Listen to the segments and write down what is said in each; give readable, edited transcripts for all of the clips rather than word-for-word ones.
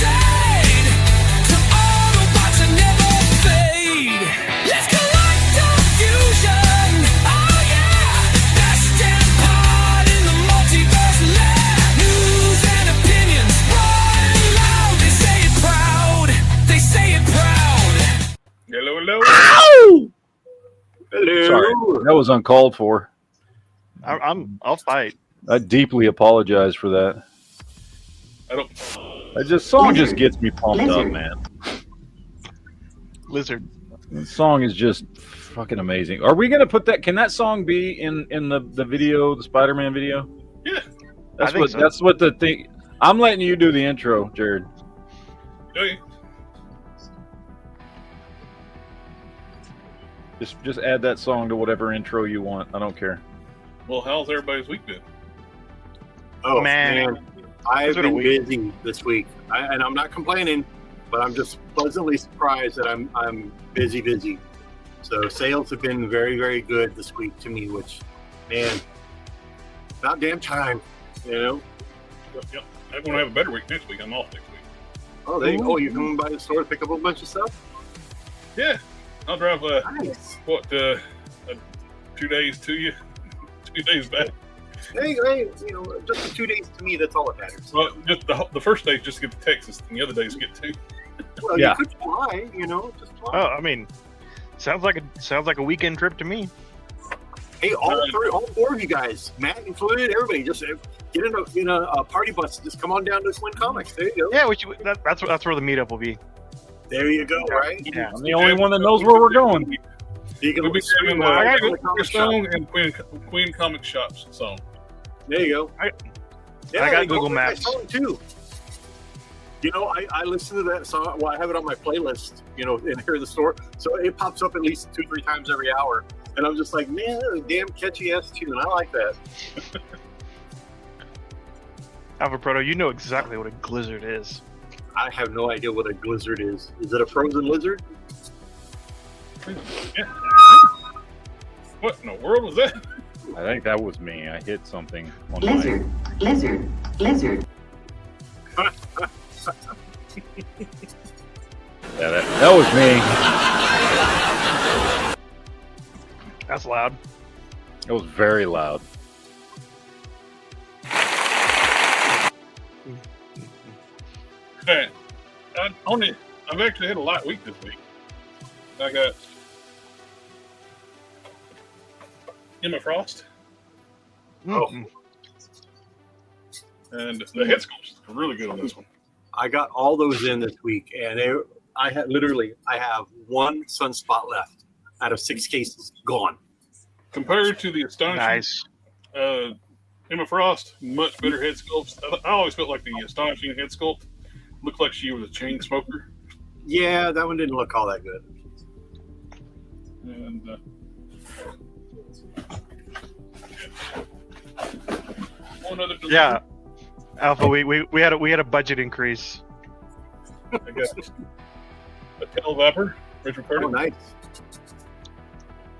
crusade to Autobots and never fade. Let's collect our fusion. Oh yeah, best damn part in the multiverse lab. News and opinions, roaring loud. They say it proud. They say it proud. Hello, hello. Ow! Hello. Sorry, that was uncalled for. I'll fight. I deeply apologize for that. That song just gets me pumped up, man. Lizard. The song is just fucking amazing. Are we gonna put that? Can that song be in the video, the Spider-Man video? Yeah, That's what the thing. I'm letting you do the intro, Jared. okay. Just add that song to whatever intro you want. I don't care. Well, how's everybody's week been? Oh Man. I've It's been a been week. busy this week, and I'm not complaining, but I'm just pleasantly surprised that I'm busy. So sales have been very, very good this week to me, which, man, about damn time, you know. Yep. I'm going to have a better week next week. I'm off next week. Oh, there you go. You coming by the store to pick up a bunch of stuff? Yeah, I'll drive. Nice. 2 days to you, 2 days back. Hey, you know, just the 2 days to me, that's all that matters. Well, just the first day is just to get to Texas, and the other days get to. Well, Yeah. you could fly, you know, just fly. Oh, I mean, sounds like a weekend trip to me. Hey, all four of you guys, Matt included, everybody, just get in a party bus. Just come on down to Quinn Comics. There you go. Yeah, that's where the meetup will be. There you go. Right. Yeah. I'm the only one that knows where we're going. You can We'll be stream having live the on the comic shop. Stone and Quinn Comics shops. So There you go. I Yeah, got they Google called it Maps. my song too. You know, I listen to that song. Well, I have it on my playlist. You know, in here in the store, so it pops up at least 2-3 times every hour, and I'm just like, man, that's a damn catchy ass tune. I like that. Alpha Proto, you know exactly what a glizzard is. I have no idea what a glizzard is. Is it a frozen lizard? yeah. What in the world was that? I think that was me. I hit something on Lizard, lizard, lizard. Yeah, that was me. That's loud. It was very loud. Hey, I've actually had a light week this week. I got Emma Frost Mm. and the head sculpts are really good on this one. I got all those in this week, and I have one sunspot left out of 6 cases gone. Compared to the Astonishing Nice. Emma Frost, much better head sculpts. I always felt like the Astonishing head sculpt looked like she was a chain smoker. Yeah, that one didn't look all that good. And one other delivery. Yeah. Alpha, we had a budget increase. I got a tail vapor, Richard Oh, Curtis, nice.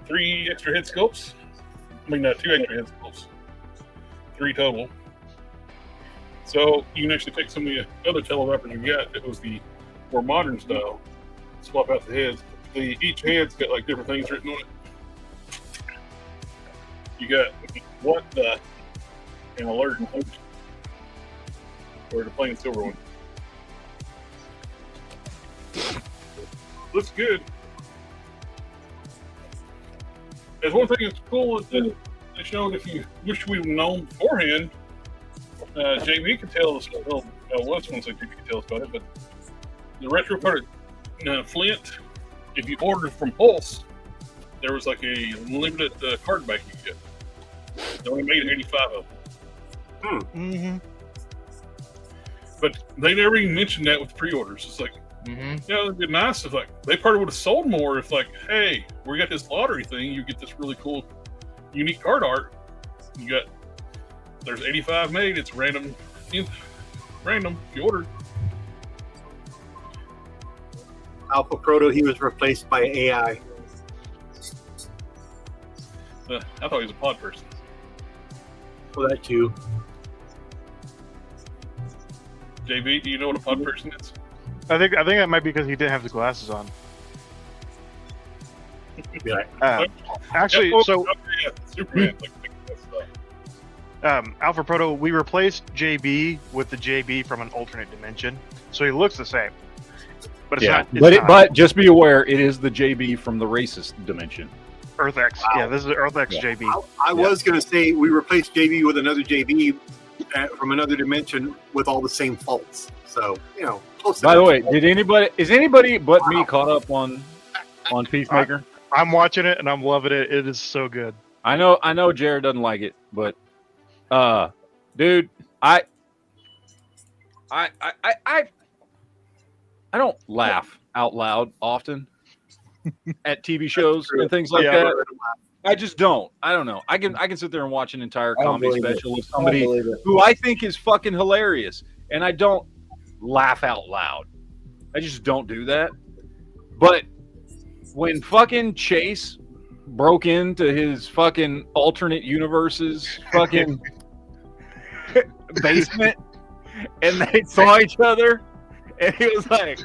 3 extra head sculpts. I mean, 2 extra head sculpts. 3 total. So you can actually take some of the other tail vapors you got. It was the more modern style. Swap out the heads. Each head's got like different things written on it. You got what the and alert or the plain silver one. Looks good. There's one thing that's cool is that they showed if you wish we'd known beforehand, JB could tell us, well, what's one thing JB could tell us about it, but the retro card Flint, if you ordered from Pulse, there was like a limited card back you get. They only made 85 of them. Mm-hmm. But they never even mentioned that with pre-orders. It's like, yeah, it'd be nice if like they probably would have sold more if like, hey, we got this lottery thing, you get this really cool, unique card art. There's 85 made. It's random. Random. If you ordered. Alpha Proto, he was replaced by AI. I thought he was a pod person. Well, that too. JB, do you know what a pod person is? I think that might be because he didn't have the glasses on. Be like, Actually, Yeah, so yeah, Superman. Like, that stuff. Alpha Proto, we replaced JB with the JB from an alternate dimension, so he looks the same. But it's not. It's not But just be aware, it is the JB from the racist dimension. Earth X. Wow. Yeah, this is Earth X Yeah. JB. I was going to say we replaced JB with another JB from another dimension with all the same faults. So, close By the enough. way, is anybody but me caught up on Peacemaker? I'm watching it and I'm loving it. It is so good. I know Jared doesn't like it, but dude, I don't laugh out loud often at TV shows and things like Yeah. that. I just don't. I don't know. I can sit there and watch an entire I don't comedy believe it. special with I don't somebody believe it. who I think is fucking hilarious, and I don't laugh out loud. I just don't do that. But when fucking Chase broke into his fucking alternate universe's fucking basement and they saw each other and he was like,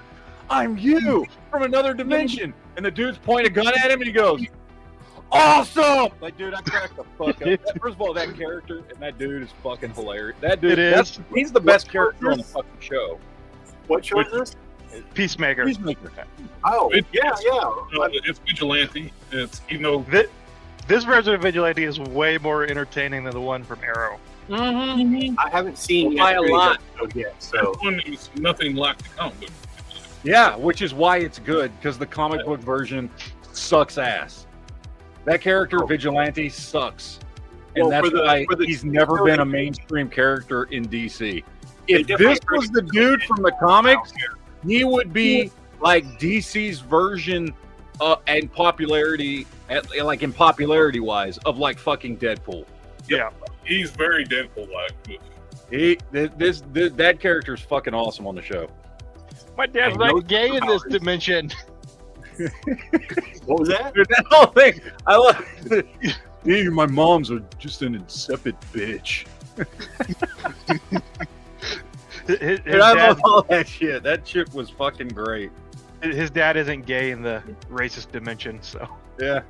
"I'm you from another dimension," and the dude's pointing a gun at him and he goes, "Awesome!" Like, dude, I cracked the fuck up. First of all, that character and that dude is fucking hilarious. That dude, It is. he's the best character on the fucking show. What show is this? Peacemaker. Peacemaker. Oh, It- yeah. It's vigilante. It's This version of Vigilante is way more entertaining than the one from Arrow. I haven't seen By a lot. yet, so one is nothing like the comic book. Yeah, which is why it's good, because the comic book version sucks ass. That character, Vigilante, sucks. And Well, that's why for the he's never been a mainstream character in DC. If definitely this was the dude from the comics, he would be like DC's version and popularity, like in popularity wise, of like fucking Deadpool. Yeah. He's very Deadpool-like. That character's fucking awesome on the show. My dad's I know not gay in this superpowers. dimension. what was that? Dude, that whole thing, I love. Dude, my mom's are just an insipid bitch. His Dude, I dad, love all that shit. That shit was fucking great. his dad isn't gay in the racist dimension, so Yeah.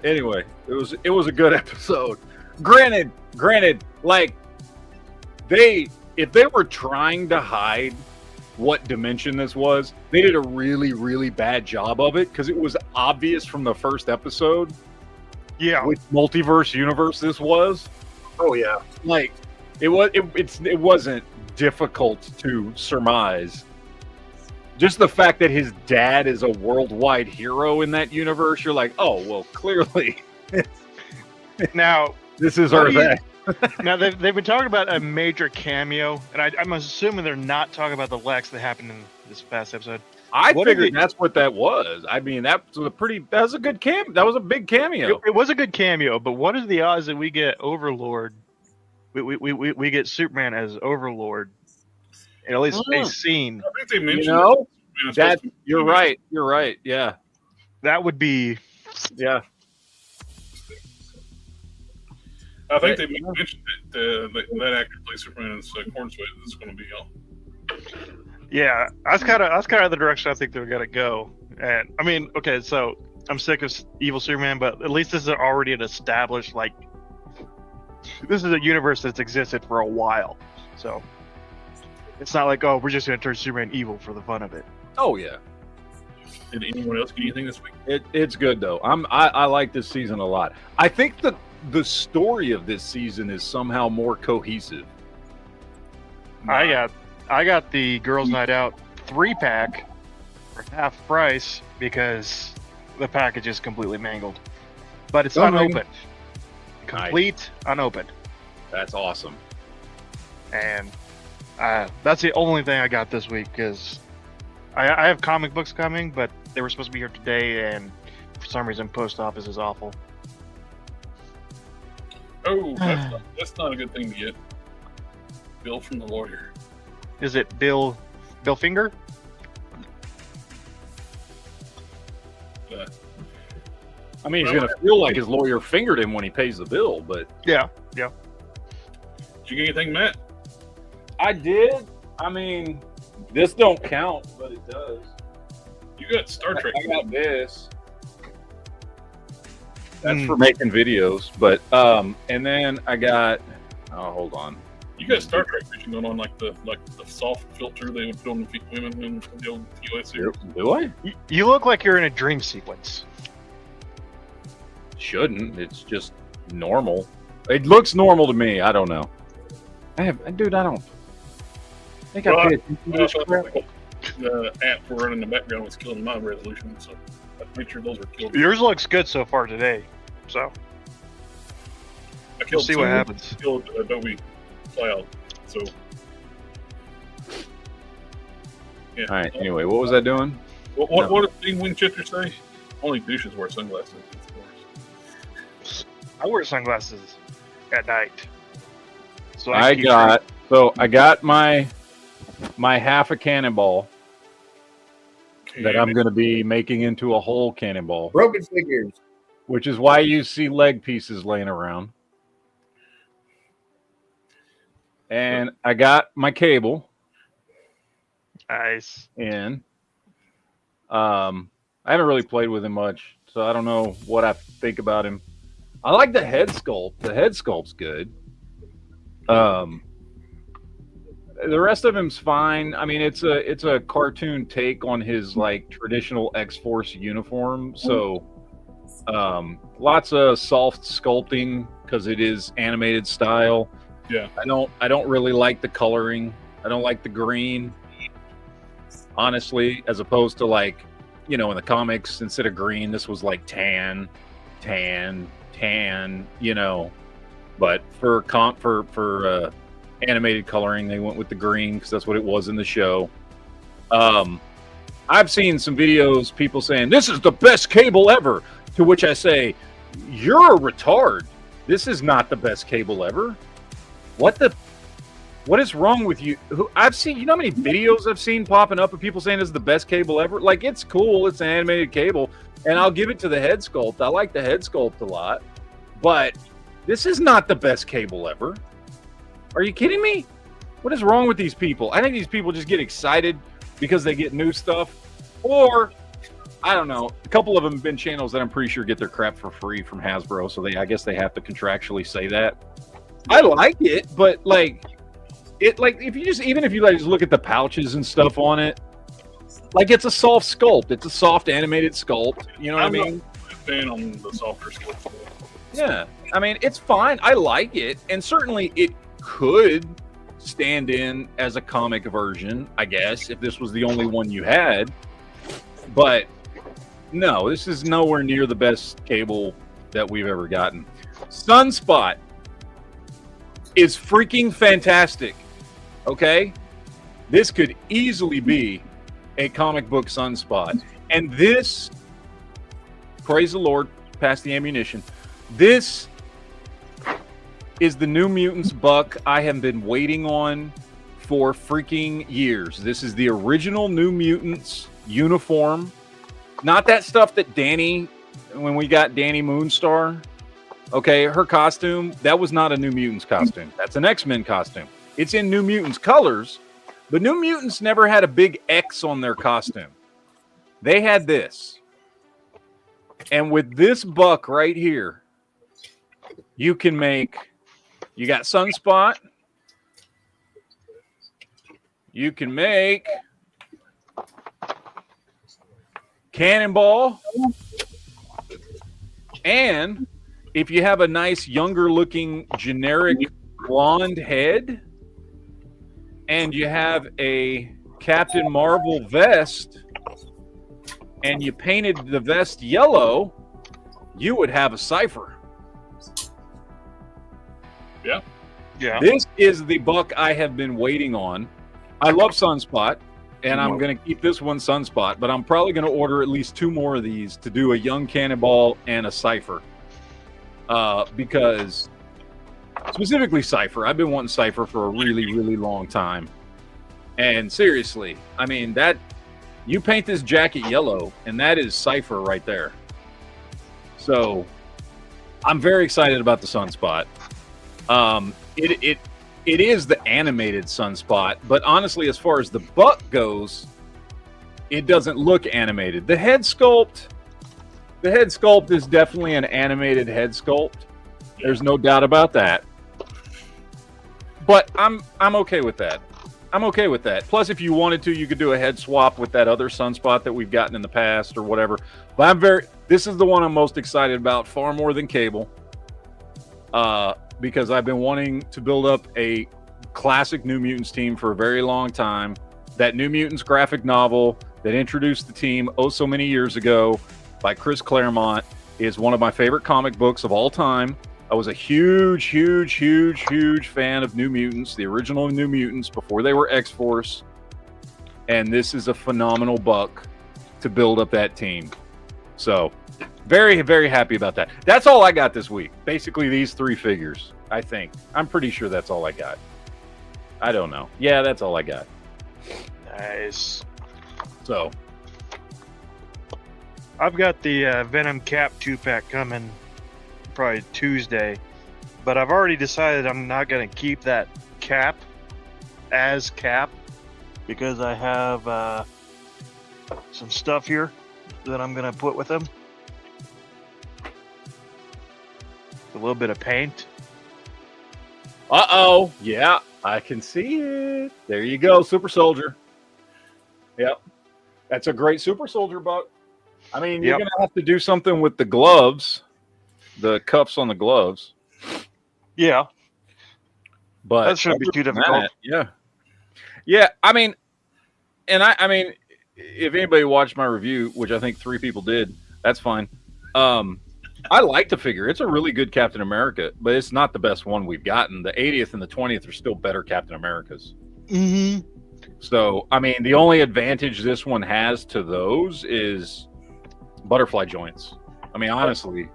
Anyway, it was a good episode. Granted, like if they were trying to hide what dimension this was, they did a really, really bad job of it because it was obvious from the first episode yeah. which multiverse universe this was. Oh yeah. Like it wasn't difficult to surmise. Just the fact that his dad is a worldwide hero in that universe, you're like, oh well, clearly Now, this is What our do you- thing. now they've been talking about a major cameo, and I'm assuming they're not talking about the Lex that happened in this past episode. I What are figured they- that's what that was. I mean, that was a good cam. That was a big cameo. It was a good cameo, but what is the odds that we get Overlord? We get Superman as Overlord, in at least a scene. I think they You mentioned know, it. that you're right. You're right. Yeah, That would be yeah. I think they mentioned that actor plays Superman in Corn Sweat is going to be on. Yeah, that's kind of the direction I think they're gonna go. And I mean, okay, so I'm sick of evil Superman, but at least this is already an established, like, this is a universe that's existed for a while. So it's not like, oh, we're just gonna turn Superman evil for the fun of it. Oh yeah. Did anyone else get anything this week? It's good though. I like this season a lot. I think that the story of this season is somehow more cohesive. I got the Girls Night Out 3-pack for half price because the package is completely mangled, but it's unopened, complete unopened, That's awesome. and that's the only thing I got this week because I have comic books coming, but they were supposed to be here today, and for some reason, post office is awful. Oh, that's not a good thing to get. Bill from the lawyer. Is it Bill Finger? I mean, he's gonna feel like his lawyer fingered him when he pays the bill, but Yeah. Did you get anything, Matt? I did. I mean, this don't count, but it does. You got Star Trek. I got this. That's for making videos, but and then I got. Oh, hold on. You got Star Trek vision going on, like the soft filter they would put on the women in the old US series. Do I? You look like you're in a dream sequence. Shouldn't. It's just normal. It looks normal to me. I don't know. I don't think I paid attention to this crap. The app for running in the background was killing my resolution, so I made sure those were killed. Yours looks good so far today. So I killed we'll see what Zoom, happens. Killed Adobe Cloud. So yeah. All right. Anyway, what was I doing? What did Dean Winchester say? Only douches wear sunglasses. I wear sunglasses at night. So I keep got my half a cannonball that I'm going to be making into a whole cannonball, Broken figures. which is why you see leg pieces laying around. And I got my cable nice. in. I haven't really played with him much, so I don't know what I think about him. I like the head sculpt. The head sculpt's good. The rest of him's fine. I mean, it's a cartoon take on his like traditional X-Force uniform. So, lots of soft sculpting because it is animated style. Yeah. I don't really like the coloring. I don't like the green. Honestly, as opposed to like, in the comics, instead of green, this was like tan, but for animated coloring, they went with the green because that's what it was in the show. I've seen some videos, people saying this is the best cable ever, to which I say, you're a retard. This is not the best cable ever. What is wrong with you? I've seen, you know how many videos I've seen popping up of people saying this is the best cable ever? Like, it's cool, it's an animated cable, and I'll give it to the head sculpt. I like the head sculpt a lot, but this is not the best cable ever. Are you kidding me? What is wrong with these people? I think these people just get excited because they get new stuff, or I don't know. A couple of them have been channels that I'm pretty sure get their crap for free from Hasbro, so I guess they have to contractually say that. I like it, but if you just look at the pouches and stuff on it, like it's a soft sculpt. It's a soft animated sculpt. You know what I mean? I'm a fan on the softer sculpt. Yeah. I mean, it's fine. I like it. And certainly it could stand in as a comic version, I guess, if this was the only one you had. But no, this is nowhere near the best cable that we've ever gotten. Sunspot is freaking fantastic. Okay? This could easily be a comic book Sunspot. And this, praise the Lord, pass the ammunition. This is the New Mutants buck I have been waiting on for freaking years. This is the original New Mutants uniform. Not that stuff that when we got Danny Moonstar, okay, her costume, that was not a New Mutants costume. That's an X-Men costume. It's in New Mutants colors, but New Mutants never had a big X on their costume. They had this. And with this buck right here, you got Sunspot. You can make Cannonball. And if you have a nice younger looking generic blonde head and you have a Captain Marvel vest and you painted the vest yellow, you would have a Cypher. Yeah. Yeah. This is the buck I have been waiting on. I love Sunspot, and I'm going to keep this one Sunspot, but I'm probably going to order at least 2 more of these to do a young Cannonball and a Cypher. Because specifically Cypher, I've been wanting Cypher for a really, really long time. And seriously, I mean, that you paint this jacket yellow, and that is Cypher right there. So I'm very excited about the Sunspot. It it is the animated Sunspot, but honestly, as far as the buck goes, it doesn't look animated. The head sculpt is definitely an animated head sculpt. There's no doubt about that. But I'm okay with that. I'm okay with that. Plus, if you wanted to, you could do a head swap with that other Sunspot that we've gotten in the past or whatever. But this is the one I'm most excited about, far more than Cable. Because I've been wanting to build up a classic New Mutants team for a very long time. That New Mutants graphic novel that introduced the team so many years ago by Chris Claremont is one of my favorite comic books of all time. I was a huge fan of New Mutants, the original New Mutants before they were X-Force. And this is a phenomenal buck to build up that team. So, very, very happy about that. That's all I got this week. Basically, these 3 figures, I think. I'm pretty sure that's all I got. I don't know. Yeah, that's all I got. Nice. So, I've got the Venom Cap 2-pack coming probably Tuesday, but I've already decided I'm not going to keep that cap as cap because I have some stuff here that I'm going to put with them. A little bit of paint. uh-oh. Yeah, I can see it. There you go, Super Soldier. Yep. That's a great Super Soldier buck. I mean, you're going to have to do something with the gloves, the cuffs on the gloves. Yeah. But that shouldn't be too difficult. Yeah. I mean, and I mean, if anybody watched my review, which I think 3 people did, that's fine. I like the figure. It's a really good Captain America, but it's not the best one we've gotten. The 80th and the 20th are still better Captain Americas. Mm-hmm. So, I mean, the only advantage this one has to those is butterfly joints. I mean, honestly.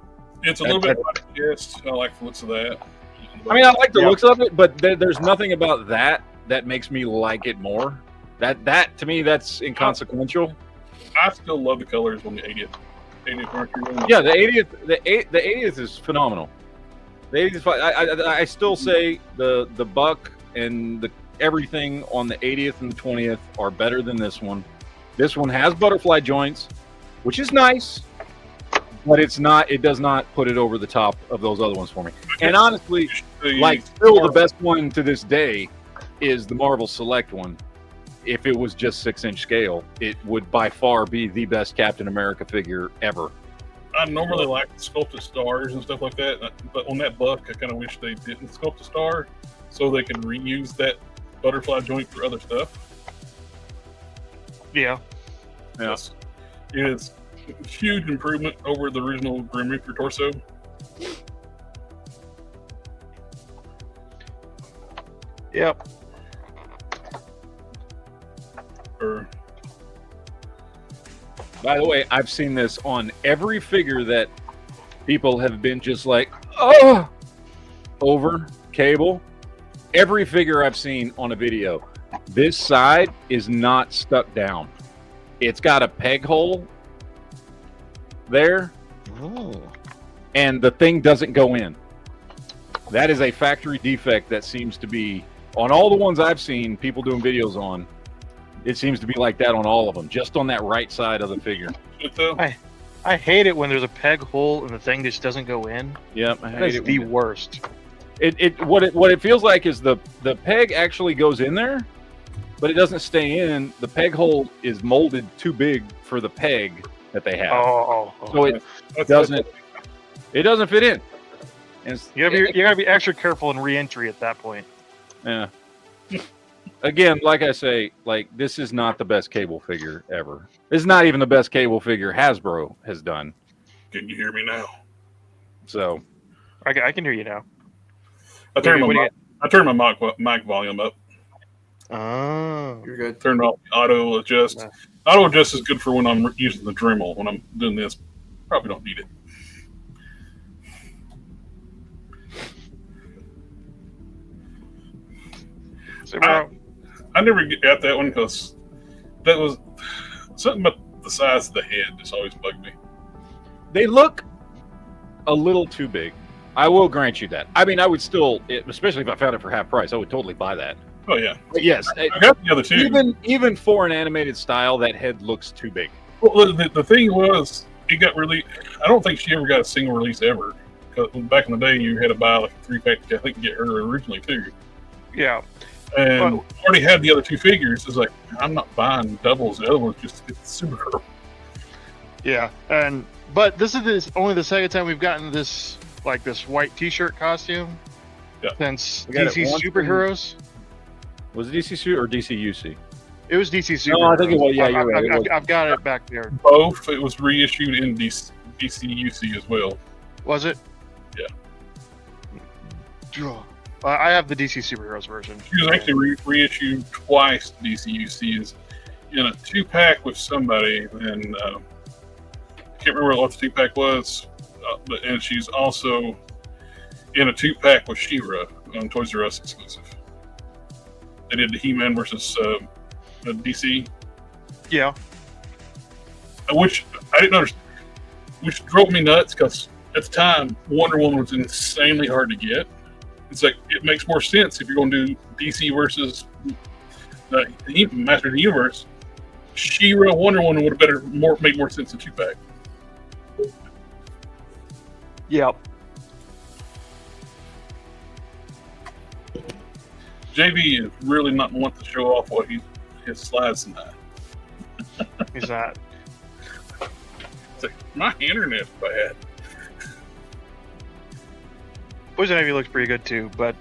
It's a little bit like yes. I like the looks of that. I mean, I like the looks of it, but there's nothing about that makes me like it more. That to me, that's inconsequential. I still love the colors on the 80th. 80th Mercury. Yeah, the 80th is phenomenal. The 80th is fine. I still say the buck and the everything on the 80th and the 20th are better than this one. This one has butterfly joints, which is nice, but it does not put it over the top of those other ones for me. And honestly, like still the best one to this day is the Marvel Select one. If it was just 6-inch scale, it would by far be the best Captain America figure ever. I normally like sculpted stars and stuff like that, but on that buck, I kind of wish they didn't sculpt a star so they could reuse that butterfly joint for other stuff. Yeah. Yes. It is a huge improvement over the original Grim Reaper torso. Yep. By the way, I've seen this on every figure that people have been just like, oh, over Cable. Every figure I've seen on a video, this side is not stuck down. It's got a peg hole there, and the thing doesn't go in. That is a factory defect that seems to be, on all the ones I've seen people doing videos on, it seems to be like that on all of them, just on that right side of the figure. I hate it when there's a peg hole and the thing just doesn't go in. Yep, I hate That's it. the worst. What it feels like is the peg actually goes in there, but it doesn't stay in. The peg hole is molded too big for the peg that they have. So it doesn't fit in. And You gotta be extra careful in re-entry at that point. Yeah. Again, like I say, like this is not the best Cable figure ever. This is not even the best Cable figure Hasbro has done. Can you hear me now? So I can hear you now. I turned my mic volume up. Oh, You're good. Turned off the auto adjust. Yeah. Auto adjust is good for when I'm using the Dremel. When I'm doing this, probably don't need it. so, bro, I never got that one because that was something about the size of the head just always bugged me. they look a little too big. I will grant you that. I mean, I would still, especially if I found it for half price, I would totally buy that. Oh yeah. But yes, I got the other two. even for an animated style, that head looks too big. Well, the thing was, it got released. I don't think she ever got a single release ever. Because back in the day, you had to buy like a 3-pack. I think to get her originally too. Yeah. And already had the other two figures. It's like I'm not buying doubles. The other one's just it's Supergirl. Yeah, but this is only the second time we've gotten this white T-shirt costume since DC Superheroes. Was it DC or DCUC? It was DC Superheroes. No, I think it was. Yeah, you're right. I've got it back there. Both. It was reissued in DCUC as well. Was it? Yeah. I have the DC Superheroes version. She was actually reissued twice. DCUC is in a 2-pack with somebody, and I can't remember what the 2-pack was. And she's also in a 2-pack with She-Ra on Toys R Us exclusive. They did the He-Man versus DC. Yeah. Which I didn't understand. Which drove me nuts because at the time Wonder Woman was insanely hard to get. It's like it makes more sense if you're going to do DC versus the Master of the Universe. She-Ra Wonder Woman would have made more sense in 2-pack. Yep. JB is really not wanting to show off what his slides tonight. He's not. It's like, my internet's bad. Poison Ivy looks pretty good too, but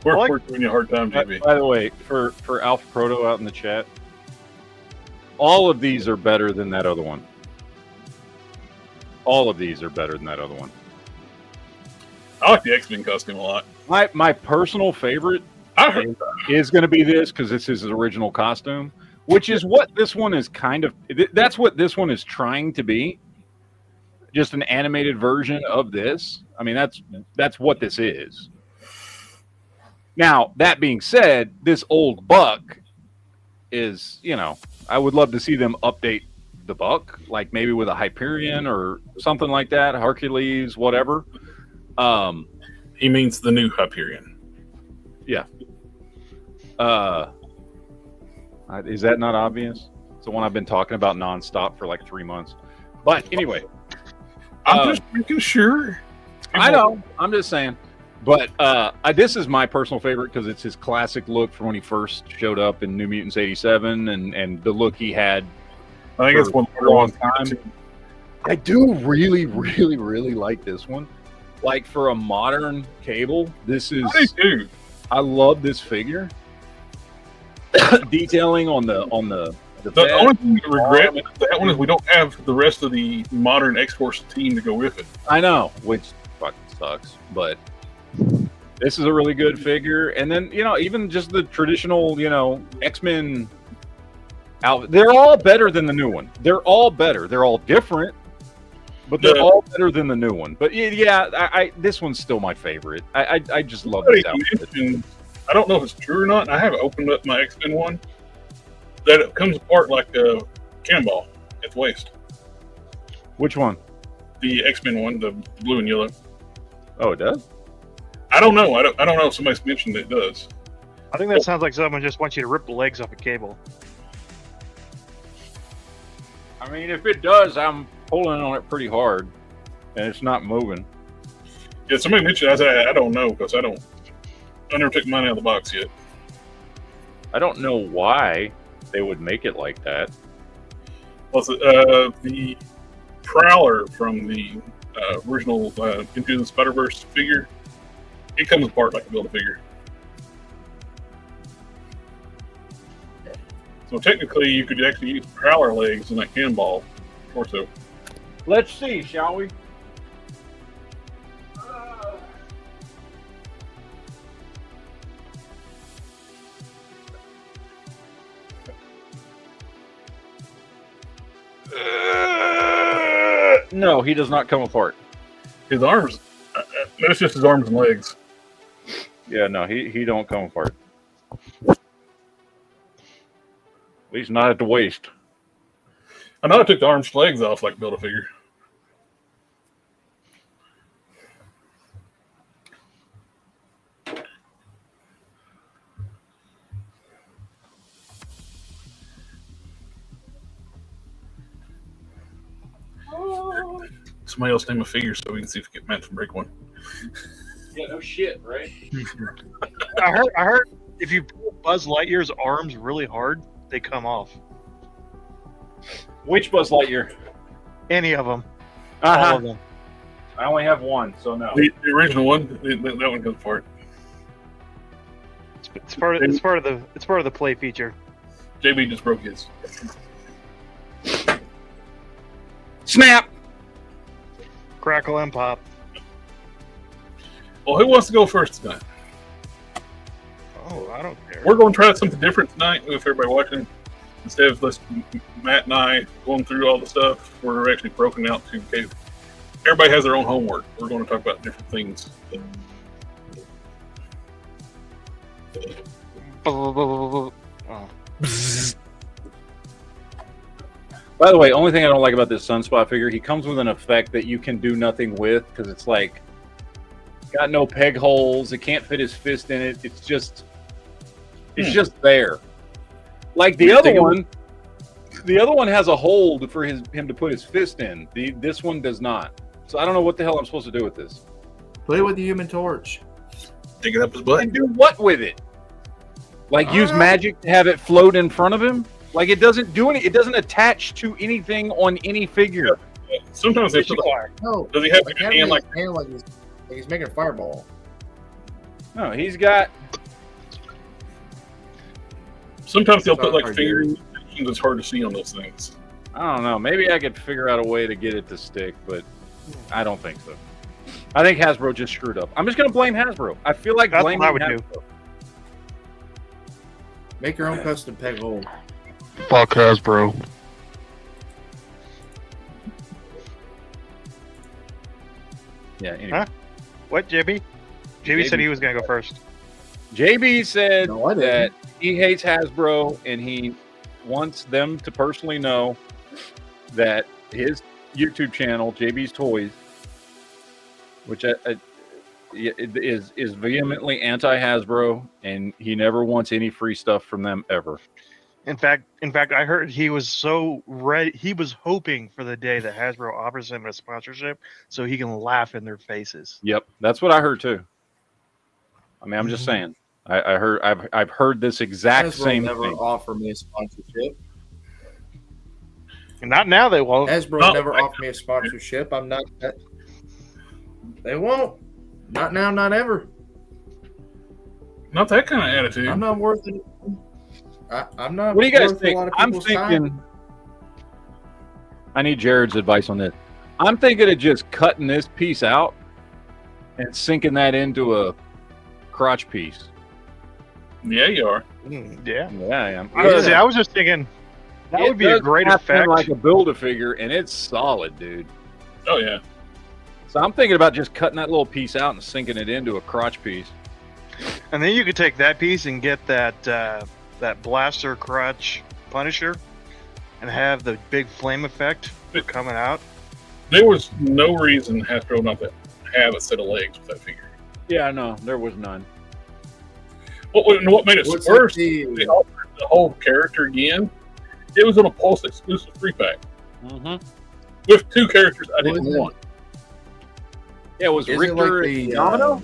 We're giving you a hard time, JB. By the way, for Alpha Proto out in the chat, all of these are better than that other one. All of these are better than that other one. I like the X-Men costume a lot. My personal favorite I heard is going to be this because it's his original costume, which is what this one is kind of. That's what this one is trying to be. Just an animated version of this. I mean, that's what this is. Now, that being said, this old Buck is, I would love to see them update the Buck, like maybe with a Hyperion or something like that, Hercules, whatever. he means the new Hyperion. Yeah. Is that not obvious? It's the one I've been talking about nonstop for like 3 months. But anyway. I'm just making sure. I know. I'm just saying. But this is my personal favorite because it's his classic look from when he first showed up in New Mutants 87 and the look he had. I think it's one for a long time. I do really, really, really like this one. Like for a modern Cable, this is. I do. I love this figure. Detailing on the only thing I regret with that one is we don't have the rest of the modern X-Force team to go with it. I know, which fucking sucks, but this is a really good figure. And then, even just the traditional, X-Men outfit, they're all better than the new one. They're all better. They're all different, but they're all better than the new one. But yeah, this one's still my favorite. I just love this outfit. I don't know if it's true or not. I haven't opened up my X-Men one. That it comes apart like a cannonball at the waist. Which one? The X-Men one, the blue and yellow. Oh, it does? I don't know. I don't know if somebody's mentioned it does. I think that sounds like someone just wants you to rip the legs off a Cable. I mean, if it does, I'm pulling on it pretty hard, and it's not moving. Yeah, somebody mentioned it. I said, I don't know because I never took mine out of the box yet. I don't know why they would make it like that. Well, the Prowler from the original Into the Spider-Verse figure, it comes apart like a Build-A-Figure. So technically, you could actually use Prowler legs in that cannonball torso. Let's see, shall we? No, he does not come apart. His arms, that's just his arms and legs. Yeah, no, he don't come apart. At least not at the waist. I know I took the arms and legs off like Build-A-Figure. somebody else name a figure so we can see if we get Matt to break one. Yeah, no shit, right? I heard if you pull Buzz Lightyear's arms really hard, they come off. Which Buzz Lightyear? Any of them. All of them. I only have one, so no. The original one, that one goes apart. It's part of the play feature. JB just broke his. Snap! Crackle and pop. Well, who wants to go first tonight? Oh, I don't care. We're going to try something different tonight with everybody watching. Instead of Matt and I going through all the stuff, we're actually broken out to okay, everybody has their own homework. We're going to talk about different things. Oh. By the way, only thing I don't like about this Sunspot figure, he comes with an effect that you can do nothing with because it's like got no peg holes. It can't fit his fist in it. It's just there. Like the other one has a hold for him to put his fist in. This one does not. So I don't know what the hell I'm supposed to do with this. Play with the Human Torch. Dig it up his butt. And do what with it? Like use magic to have it float in front of him? Like it doesn't do any. It doesn't attach to anything on any figure. Sometimes they No. does he have Like, a hand like he's making a fireball. No, he's got. sometimes they'll put like Sorry, fingers. It's hard to see on those things. I don't know. Maybe I could figure out a way to get it to stick, but I don't think so. I think Hasbro just screwed up. I'm just going to blame Hasbro. I feel like That's blaming what I would Hasbro. do. Make your own custom peg hole. Fuck Hasbro. Yeah. Anyway. Huh? What, JB? JB said he was going to go first. JB said No, I that didn't. he hates Hasbro and he wants them to personally know that his YouTube channel, JB's Toys, which is vehemently anti-Hasbro, and he never wants any free stuff from them ever. In fact, I heard he was so ready. He was hoping for the day that Hasbro offers him a sponsorship so he can laugh in their faces. Yep, that's what I heard too. I mean, I'm just saying. I've heard this exact Hasbro same never thing. offer me a sponsorship. And not now, they won't. Hasbro No, never offered me a sponsorship. I'm not that. They won't. Not now, not ever. Not that kind of attitude. I'm not worth it. I'm not. What do you guys worth think? A lot of I'm people's thinking. time. I need Jared's advice on this. I'm thinking of just cutting this piece out and sinking that into a crotch piece. Yeah, you are. Yeah. Yeah, I am. I was just thinking that would be a great effect. Like a Build-A-Figure, and it's solid, dude. Oh yeah. So I'm thinking about just cutting that little piece out and sinking it into a crotch piece. And then you could take that piece and get that blaster crotch Punisher and have the big flame effect coming out. There was no reason Hasbro not to have a set of legs with that figure. Yeah, no, there was none. What made it What's worse? the- They offered the whole character again. It was an Pulse exclusive 3-pack Mm-hmm. with 2 characters I What didn't is it? want. Yeah, it was Is it Richter like and the, Domino.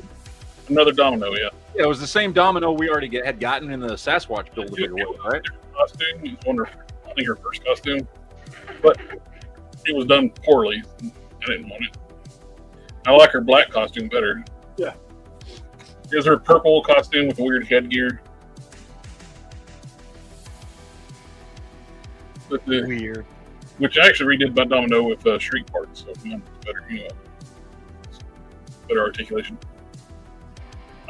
Another Domino, yeah. Yeah, it was the same Domino we already had gotten in the Sasquatch Build-A-Figure, right? Different costume. It was one of I think her first costume, but it was done poorly. I didn't want it. I like her black costume better. Yeah. Here's her purple costume with weird headgear. But Weird. which I actually redid by Domino with Shriek parts, so it's better, better articulation.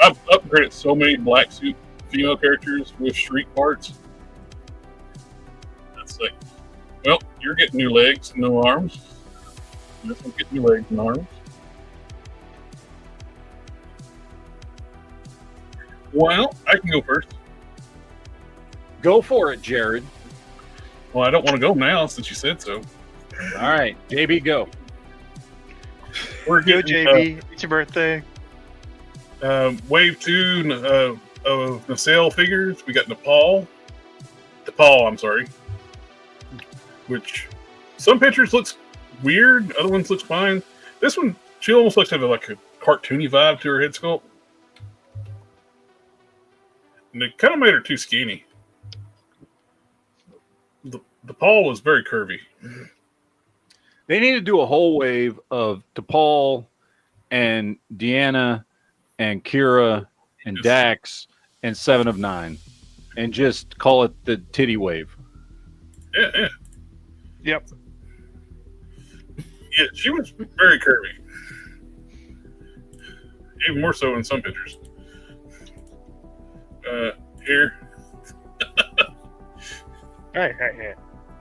I've upgraded so many black suit female characters with Shriek parts. That's like, well, you're getting new legs and no arms. This one's getting new legs and arms. Well, I can go first. Go for it, Jared. Well, I don't want to go now since you said so. All right, JB, go. We're Go, getting JB. It's your birthday. Wave 2 of Nacelle figures. We got DePaul, I'm sorry. Which some pictures looks weird. Other ones looks fine. This one, she almost looks to have like a cartoony vibe to her head sculpt. And they kind of made her too skinny. The paw was very curvy. They need to do a whole wave of DePaul and Deanna and Kira and Dax and 7 of 9 and just call it the titty wave. Yeah. Yep. Yeah, she was very curvy. Even more so in some pictures. Here.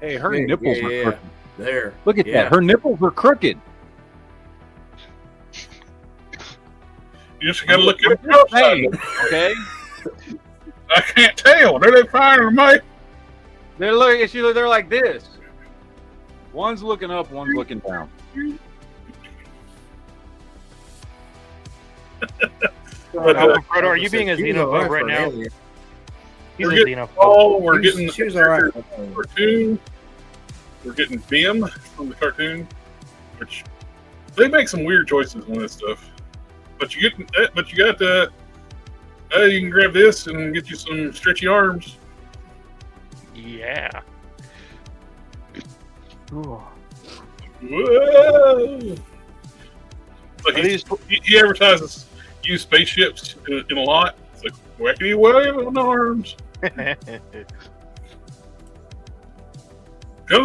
Hey, her nipples are crooked. There. Look at that. Her nipples are crooked. You just gotta look at Just it. saying, okay? I can't tell. They're fine or mate. They're like this. One's looking up, one's looking down. Alpha Proto, are you being a xenophobe right now? He's a We're getting xenophobe. Paul, we're getting She was all right. cartoon. We're getting Bim from the cartoon, which they make some weird choices on this stuff. But you get, you can grab this and get you some stretchy arms. Yeah. Ooh. Whoa! Like Are these- he advertises used spaceships in a lot. It's like wacky wave on arms. Comes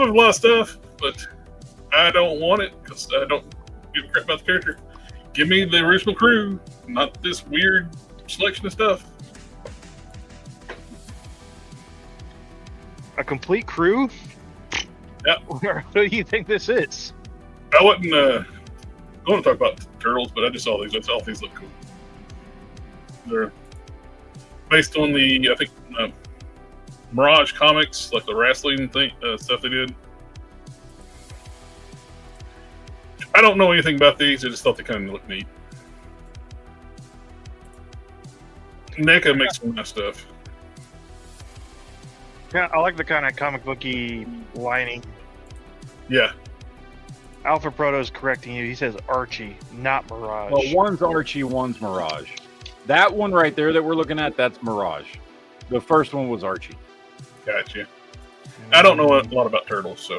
with a lot of stuff, but I don't want it because I don't give a crap about the character. Give me the original crew, not this weird selection of stuff. A complete crew? Yeah. What do you think this is? I wasn't going to talk about turtles, but I just saw these. I thought these look cool. They're based on the, I think, Mirage Comics, like the wrestling thing stuff they did. I don't know anything about these. I just thought they kind of looked neat. NECA makes some nice stuff. Yeah, I like the kind of comic booky lining. Yeah. Alpha Proto is correcting you. He says Archie, not Mirage. Well, one's Archie, one's Mirage. That one right there that we're looking at, that's Mirage. The first one was Archie. Gotcha. I don't know a lot about turtles, so.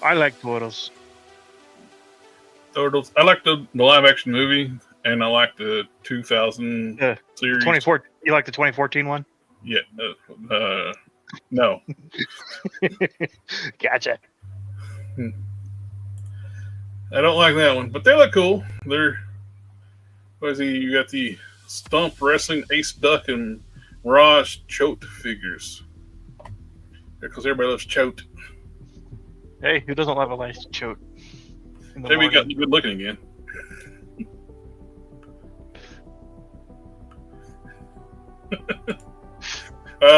I like turtles. Turtles. I like the live action movie, and I like the 2000 series. 24. You like the 2014 one? Yeah. No. Gotcha. I don't like that one, but they look cool. They're, what is he? You got the Stump Wrestling Ace Duck and Mirage Choate figures. Because everybody loves Choate. Hey, who doesn't love a nice choke? Maybe he got good looking again.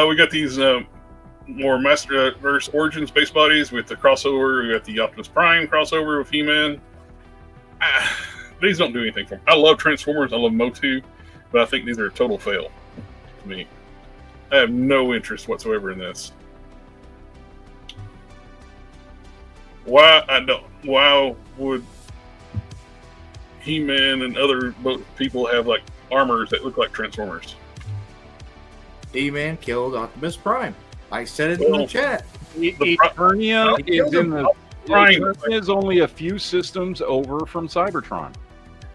We got these more Masterverse Origins base bodies with the crossover. We got the Optimus Prime crossover with He-Man. These don't do anything for me. I love Transformers. I love Motu, but I think these are a total fail to me. I have no interest whatsoever in this. Why would He-Man and other people have like armors that look like Transformers? E-Man killed Optimus Prime. I said it in the chat. Eternia is in the Prime. Eternia is only a few systems over from Cybertron.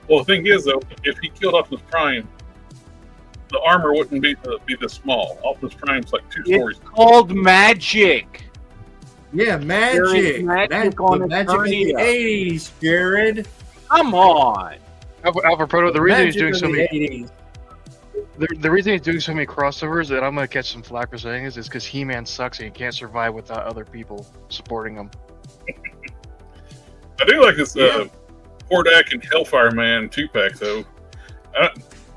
Well, the thing is, though, if he killed Optimus Prime, the armor wouldn't be this small. Optimus Prime's like 2 stories. It's called magic. Yeah, There is magic. magic on The magic of the Eternia. 80s, Jared. Come on. Alpha Proto, the reason he's Magic doing of so the many 80s. the reason he's doing so many crossovers that I'm gonna catch some flack for saying is because He-Man sucks and he can't survive without other people supporting him. I do like this Hordak and Hellfire Man 2-pack, though.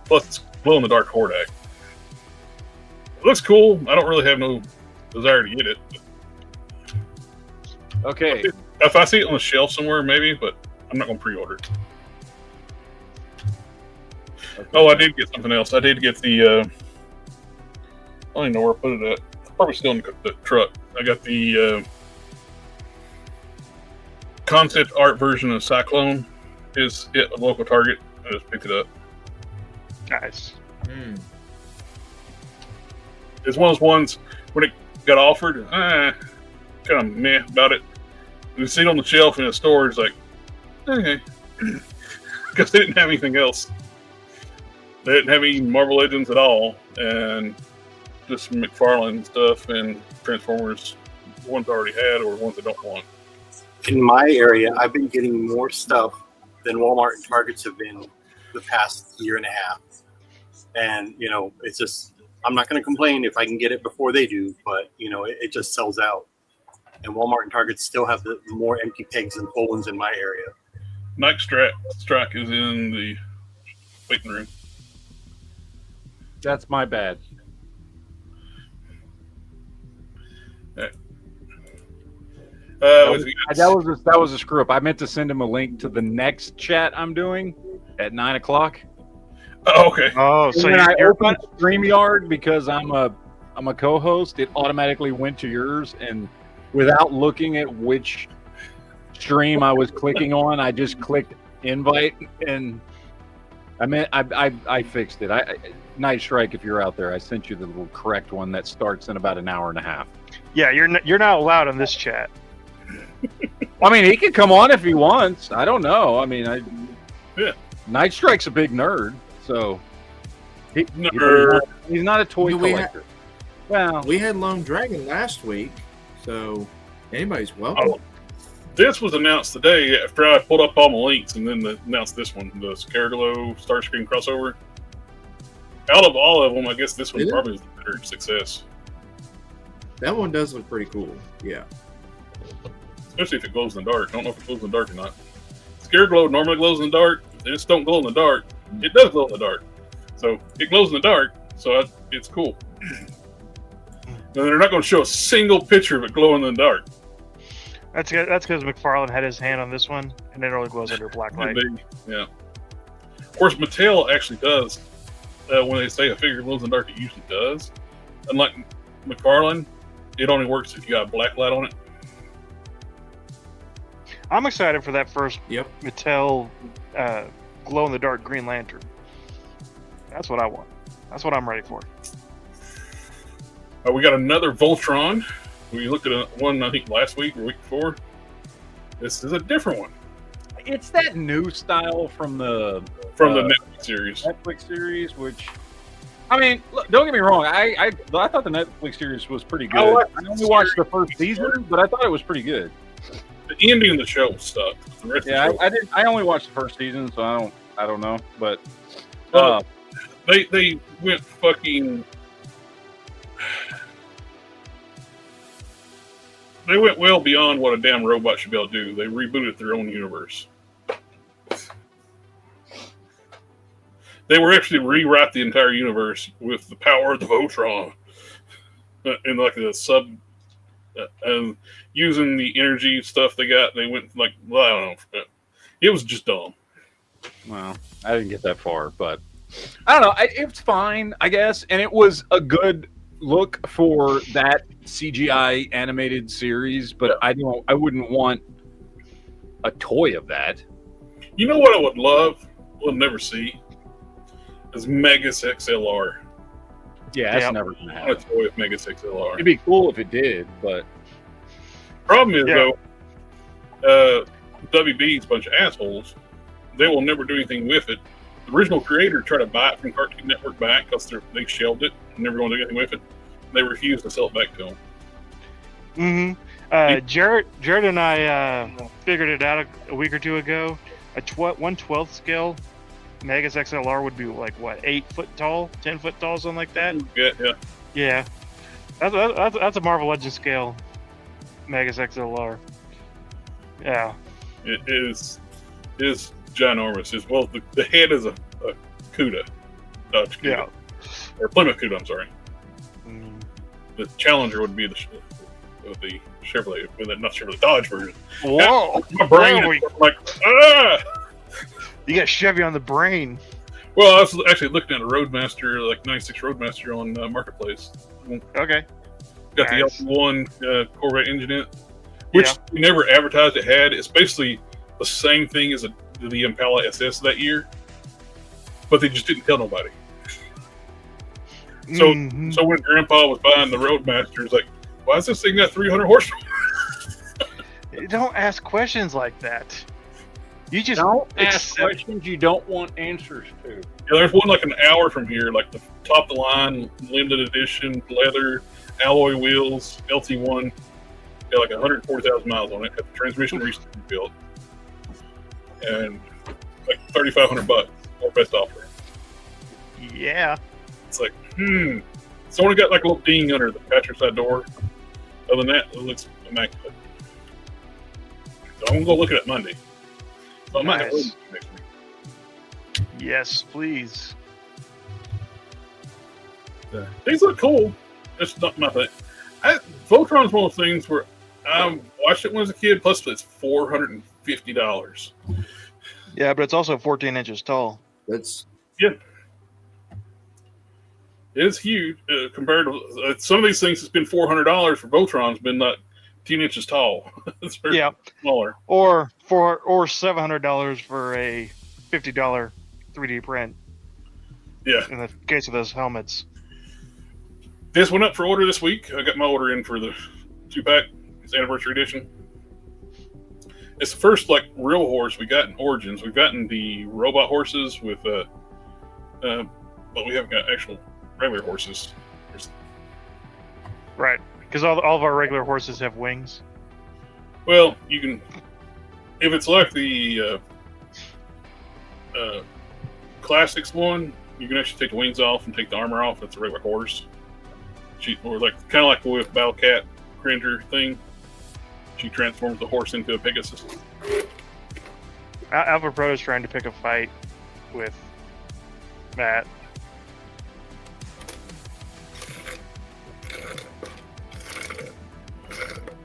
Plus, it's glow-in-the-dark Hordak. It looks cool. I don't really have no desire to get it. Okay. If I see it on the shelf somewhere, maybe, but I'm not going to pre-order it. Oh, I did get something else. I did get the, I don't even know where I put it at. Probably still in the truck. I got the concept art version of Cyclone is at a local Target. I just picked it up. Nice. Hmm. It's one of those ones when it got offered, kind of meh about it. You see it on the shelf in a store, it's like, okay. Because they didn't have anything else. They didn't have any Marvel Legends at all, and just McFarlane stuff and Transformers, ones I already had or ones I don't want. In my area, I've been getting more stuff than Walmart and Targets have been the past year and a half. And, you know, it's just, I'm not going to complain if I can get it before they do, but, you know, it just sells out. And Walmart and Target still have the more empty pegs and full ones in my area. Night Strike is in the waiting room. That's my bad. That was a screw up. I meant to send him a link to the next chat I'm doing at 9 o'clock. Oh, okay. Oh, so when I you're opened StreamYard because I'm a co-host, it automatically went to yours, and without looking at which stream I was clicking on, I just clicked invite, and I fixed it. Night Strike, if you're out there, I sent you the little correct one that starts in about an hour and a half. Yeah, you're not allowed in this chat. I mean, he can come on if he wants. I don't know. I mean, Yeah. Night Strike's a big nerd, so Nerd. he's not a toy Do we collector. Well, We had Lone Dragon last week, so anybody's welcome. Oh, this was announced today after I pulled up all my links and then announced this one, the Scaraglow Starscream crossover. Out of all of them, I guess this one Is it? probably is the better success, That one does look pretty cool. Yeah. especially if it glows in the dark. I don't know if it glows in the dark or not. Scareglow normally glows in the dark. They just don't glow in the dark. It does glow in the dark. So it glows in the dark, so it's cool. And they're not going to show a single picture of it glowing in the dark. That's because McFarlane had his hand on this one, and it only glows under black light. Yeah. Of course, Mattel actually does. When they say a figure glows in the dark, it usually does. Unlike McFarlane, it only works if you got a black light on it. I'm excited for that first Yep. Mattel glow-in-the-dark Green Lantern. That's what I want. That's what I'm ready for. We got another Voltron. We looked at one, I think, last week or week before. This is a different one it's that new style from the Netflix series. Netflix series, which, I mean, look, don't get me wrong. I thought the Netflix series was pretty good. I only watched the first season, but I thought it was pretty good. The ending of the show sucked. The rest Yeah, of the show, I did. I only watched the first season, so I don't know. But they went fucking. They went well beyond what a damn robot should be able to do. They rebooted their own universe. They were actually rewrite the entire universe with the power of the Voltron, and like the sub, and using the energy stuff they got. They went like, well, I don't know. It was just dumb. well, I didn't get that far, but I don't know. It's fine, I guess, and it was a good look for that CGI animated series. But I wouldn't want a toy of that. You know what I would love? We'll never see. Is Megas XLR. Yeah, that's Yep. never gonna I want a happen. toy with Megas XLR. It'd be cool if it did, but Problem is, Yeah. though, WB's a bunch of assholes. They will never do anything with it. The original creator tried to buy it from Cartoon Network back because they shelved it and never going to do anything with it. They refused to sell it back to them. Mm-hmm. Jared and I figured it out a week or two ago. A 1/12 scale Megas XLR would be like what, 8 foot tall, 10 foot tall, something like that. Yeah. Yeah, that's a Marvel Legends scale Megas XLR. Yeah. It is ginormous. Well, the head is a Cuda. Dodge Cuda. Yeah. Or Plymouth Cuda, I'm sorry. Mm. The Challenger would be the Chevrolet, not Chevrolet, Dodge version. Whoa! My brain Whoa, is like, ah! You got Chevy on the brain. Well, I was actually looking at a Roadmaster, like 96 Roadmaster on Marketplace. Okay. Got Nice. the L1 Corvette engine in it. which Yeah. we never advertised it had. It's basically the same thing as the Impala SS that year, but they just didn't tell nobody. So, Mhm. so when Grandpa was buying the Roadmaster, he's like, "Why does this thing got 300 horsepower?" Don't ask questions like that. You just Don't ask accept- questions you don't want answers to. Yeah, there's one like an hour from here, like the top of the line, limited edition, leather, alloy wheels, LT1. Got like 140,000 miles on it. Got the transmission recently built, and like $3,500 or best offer. Yeah. It's like, It's only got like a little ding under the passenger side door. Other than that, it looks immaculate. So I'm gonna go look at it Monday. So I might have Nice. room next week. Yes, please. These look cool. It's not my thing. Voltron's one of those things where I watched it when I was a kid. Plus, it's $450. Yeah, but it's also 14 inches tall. That's It is huge compared to some of these things. It's been $400 for Voltron's been like 10 inches tall. It's very Yeah. smaller. Or $700 for a $50 3D print Yeah. in the case of those helmets. This went up for order this week. I got my order in for the 2-pack. It's anniversary edition. It's the first like real horse we got in Origins. We've gotten the robot horses with, but we haven't got actual regular horses. Right. Because all of our regular horses have wings. Well, you can, if it's like the classics one, you can actually take the wings off and take the armor off. It's a regular horse. Or like kind of like with Battle Cat Cringer thing. She transforms the horse into a Pegasus. Alpha Pro is trying to pick a fight with Matt.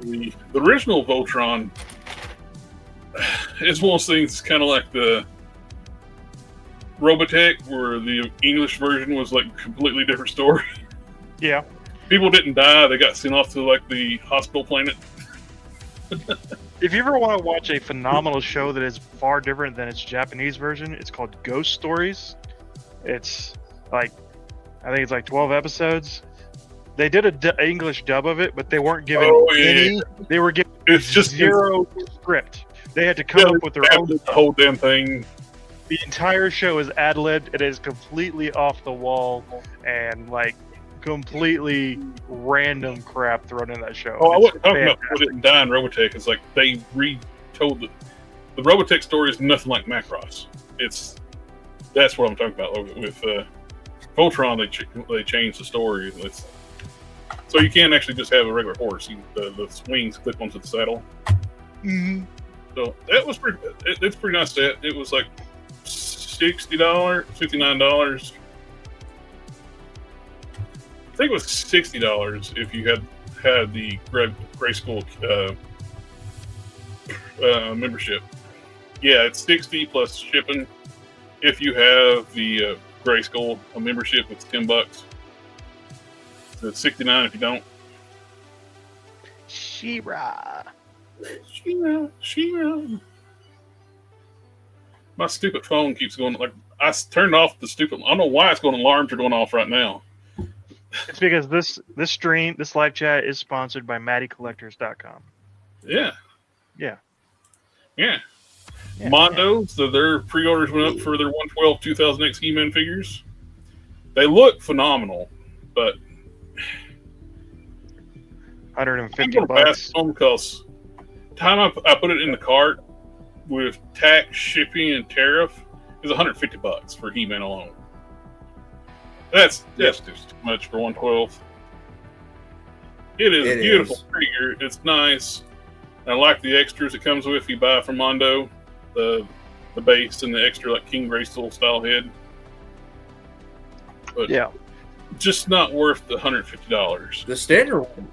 The original Voltron is one of those things kind of like the Robotech, where the English version was like a completely different story. Yeah. People didn't die; they got sent off to like the hospital planet. If you ever want to watch a phenomenal show that is far different than its Japanese version, it's called Ghost Stories. It's like, I think it's like 12 episodes. They did a English dub of it, but they weren't given any. They were given It's just zero script. They had to come up with their own. the whole damn thing. The entire show is ad-libbed. It is completely off the wall and like completely random crap thrown in that show. Oh, I It's wasn't talking about fantastic. people didn't die in Robotech. It's like they retold the Robotech story is nothing like Macross. That's what I'm talking about with Voltron. They changed the story. So you can't actually just have a regular horse. The wings clip onto the saddle. Mhm. So that was pretty. It's pretty nice set. It was like $60, $59. I think it was $60 if you had the Gray School membership. Yeah, it's $60 plus shipping. If you have the Gray School membership, it's $10. So it's $69 if you don't. She-Ra. She-Ra. My stupid phone keeps going like I turned off the stupid. I don't know why it's going. Alarms are going off right now. It's because this live chat is sponsored by MattyCollectors.com. Yeah. Yeah. Yeah. Yeah, Mondo, so their pre-orders went up for their 112 2000X He-Man figures. They look phenomenal, but I'm $150 going to pass on because time I put it in the cart with tax, shipping, and tariff is $150 for He-Man alone. That's just too much for 112. It is a beautiful figure. It's nice. I like the extras it comes with. You buy from Mondo, the base and the extra like King Grayskull style head. But Yeah. just not worth the $150. the standard one.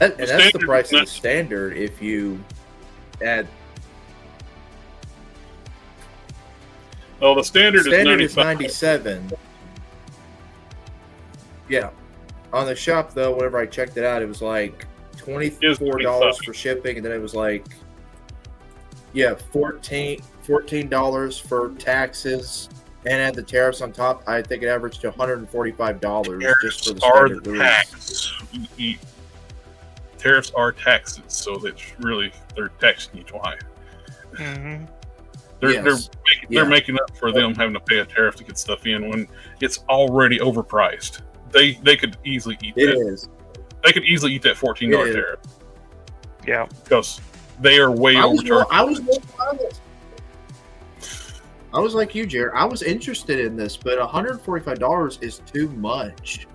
And that's the standard price is of the not- standard if you add. Oh, the standard, Standard is is 95. 97. Yeah. On the shop though, whenever I checked it out, it was like $24 for shipping, and then it was like, yeah, $14 for taxes, and add the tariffs on top. I think it averaged to $145 just for the standard release. Tariffs are taxes, so that's really they're taxing you twice. Mm-hmm. They're making up for them having to pay a tariff to get stuff in when it's already overpriced. They could easily eat It that. is. They could easily eat that $14 tariff Yeah. because they are way overcharged. I was like you, Jared. I was interested in this, but $145 is too much.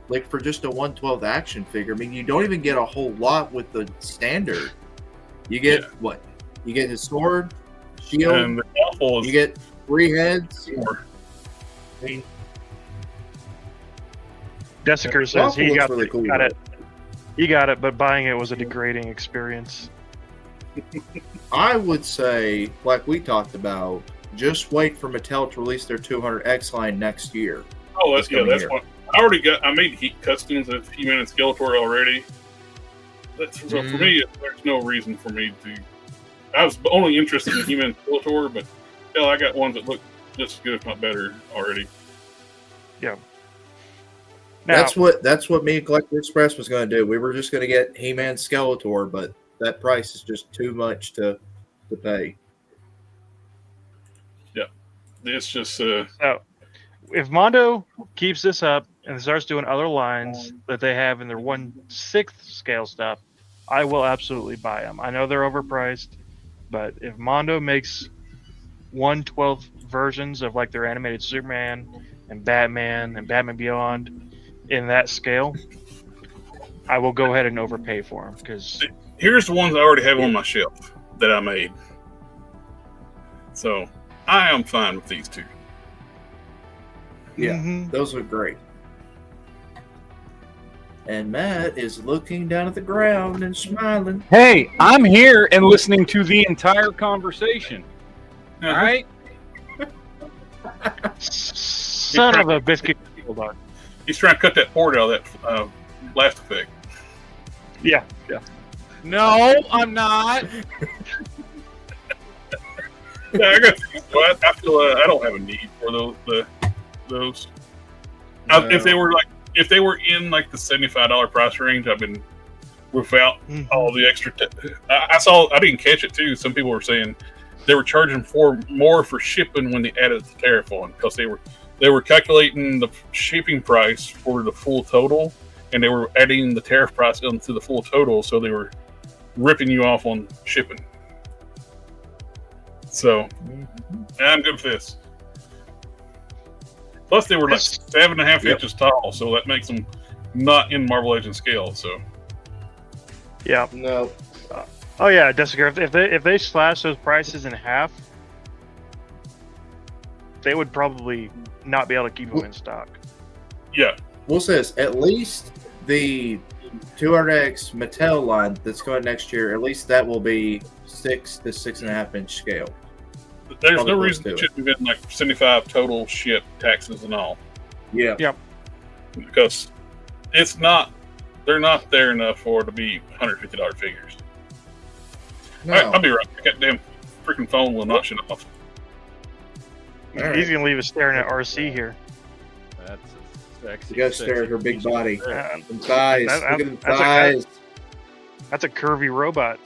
Like for just a 1/12 action figure. I mean, you don't even get a whole lot with the standard. You get what? You get his sword, shield. And the awful is You get 3 heads. Desiker says he Waffle got, looks really cool. got it. He got it, but buying it was a degrading experience. I would say, like we talked about, just wait for Mattel to release their 200X line next year. Oh, that's coming that's year. what I made heat customs of He-Man and Skeletor already. So for me, there's no reason for me to. I was only interested in He-Man and Skeletor, but hell, I got ones that look just as good, if not better, already. Yeah. Now, That's what me and Collector Express was going to do. We were just going to get He-Man Skeletor, but that price is just too much to pay. Yeah, it's just so if Mondo keeps this up and starts doing other lines that they have in their 1/6 scale stuff, I will absolutely buy them. I know they're overpriced, but if Mondo makes 1/12 versions of like their animated Superman and Batman Beyond in that scale, I will go ahead and overpay for them because here's the ones I already have on my shelf that I made. So I am fine with these two. Yeah, those are great. And Matt is looking down at the ground and smiling. Hey, I'm here and listening to the entire conversation. All right? son of a biscuit. Hold on. He's trying to cut that port out of that blast effect. Yeah. No, I'm not. Yeah, I feel I don't have a need for those. No. If they were in like the $75 price range, I've been without all the extra. I didn't catch it too. Some people were saying they were charging more for shipping when they added the tariff on because they were calculating the shipping price for the full total, and they were adding the tariff price into the full total, so they were ripping you off on shipping. So, I'm good with this. Plus, they were like 7.5 inches tall, so that makes them not in Marvel Legends scale. So, Yeah. No. Oh yeah, Desiker. If they slash those prices in half, they would probably not be able to keep them in stock. yeah, We'll say this, at least the 200X Mattel line that's going next year, at least that will be 6 to 6.5 inch scale. there's Probably no close reason to it it. shouldn't have been like 75 total ship, taxes, and all. Yeah. Yep. Because they're not there enough for it to be $150 figures. No. All right, I'll be right back. That damn freaking phone will not shut off. All right. He's gonna leave us staring at RC here. That's a sexy. You gotta stare at her big body. That- Them thighs. That- Look at them that's a- thighs. That's a curvy robot.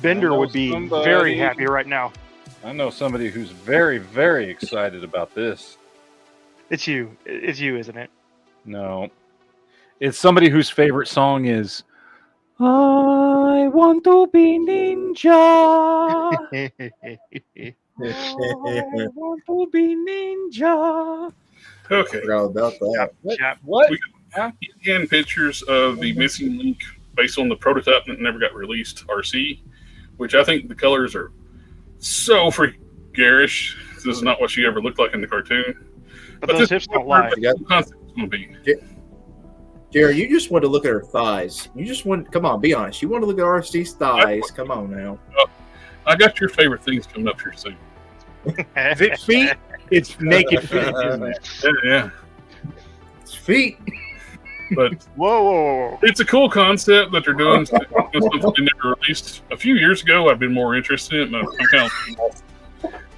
Bender know would be somebody- very happy right now. I know somebody who's very, very excited about this. It's you. It's you, isn't it? No. It's somebody whose favorite song is I want to be ninja. I want to be ninja. Okay. Forgot about that. Chap. What? Again, pictures of the missing link based on the prototype that never got released, RC, which I think the colors are so freaking garish. This is not what she ever looked like in the cartoon. But those hips don't lie. The concept is going to be. Jerry, you just want to look at her thighs. You just want, come on, be honest. You want to look at RC's thighs. Come on now. I got your favorite things coming up here soon. Is it feet? It's naked feet. Isn't it? Yeah. It's feet. But Whoa. it's a cool concept that they're doing. Something they never released a few years ago. I've been more interested in it, but I'm kind of lost.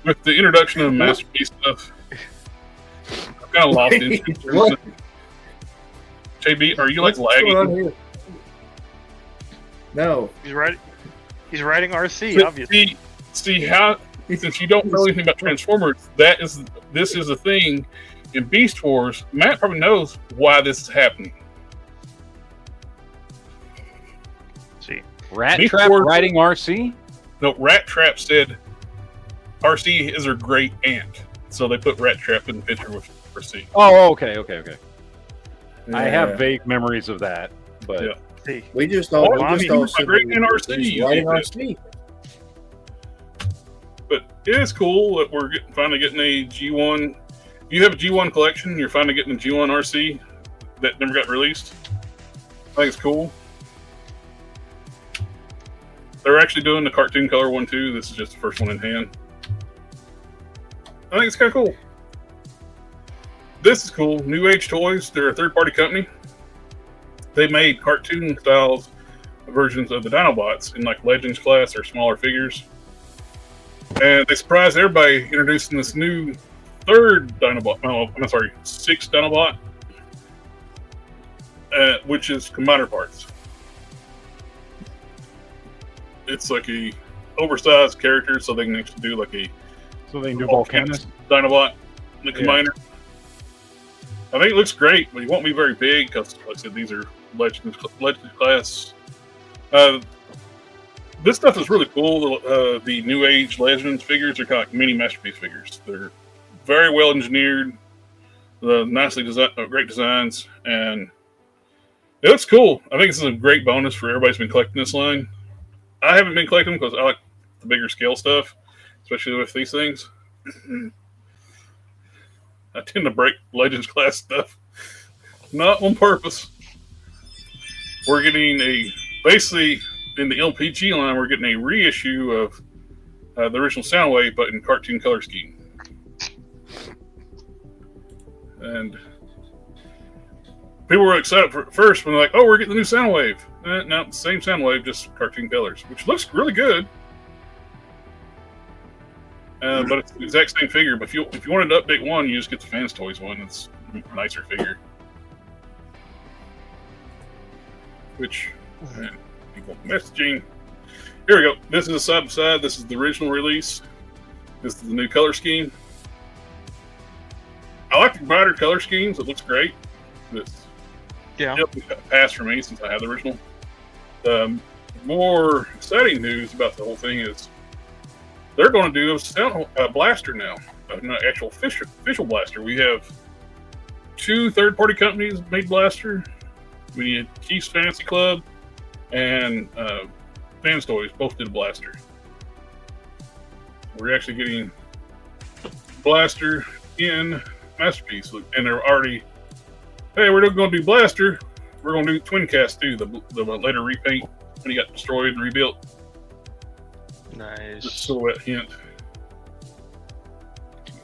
With the introduction of Masterpiece stuff. I'm kind of lost interest. What? JB, are you like What's going on lagging? here? No. He's writing RC, obviously. See how, since you don't know anything about Transformers, this is a thing in Beast Wars. Matt probably knows why this is happening. See, Rat Beast Trap Wars- riding RC? No, Rat Trap said RC is her great aunt, so they put Rat Trap in the picture with RC. Oh, okay. I Yeah. have vague memories of that, but Yeah. see. We just all. Oh, we just I mean, all said great that NRC, he's you riding did. RC. But it is cool that we're finally getting a G1. If you have a G1 collection, you're finally getting a G1 RC that never got released. I think it's cool. They're actually doing the cartoon color one too. This is just the first one in hand. I think it's kind of cool. This is cool. New Age Toys. They're a third-party company. They made cartoon styles versions of the Dinobots in like Legends class or smaller figures. And they surprised everybody introducing this new third Dinobot. Oh, I'm sorry, sixth Dinobot, which is combiner parts. It's like a oversized character, so they can actually do like a so they can do Volcanus. Dinobot, the Yeah. combiner. I think it looks great, but it won't be very big because, like I said, these are Legends class. This stuff is really cool. The New Age Legends figures are kind of like mini Masterpiece figures. They're very well engineered, nicely designed, great designs, and it looks cool. I think this is a great bonus for everybody who's been collecting this line. I haven't been collecting them because I like the bigger scale stuff, especially with these things. I tend to break Legends class stuff, not on purpose. We're getting basically in the LPG line, we're getting a reissue of the original Soundwave, but in cartoon color scheme. And people were excited for first when they're like, "Oh, we're getting the new Soundwave." No, the same Soundwave, just cartoon colors, which looks really good. But it's the exact same figure. But if you wanted to update one, you just get the Fans Toys one. It's a nicer figure. Which, people messaging. Here we go. This is a side by side. This is the original release. This is the new color scheme. I like the brighter color schemes. It looks great. This definitely got a pass for me since I have the original. More exciting news about the whole thing is they're going to do a sound blaster now, an actual official blaster. We have 2 third-party companies made blaster. We had Keith's Fantasy Club and Fans Toys both did a blaster. We're actually getting blaster in Masterpiece, and they're already, hey, we're going to do blaster. We're going to do Twin Cast too, the later repaint when he got destroyed and rebuilt. Nice. Just a silhouette hint.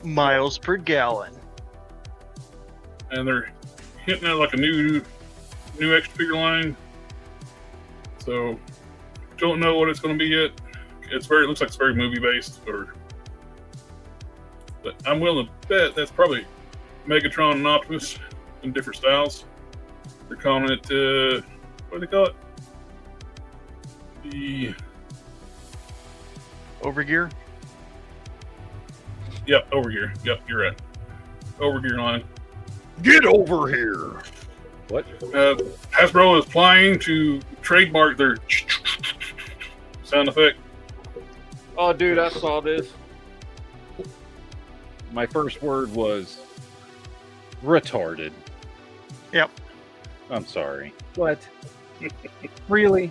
Miles per gallon. And they're hinting at like a new extra figure line. So don't know what it's going to be yet. It looks like it's very movie based, but I'm willing to bet that's probably Megatron and Optimus in different styles. They're calling it what do they call it? The Overgear? Yep, Overgear. Yep, you're right. Overgear line. Get over here. What? Hasbro is planning to trademark their sound effect. Oh, dude, I saw this. My first word was retarded. Yep. I'm sorry. What? Really?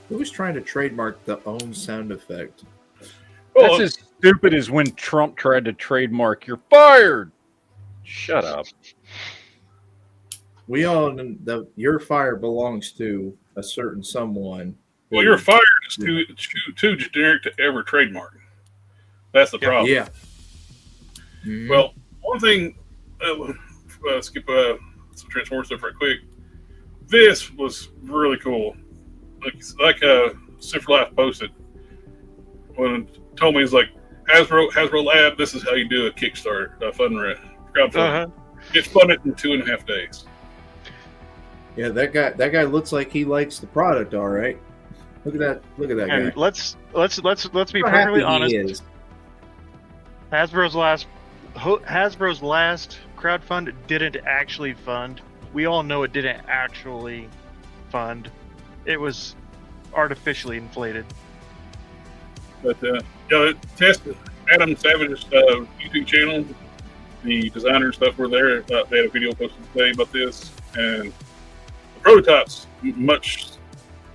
Who's trying to trademark the own sound effect? Well, That's as stupid as when Trump tried to trademark "you're fired." Shut up. We all know that your fire belongs to a certain someone. well, you're fired is too generic to ever trademark. That's the problem. Yeah. Mhm. Well, One thing, skip some Transformers stuff right quick. This was really cool. Like Cipher Life posted when told me, he's like, Hasbro Lab, this is how you do a Kickstarter, crowdfunding. It's funded in 2.5 days. Yeah, that guy looks like he likes the product, all right. Look at that And guy. let's be How perfectly happy honest. he is. Hasbro's last crowdfund didn't actually fund. We all know it didn't actually fund. It was artificially inflated. But test Adam Savage's YouTube channel. The designer stuff were there. They had a video posted today about this, and the prototype's much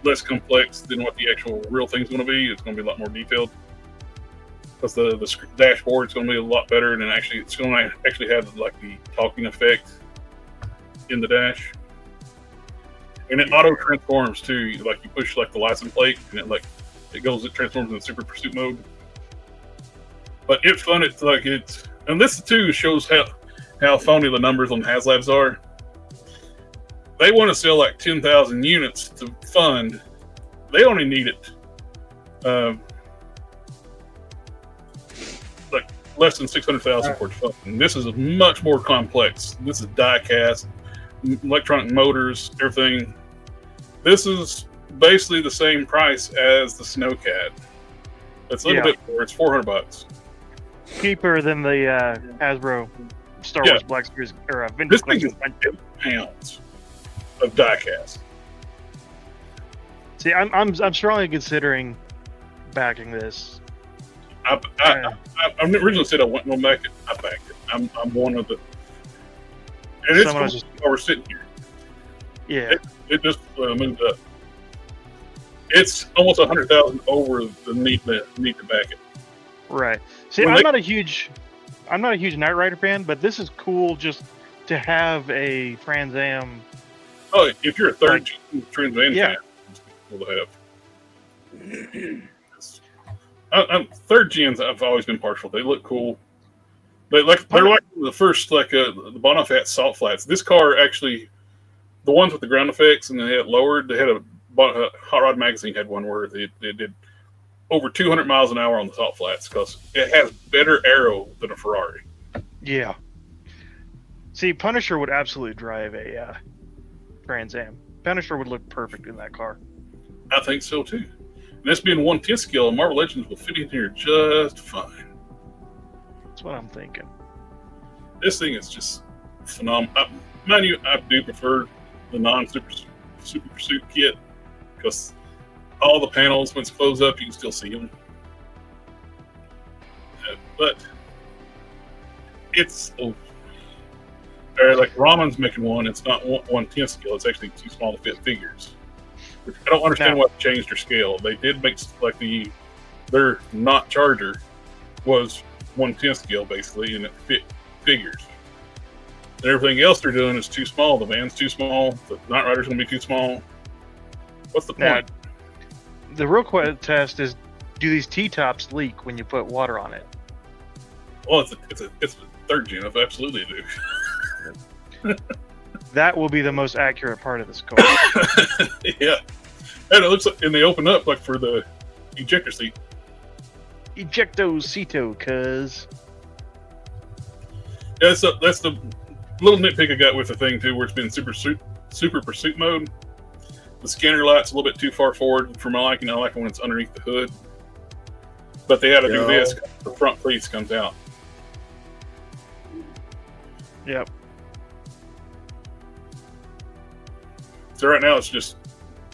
less complex than what the actual real thing's going to be. It's going to be a lot more detailed. Plus, the dashboard's going to be a lot better, and actually, it's going to actually have like the talking effect in the dash, and it auto transforms too. Like you push like the license plate, and it transforms in super pursuit mode. But it funded like it's, and this too shows how phony the numbers on HasLabs are. They want to sell like 10,000 units to fund. They only need it like less than 600,000 for it to fund. And this is much more complex. This is die cast, electronic motors, everything. This is basically the same price as the Snowcat. It's a little bit more. It's $400. Cheaper than the Hasbro Star Wars Black Series or This Vintage thing is Collection. pounds of die cast. See, I'm strongly considering backing this. I originally said I wouldn't go back it. I backed it. I'm one of the. And it's Someone was just- while we're sitting here. Yeah. It just moved up. It's almost 100,000 over the need to back it. Right. See, I'm not a huge Knight Rider fan, but this is cool just to have a Trans Am. Oh, if you're a third Trans Am Yeah. fan, it's cool to have. Third gens, I've always been partial. They look cool. They're like the first, like the Bonafat salt flats. This car actually, the ones with the ground effects and they had it lowered. They had a Hot Rod Magazine had one where they did over 200 miles an hour on the salt flats because it has better aero than a Ferrari. Yeah. See, Punisher would absolutely drive a Trans Am. Punisher would look perfect in that car. I think so too. And this being 1/10 scale, Marvel Legends will fit in here just fine. That's what I'm thinking. This thing is just phenomenal. Mind you, I do prefer the non-super pursuit kit because all the panels, when it's closed up, you can still see them. But it's like Ramon's making one. It's not 1/10 scale. It's actually too small to fit figures. Which I don't understand why they changed their scale. They did make like their not Charger was 1/10 scale basically, and it fit figures. And everything else they're doing is too small. The van's too small. The Knight Rider's going to be too small. What's the point? The real test is: do these T-tops leak when you put water on it? Well, it's a third gen. I absolutely do. That will be the most accurate part of this car. Yeah, and it looks like, and they open up like for the ejector seat. Ejecto Cito, cuz. Yeah, that's the little nitpick I got with the thing too, where it's been super pursuit mode. The scanner light's a little bit too far forward for my liking. I like it when it's underneath the hood. But they had to do this. The front piece comes out. Yep. So right now it's just,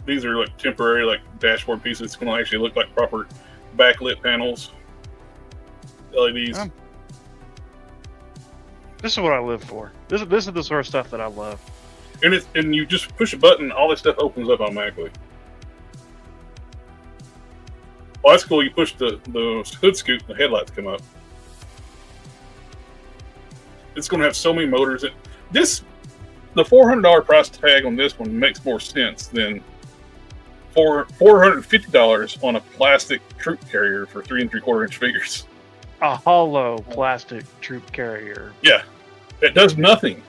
these are like temporary like dashboard pieces. It's going to actually look like proper backlit panels. LEDs. This is what I live for. This is the sort of stuff that I love. And you just push a button, all this stuff opens up automatically. Well, that's cool. You push the hood scoop, and the headlights come up. It's going to have so many motors. The $400 price tag on this one makes more sense than $450 on a plastic troop carrier for 3 3/4 inch figures. A hollow plastic troop carrier. Yeah, It does nothing.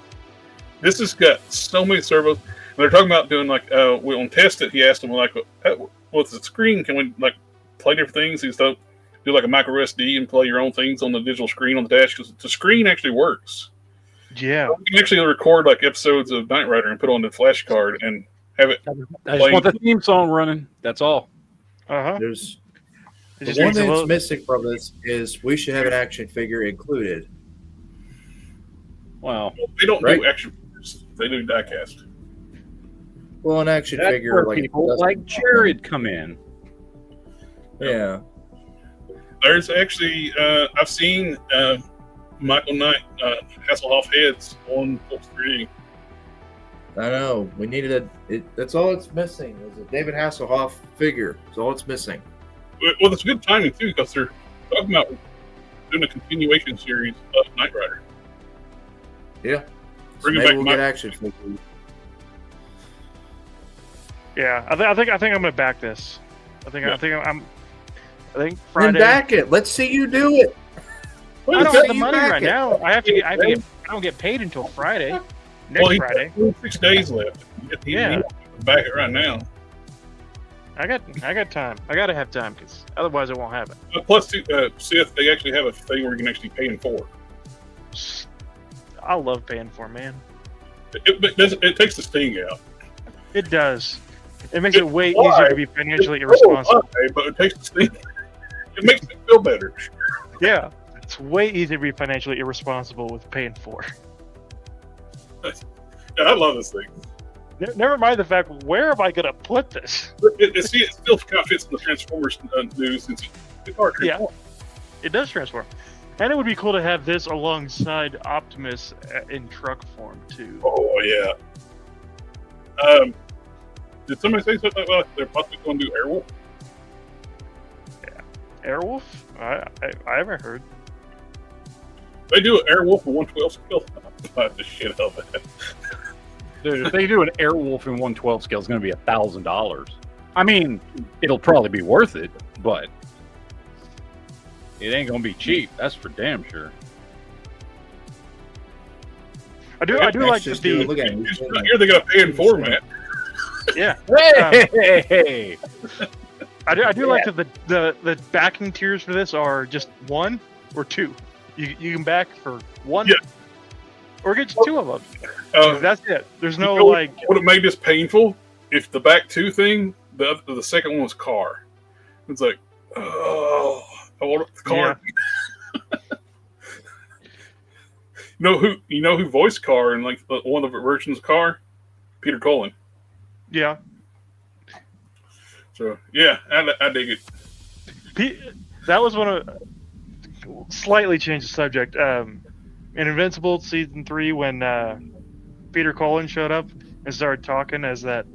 This has got so many servos. And they're talking about doing like, we on test it. He asked them like, what's the screen? Can we like play different things and stuff? Do like a micro SD and play your own things on the digital screen on the dash, because the screen actually works. Yeah. You can actually record like episodes of Knight Rider and put it on the flash card and have it. I just want the theme song running. That's all. There's It the just one needs a thing that's little- missing from this is we should have an action figure included. Wow. They don't Right. do action figures. They do diecast. Well, an action That's figure where like people like Jared come in. yeah. There's actually, I've seen Michael Knight Hasselhoff heads on Pulse 3D. I know. We needed that's all it's missing is a David Hasselhoff figure. That's all it's missing. Well, it's good timing too, because they're talking about doing a continuation series of Knight Rider. Yeah. So Bring it maybe back we'll Mike. get action figures. Yeah, I think I'm gonna back this. I think Then Friday. back it. Let's see you do it. Well, I don't he's have got- the money back right it. now. I don't get paid until Friday. Next he's Friday. got 6 days left. He Yeah. needs to back it right now. I got time. I gotta have time because otherwise it won't happen. Plus, see if they actually have a thing where you can actually pay him for. I love paying for it, man. It takes the sting out. It does. It makes it way Why? easier to be financially irresponsible. But it takes the sting. It makes it feel better. Yeah, it's way easier to be financially irresponsible with paying for. Yeah, I love this thing. Never mind the fact, where am I gonna put this? It still kind of fits in the Transformers news since it's hard to Yeah. It does transform, and it would be cool to have this alongside Optimus in truck form too. Oh yeah. Did somebody say something about they're possibly going to do Airwolf? Airwolf? I haven't heard. They do an Airwolf in 112 scale. Buy the shit out of that. Dude, if they do an Airwolf in 112 scale, it's going to be $1,000. I mean, it'll probably be worth it, but it ain't going to be cheap. That's for damn sure. I do like Just the look at it. You're not here, they got to pay in for, man. yeah. Hey! I do like that the backing tiers for this are just 1 or 2. You can back for 1, Yeah. or get 2 of them. That's it. There's no You know like. Would have made this painful if the back 2 thing, the second one was car. It's like, oh, I want the car. You know who voiced Car in like one of the versions of Car? Peter Cullen. Yeah. So yeah, I dig it. That was one of slightly change the subject. In Invincible season 3, when Peter Cullen showed up and started talking as that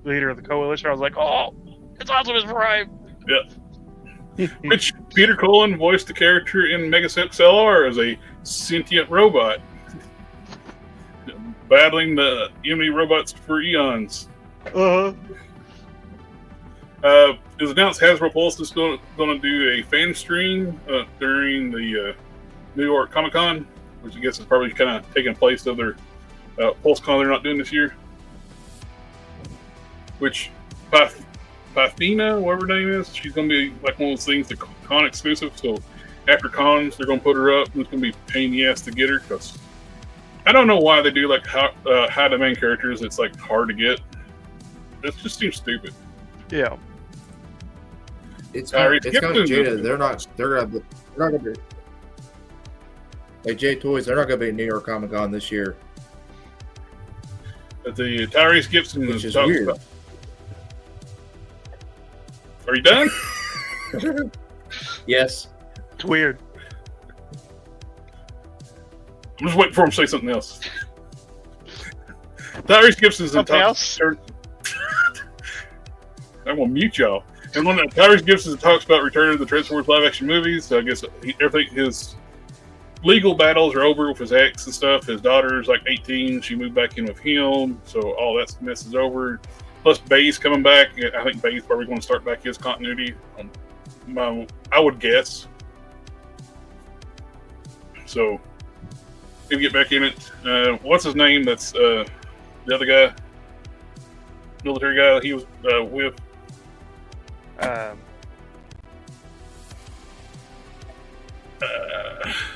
leader of the coalition, I was like, "Oh, it's Optimus Prime!" Yeah. Which Peter Cullen voiced the character in Megasex LR as a sentient robot, battling the enemy robots for eons. It was announced Hasbro Pulse is going to do a fan stream during the New York Comic Con, which I guess is probably kind of taking place of their Pulse Con they're not doing this year. Which Pathina, whatever her name is, she's going to be like one of those things, the con exclusive. So after cons, they're going to put her up, and it's going to be a pain in the ass to get her. Because I don't know why they do like high demand characters. It's like hard to get. It just seems stupid. Yeah. It's kind of Gibson's Jada. They're not gonna be. Like J Toys, they're not gonna be at New York Comic Con this year, The Tyrese Gibson which is talks weird. about. Are you done? Yes. It's weird. I'm just waiting for him to say something else. Tyrese Gibson's in Something talk. else? I'm gonna mute y'all. And when Tyrese Gibson talks about returning to the Transformers live action movies, I guess everything, his legal battles are over with his ex and stuff. His daughter's like 18; she moved back in with him, so all that mess is over. Plus, Bay's coming back. I think Bay's probably going to start back his continuity. I would guess. So, maybe get back in it. What's his name? That's the other guy, military guy he was with.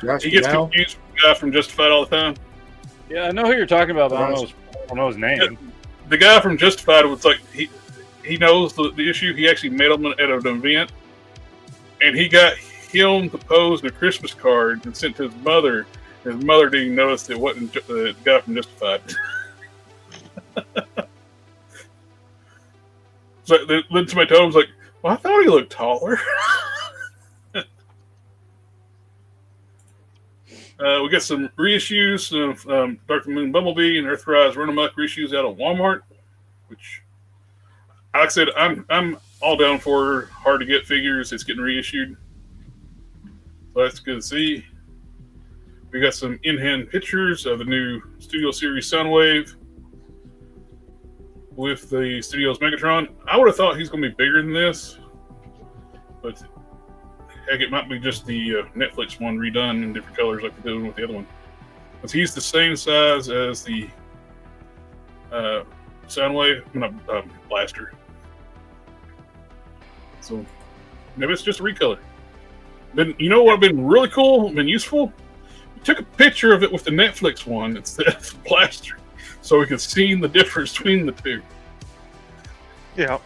Josh He gets Duhamel? confused with the guy from Justified all the time. Yeah, I know who you're talking about, but I don't know his name. The guy from Justified was like he knows the issue. He actually met him at an event, and he got him to pose a Christmas card and sent to his mother. His mother didn't notice it wasn't the guy from Justified. So then somebody told him, was like, "Well, I thought he looked taller." We got some reissues of Dark Moon Bumblebee and Earthrise Run Amok reissues out of Walmart, which, like I said, I'm all down for hard to get figures. It's getting reissued, so that's good to see. We got some in-hand pictures of the new Studio Series Soundwave with the Studios Megatron. I would have thought he's going to be bigger than this, but heck, it might be just the Netflix one redone in different colors like they're doing with the other one. Because he's the same size as the Soundwave, Blaster. So maybe it's just a recolor. Then you know what would have been really cool, been useful? We took a picture of it with the Netflix one instead of the Blaster, so we could see the difference between the two. Yeah.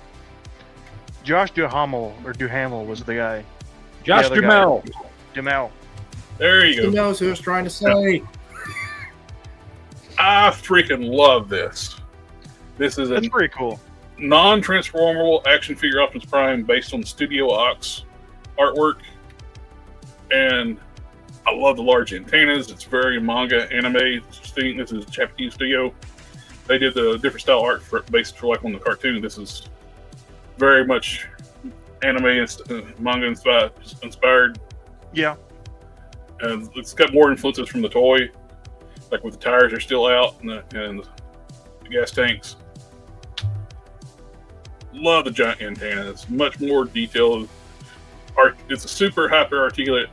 Josh Duhamel was the guy. Josh The other Duhamel. Duhamel. There you Who go. knows who I was trying to say? I freaking love this. This is a That's pretty cool. non-transformable action figure Optimus Prime based on Studio Ox artwork, and I love the large antennas. It's very manga anime. This is Japanese studio. They did the different style art based for like on the cartoon. This is very much anime and manga inspired. Yeah. And it's got more influences from the toy, like with the tires are still out and the gas tanks. Love the giant antennas. Much more detailed. It's a super hyper articulate.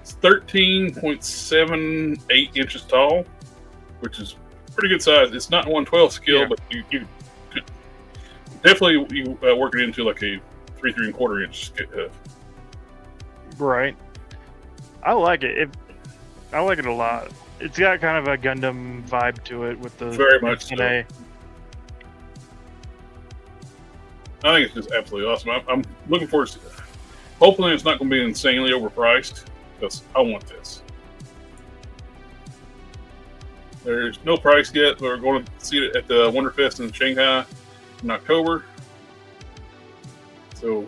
It's 13.78 inches tall, which is pretty good size. It's not 1/12 scale, Yeah. but you could definitely work it into like a 3.75 inch. Right. I like it. I like it a lot. It's got kind of a Gundam vibe to it with the Very much so. antennae. I think it's just absolutely awesome. I'm looking forward to it. Hopefully, it's not going to be insanely overpriced because I want this. There's no price yet. We're going to see it at the Wonderfest in Shanghai in October. So,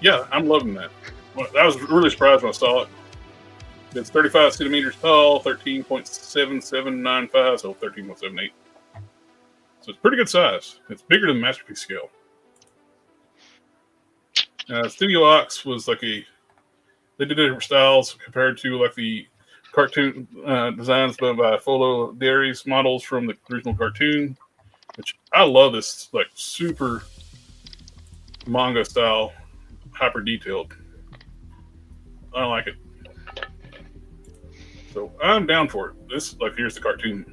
yeah, I'm loving that. I was really surprised when I saw it. It's 35 centimeters tall, 13.7795, so 13.78. So it's pretty good size. It's bigger than Masterpiece scale. Studio Ox was like they did different styles compared to like the cartoon designs by Folo Dairies models from the original cartoon, which I love this like super manga style, hyper detailed. I like it. So I'm down for it. This here's the cartoon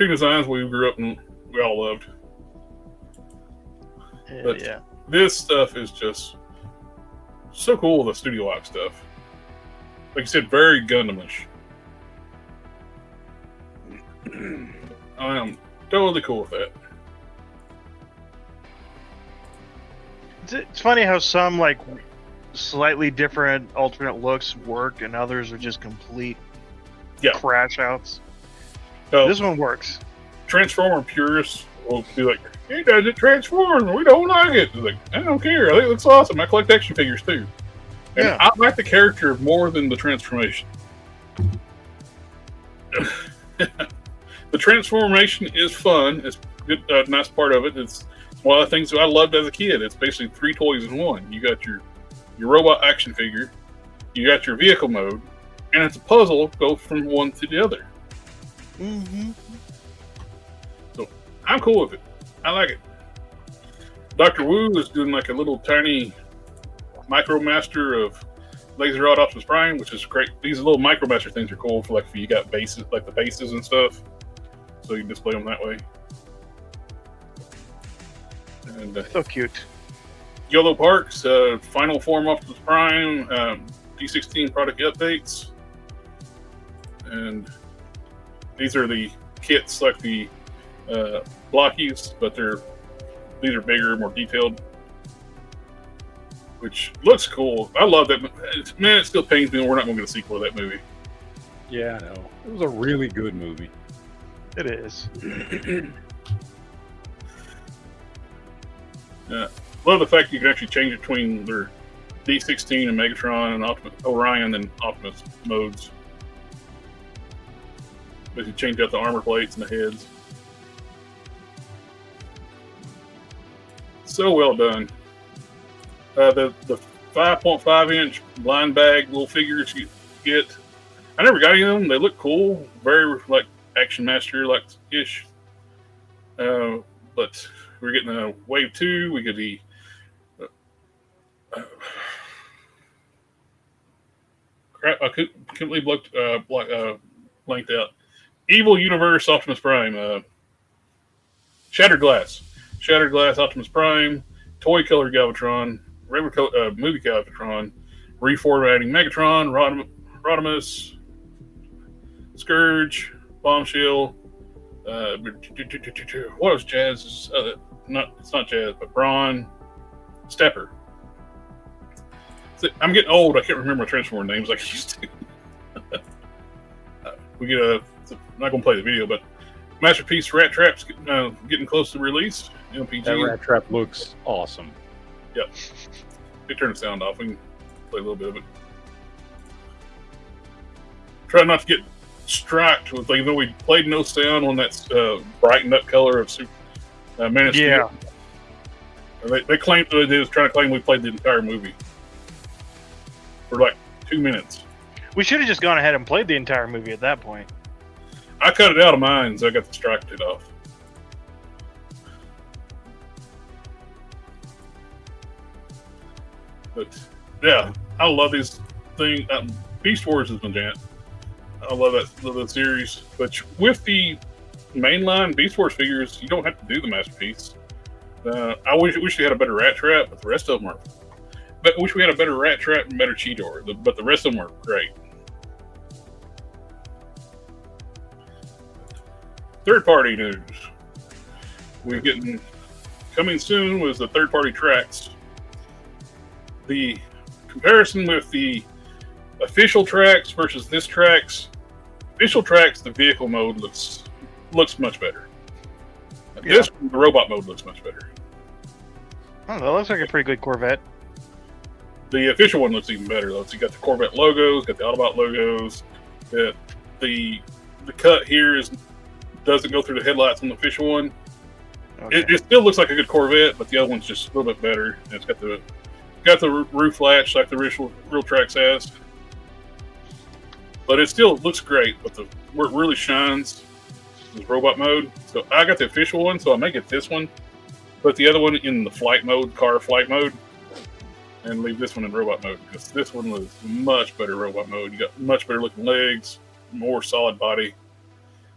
designs we grew up and we all loved. But Yeah. this stuff is just so cool. The Studio Ox stuff, like you said, very Gundamish. I am totally cool with that. It's funny how some like slightly different alternate looks work and others are just complete crash outs. So, This one works. Transformer purists will be like, "He doesn't transform. We don't like it." Like, I don't care. I think it looks awesome. I collect action figures too, and Yeah. I like the character more than the transformation. The transformation is fun. It's good, nice part of it. It's one of the things that I loved as a kid. It's basically 3 toys in one. You got your robot action figure, you got your vehicle mode, and it's a puzzle. Go from one to the other. Mm-hmm. So I'm cool with it. I like it. Dr. Wu is doing like a little tiny micro master of Laser Rod Optimus Prime, which is great. These little Micromaster things are cool for like if you got bases, like the bases and stuff, so you can display them that way. And So cute. Yellow Parks, Final Form Optimus Prime, D16 product updates, and these are the kits like the blockies, but these are bigger, more detailed, which looks cool. I love that. Man, it still pains me we're not going to get a sequel to that movie. Yeah, I know. It was a really good movie. It is. Yeah. Love the fact you can actually change between their D16 and Megatron and Orion and Optimus modes. But you change out the armor plates and the heads. So well done. The 5.5 inch blind bag little figures you get. I never got any of them. They look cool. Very like Action Master like ish. But we're getting a Wave 2. We get the crap. I couldn't believe blanked out. Evil Universe Optimus Prime. Shattered Glass Optimus Prime. Toy Color Galvatron. Regular movie Galvatron. Reformatting Megatron. Rodimus. Scourge. Bombshell. What was Jazz? It's not Jazz, but Brawn. Stepper. I'm getting old. I can't remember my Transformer names like I used to. We get I'm not going to play the video, but Masterpiece Rat Trap's getting close to release. MPG. That Rat Trap looks awesome. Yep. They turn the sound off. We can play a little bit of it. Try not to get striked with, even though we played no sound on that brightened up color of Man of Steel. They claimed they was trying to claim we played the entire movie for like 2 minutes. We should have just gone ahead and played the entire movie at that point. I cut it out of mine, so I got the strike it off. But yeah, I love these things. Beast Wars is my jam. I love that series. But with the mainline Beast Wars figures, you don't have to do the Masterpiece. I wish we had a better Rat Trap, but the rest of them are. But I wish we had a better Rat Trap and better Cheetor, but the rest of them are great. Third-party news. We're getting coming soon was the third-party tracks. The comparison with the official tracks versus this tracks. Official tracks, the vehicle mode looks much better. This the robot mode looks much better. Oh, that looks like a pretty good Corvette. The official one looks even better though. It's got the Corvette logos, got the Autobot logos. The cut here doesn't go through the headlights on the official one. Okay. It still looks like a good Corvette, but the other one's just a little bit better. And it's got the roof latch like the real tracks has. But it still looks great. But where it really shines is robot mode. So I got the official one, so I may get this one. Put the other one in the flight mode, car flight mode, and leave this one in robot mode because this one was much better robot mode. You got much better looking legs, more solid body.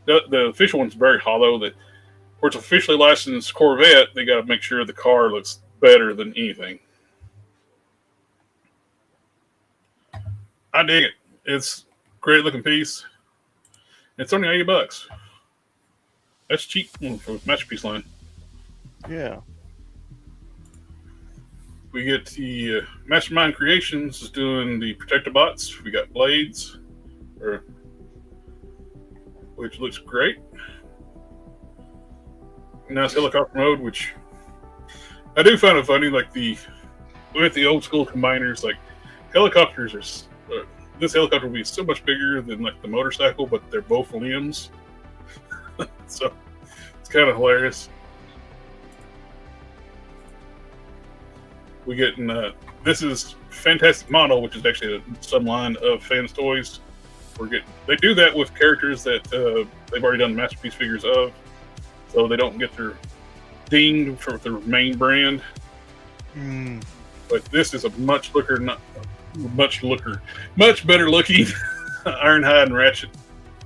The official one's very hollow. That where it's officially licensed Corvette, they got to make sure the car looks better than anything. I dig it. It's a great looking piece. It's only $80. That's cheap for the Masterpiece line. Yeah. We get the Mastermind Creations is doing the Protectobots. We got Blades, which looks great. Now it's helicopter mode, which I do find it funny. Like with the old school combiners, like helicopters are. This helicopter will be so much bigger than like the motorcycle, but they're both limbs. So it's kind of hilarious. We get this is Fantastic Model, which is actually a subline of Fans Toys. They do that with characters that they've already done Masterpiece figures of, so they don't get their dinged for their main brand. But this is a much much better looking Ironhide and Ratchet.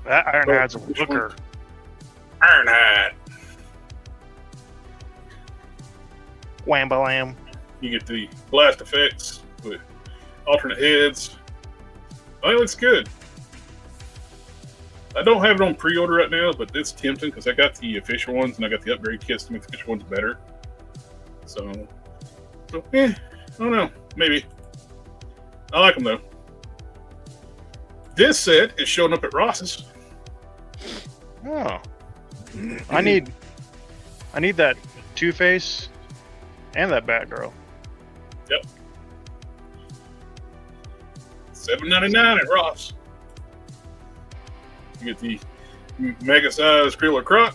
That Ironhide's a looker. Ironhide. Wham-ba-lam. You get the blast effects with alternate heads. I think it looks good. I don't have it on pre-order right now, but it's tempting because I got the official ones and I got the upgrade kits to make the official ones better. So I don't know. Maybe. I like them though. This set is showing up at Ross's. Oh. I need that Two-Face and that Batgirl. Yep. $7.99 at Ross. You get the mega size Killer Croc.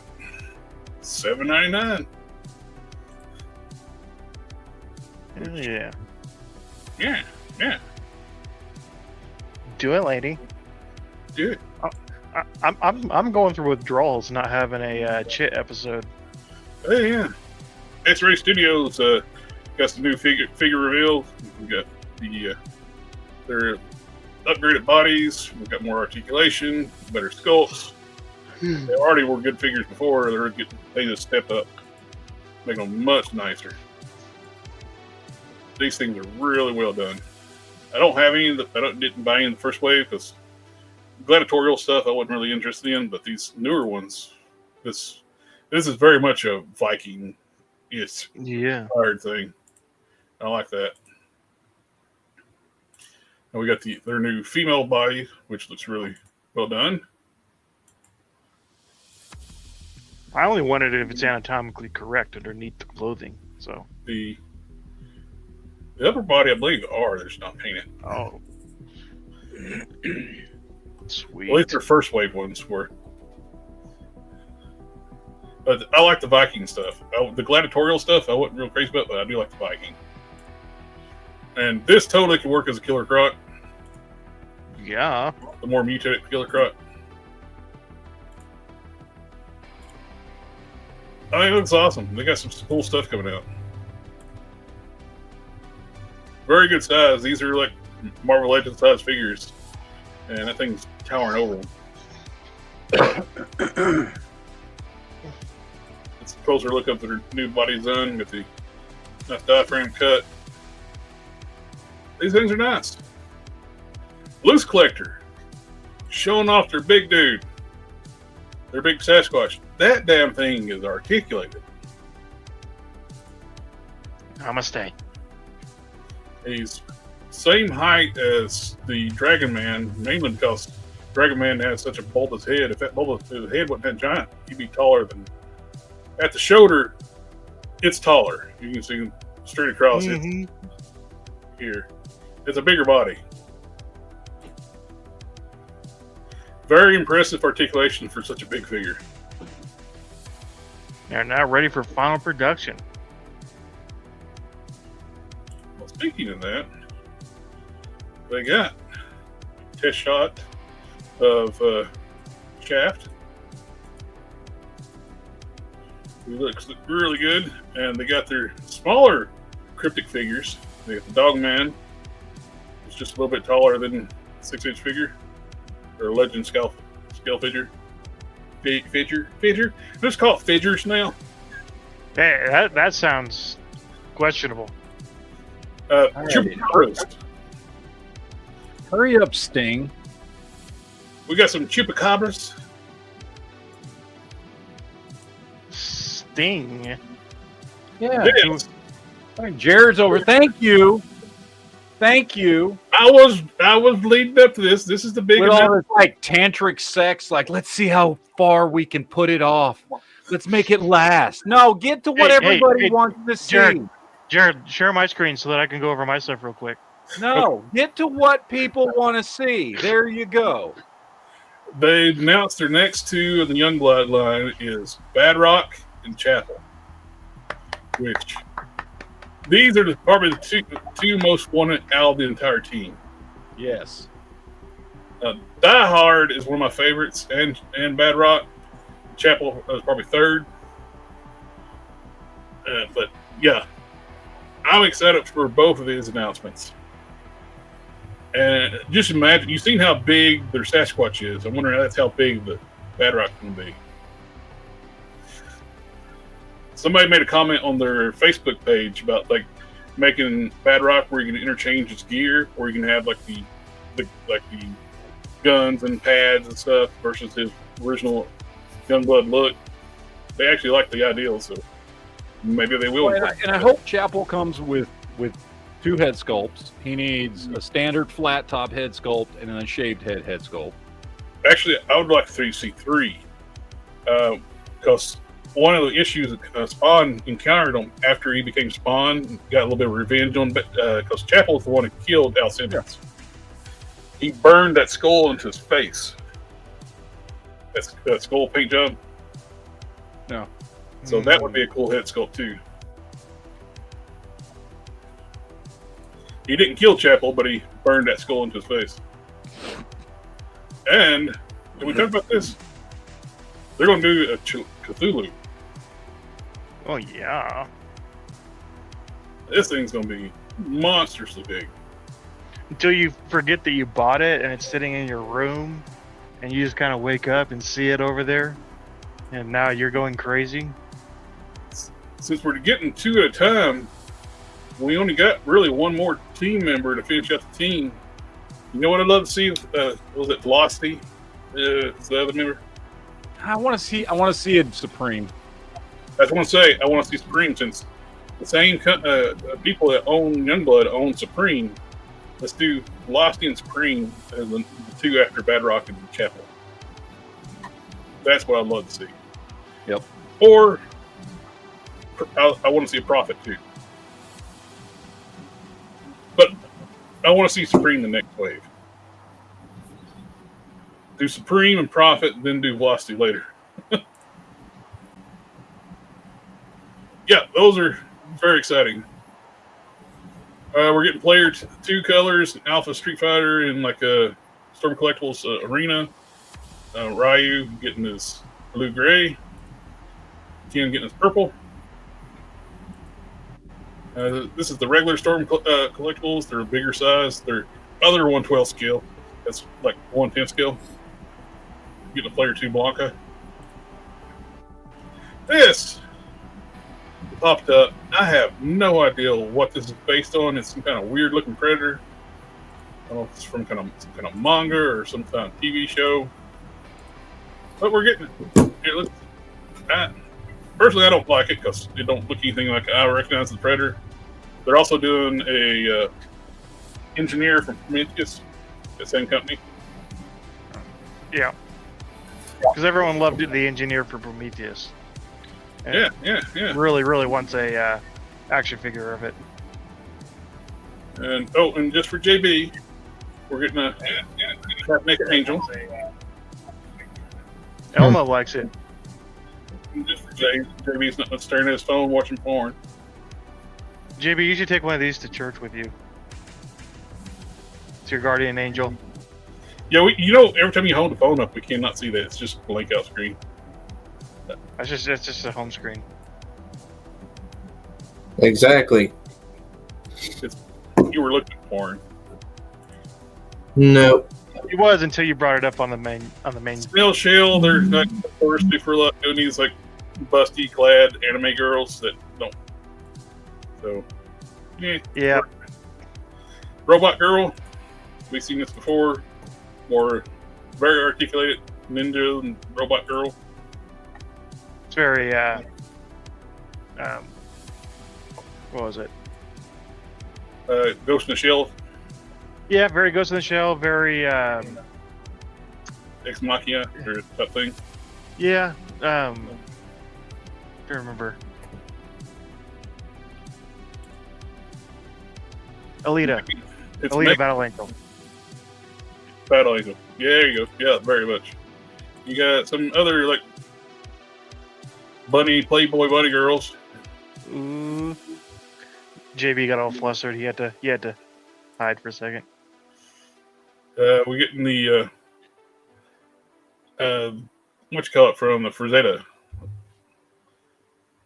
$7.99. Hell yeah. Yeah. Do it, lady. Do it. I'm going through withdrawals not having a Chit episode. Oh yeah. X-Ray Studios got some new figure reveal. We got their upgraded bodies. We've got more articulation, better sculpts. They already were good figures before. They just stepped up, make them much nicer. These things are really well done. I don't have any. Didn't buy any in the first wave because gladiatorial stuff I wasn't really interested in. But these newer ones, this is very much a Viking. It's hard thing. I like that. And we got their new female body, which looks really well done. I only wondered if it's anatomically correct underneath the clothing. So The upper body, I believe, they're just not painted. oh, sweet. At least their first wave ones were. But I like the Viking stuff. The gladiatorial stuff I wasn't real crazy about, but I do like the Viking. And this totally can work as a Killer Croc. Yeah. The more mutated Killer Croc. I think it looks awesome. They got some cool stuff coming out. Very good size. These are like Marvel Legends size figures. And that thing's towering over them. It's a closer look up at their new body done. Got the nice diaphragm cut. These things are nice. Loose Collector. Showing off their big dude. Their big Sasquatch. That damn thing is articulated. Namaste. He's same height as the Dragon Man, mainly because Dragon Man has such a bulbous head. If that bulbous head wasn't that giant, he'd be taller than. At the shoulder, it's taller. You can see him straight across it here. It's a bigger body. Very impressive articulation for such a big figure. They're now ready for final production. Well, speaking of that, they got a test shot of Shaft. He looks really good, and they got their smaller cryptic figures. They got the Dogman. It's just a little bit taller than 6-inch figure, or a Legend scale figure. Fidger. Let's call it fidgers now. Hey, that sounds questionable. Chupacabras. Hurry up, Sting. We got some chupacabras. Sting. Yeah. Yes. All right, Jared's over. Thank you. I was leading up to this. This is the big With all announcement. this like tantric sex, like let's see how far we can put it off. Let's make it last. No, get to what everybody wants to see. Jared, share my screen so that I can go over my stuff real quick. No, get to what people want to see. There you go. They announced their next two of the Youngblood line is Badrock and Chapel, which these are probably the two most wanted out of the entire team. Yes. Die Hard is one of my favorites, and Badrock. Chapel is probably third. But yeah, I'm excited for both of these announcements. And just imagine, you've seen how big their Sasquatch is. I'm wondering that's how big the Badrock's going to be. Somebody made a comment on their Facebook page about like making Badrock where you can interchange his gear, or you can have like the guns and pads and stuff versus his original Youngblood look. They actually like the idea, so maybe they will. Well, and I hope Chapel comes with 2 head sculpts. He needs a standard flat top head sculpt and then a shaved head sculpt. Actually, I would like to see 3, because one of the issues that Spawn encountered him after he became Spawn, got a little bit of revenge on, because Chapel is the one who killed Al Simmons. He burned that skull into his face. That skull paint job. No. So that would be a cool head sculpt too. He didn't kill Chapel, but he burned that skull into his face. And did we talk about this? They're going to do a Cthulhu. Oh yeah. This thing's going to be monstrously big. Until you forget that you bought it and it's sitting in your room, and you just kind of wake up and see it over there, and now you're going crazy. Since we're getting 2 at a time, we only got really one more team member to finish out the team. You know what I'd love to see? Was it Velocity? Is the other member? I want to see it Supreme. That's what I want to say. I want to see Supreme, since the same people that own Youngblood own Supreme. Let's do Velocity and Supreme as the 2 after Badrock and Chapel. That's what I'd love to see. Yep. Or I want to see a Prophet too. But I want to see Supreme the next wave. Do Supreme and Prophet, then do Velocity later. Yeah, those are very exciting. We're getting player 2 colors, Alpha Street Fighter, and like a Storm Collectibles Arena. Ryu getting his blue-gray. Ken getting his purple. This is the regular Storm Collectibles. They're a bigger size. They're other 112 scale. That's like 110 scale. Getting a player 2 Blanca. This popped up. I have no idea what this is based on. It's some kind of weird looking predator. I don't know if it's from some kind of manga or some kind of TV show. But we're getting it. Here, look. Personally, I don't like it because it don't look anything like I recognize the predator. They're also doing a engineer from Prometheus, the same company. Yeah. Because everyone loved the engineer for Prometheus. And Yeah. really, really wants a action figure of it. And just for JB, we're getting a Naked Angel. Elmo likes it. And just for JB's not staring at his phone watching porn. JB, you should take one of these to church with you. It's your guardian angel. Yeah, every time you hold the phone up, we cannot see that. It's just blank out screen. That's just a home screen. Exactly. You were looking at porn. No. It was until you brought it up on the main. Snail Shell, they're like thirsty for luck doing these like busty clad anime girls that don't. So, Yeah. Robot Girl, we've seen this before. More very articulated ninja and Robot Girl. It's very what was it? Ghost in the Shell, Yeah, very Ghost in the Shell. Very Ex Machina, or that thing. yeah. I don't remember. Alita. It's Alita Battle Angel. Battle Angel. Yeah, there you go. Yeah, very much. You got some other like Playboy bunny girls. Ooh. JB got all flustered. He had to hide for a second. We're getting the what you call it from the Frazetta,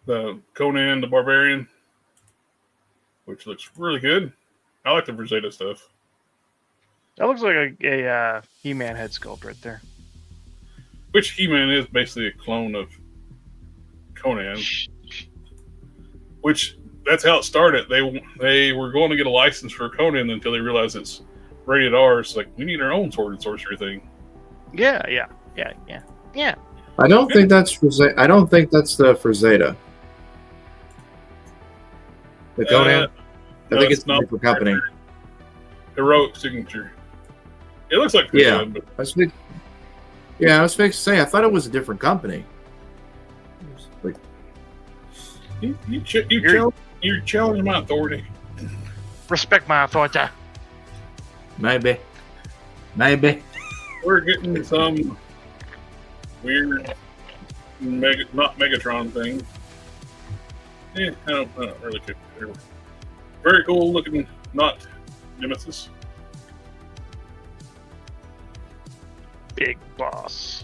the Conan the Barbarian, which looks really good. I like the Frazetta stuff. That looks like a He-Man head sculpt right there. Which He-Man is basically a clone of Conan. Which that's how it started. They were going to get a license for Conan until they realized it's rated R. It's like we need our own sword and sorcery thing. Yeah. I don't think that's for I don't think that's the for Zeta. The Conan. I No, think it's not a different company. Heroic Signature. It looks like Yeah. Conan, but I was fixed to say I thought it was a different company. Like, you're challenging my authority. Respect my authority. maybe. We're getting some weird not Megatron thing. Yeah, I don't really care. Very cool looking, not Nemesis. Big boss.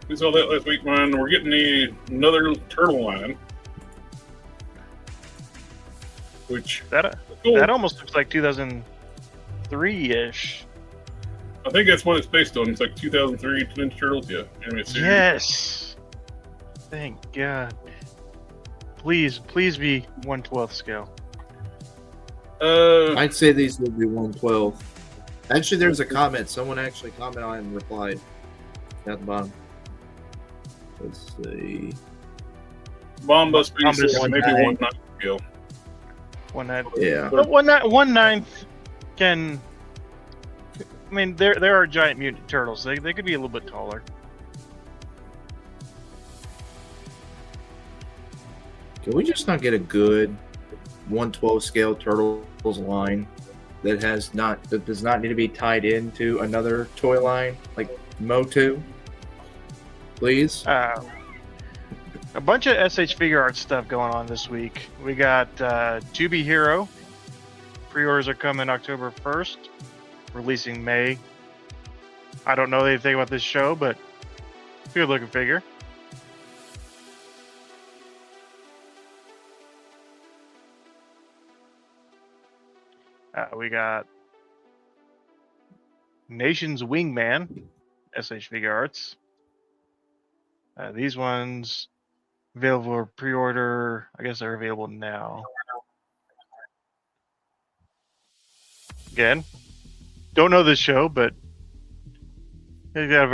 We saw that last week, man. We're getting another turtle line. Which That cool. that almost looks like 2003-ish. I think that's what it's based on. It's like 2003 Ninja Turtles, yeah. Anime series. Yes. Thank God. Please be 1/12 scale. I'd say these would be 1/12. Actually, there's a comment. Someone actually commented on it and replied at the bottom. Let's see. Bomba Space Bomba is maybe 1/9. 1/9 scale. 1/9. Yeah. But 1/9 can. I mean, there are giant mutant turtles. They could be a little bit taller. Can we just not get a good 1/12 scale Turtles line that does not need to be tied into another toy line like Motu? Please. A bunch of SH Figure Art stuff going on this week. We got To Be Hero. Pre-orders are coming October 1st, releasing May. I don't know anything about this show, but good looking figure. We got Nation's Wingman, SH Figure Arts. These ones available for pre-order. I guess they're available now. Again, don't know this show, but it's got a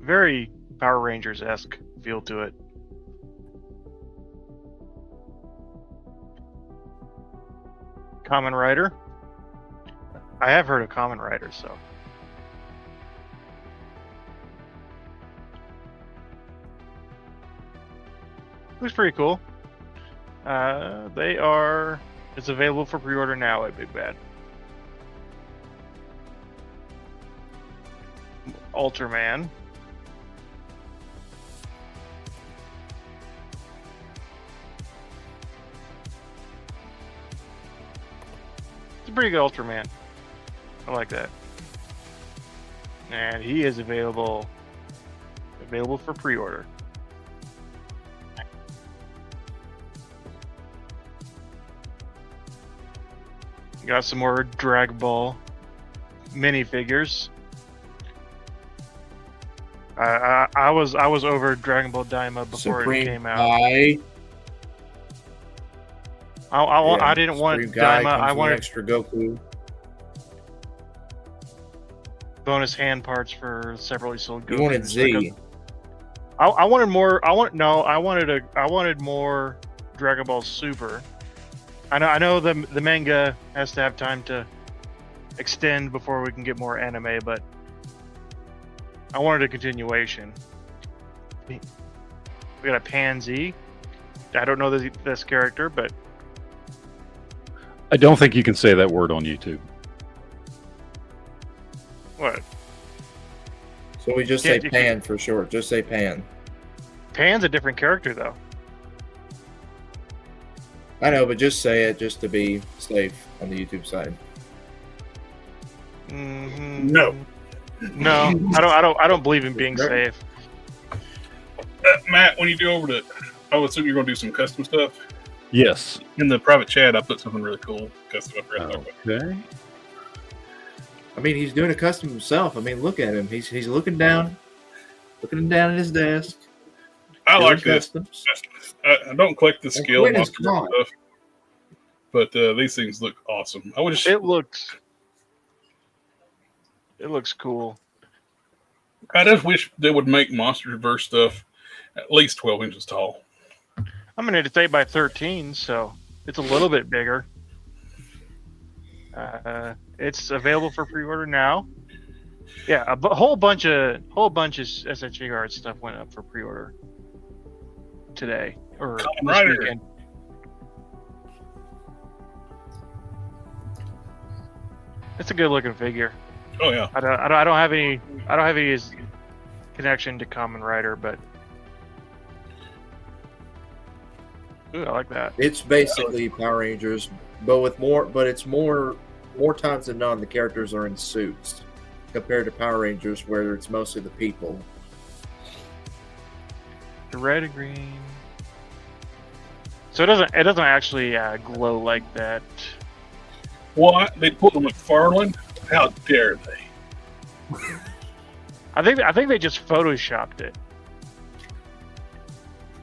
very Power Rangers-esque feel to it. Kamen Rider. I have heard of Kamen Rider, so. Looks pretty cool. It's available for pre-order now at Big Bad. Ultraman. It's a pretty good Ultraman. I like that. And he is available for pre-order. Got some more Dragon Ball minifigures. I was over Dragon Ball Daima before it came out. I didn't want Daima. I wanted extra Goku. bonus hand parts for separately sold Goku. You wanted Z. I wanted more. I wanted more Dragon Ball Super. I know the manga has to have time to extend before we can get more anime, but I wanted a continuation. We got a Pansy. I don't know this character, but I don't think you can say that word on YouTube. what? So we just say Pan for short. Just say Pan. Pan's a different character, though. I know, but just say it just to be safe on the YouTube side. Mm-hmm. No. No, I don't believe in being safe. Matt, when you do over to, I would assume you're going to do some custom stuff. Yes. In the private chat, I put something really cool. Custom I forgot to talk about. Okay. I mean, he's doing a custom himself. I mean, look at him. He's looking down at his desk. I doing like this. customs. I don't collect the skill Quinn is monster gone. stuff, but these things look awesome. It looks cool. I just wish they would make Monsterverse stuff at least 12 inches tall. I mean, it's 8 by 13, so it's a little bit bigger. It's available for pre-order now. Yeah, a whole bunch of SHG art stuff went up for pre-order today or this Rider. weekend. It's a good looking figure. Oh yeah, I don't have any connection to Kamen Rider, but ooh, I like that. It's basically Power Rangers, but it's more times than not the characters are in suits compared to Power Rangers where it's mostly the people. The red and green. So it doesn't actually glow like that. what they pulled a McFarlane? How dare they? I think they just photoshopped it.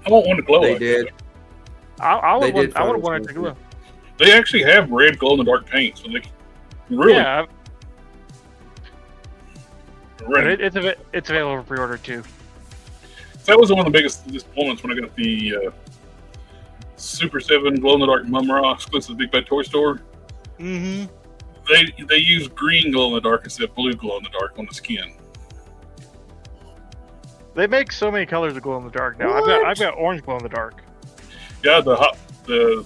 I don't want to glow. They like did. that. I would Photoshop want it to glow. it. They actually have red glow in the dark paint, so they really. Yeah, but red. it's available for pre-order too. That was one of the biggest disappointments when I got the Super 7 glow in the dark Mumra exclusive Big Bad Toy Store. Mm-hmm. They use green glow in the dark instead of blue glow in the dark on the skin. They make so many colors of glow in the dark now. What? I've got orange glow in the dark. Yeah, the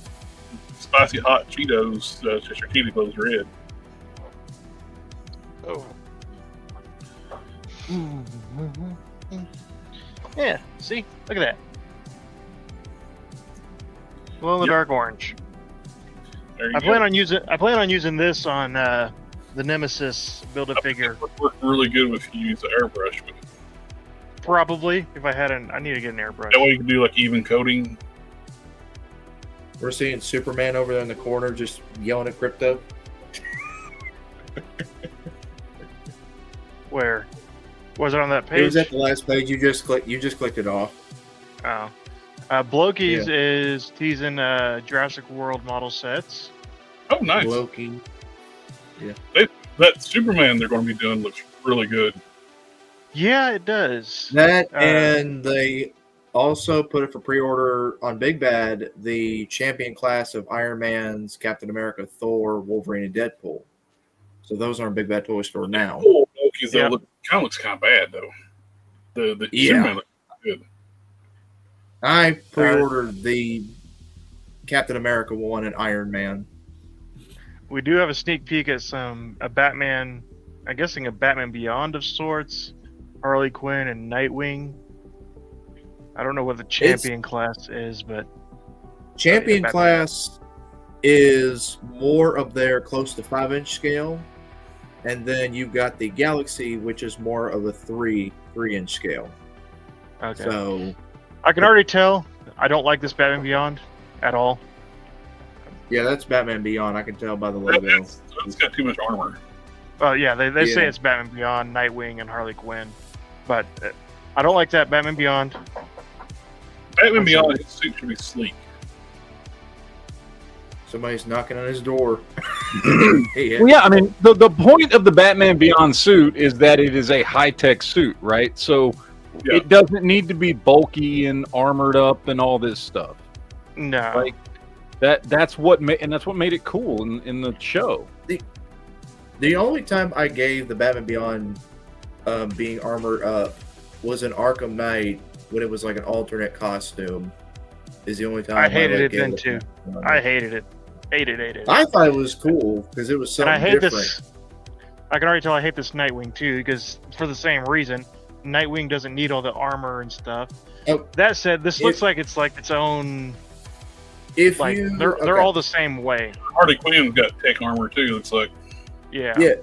spicy hot Cheetos Cheshire Kitty glows red. Oh. Yeah. See, look at that. Glow in the dark orange. There you I go. plan on using this on the Nemesis Build-A-Figure. It would work really good if you use the airbrush. But Probably, if I had I need to get an airbrush. that way you can do like even coating. We're seeing Superman over there in the corner just yelling at Crypto. Where? Was it on that It page? was at the last page. You just clicked it off. Oh. Blokey's is teasing Jurassic World model sets. Oh, nice. Loki. That Superman they're going to be doing looks really good. Yeah, it does. That and they also put it for pre-order on Big Bad, the champion class of Iron Man's, Captain America, Thor, Wolverine, and Deadpool. So those are in Big Bad Toy Store now. Oh, Loki's though Yep. kind of looks kind of bad though. The Yeah. Superman looks good. I pre-ordered the Captain America one and Iron Man. We do have a sneak peek at a Batman, I'm guessing a Batman Beyond of sorts, Harley Quinn and Nightwing. I don't know what the champion class is, but Champion Batman. class is more of their close to 5-inch scale, and then you've got the Galaxy, which is more of a 3-inch scale. okay. So I can already tell I don't like this Batman Beyond at all. yeah, that's Batman Beyond. I can tell by the logo. It's got too much armor. Yeah, they say Yeah. it's Batman Beyond, Nightwing, and Harley Quinn, but I don't like that Batman Beyond. Batman Beyond, his suit should be sleek. Somebody's knocking on his door. Yeah. Well, yeah, I mean, the point of the Batman Beyond suit is that it is a high-tech suit, right? So Yeah. it doesn't need to be bulky and armored up and all this stuff. No. Like that's what made it cool in the show. The only time I gave the Batman Beyond being armored up was in Arkham Knight when it was like an alternate costume. Is the only time I hated it gave then too. I hated it. Hated it. I thought it was cool because it was And something I hate different. this. I can already tell I hate this Nightwing too, because for the same reason, Nightwing doesn't need all the armor and stuff. Oh. That said, this looks like it's its own. If Like you, they're okay. all the same way. Harley Quinn's got tech armor too. Looks like Yeah. Yeah,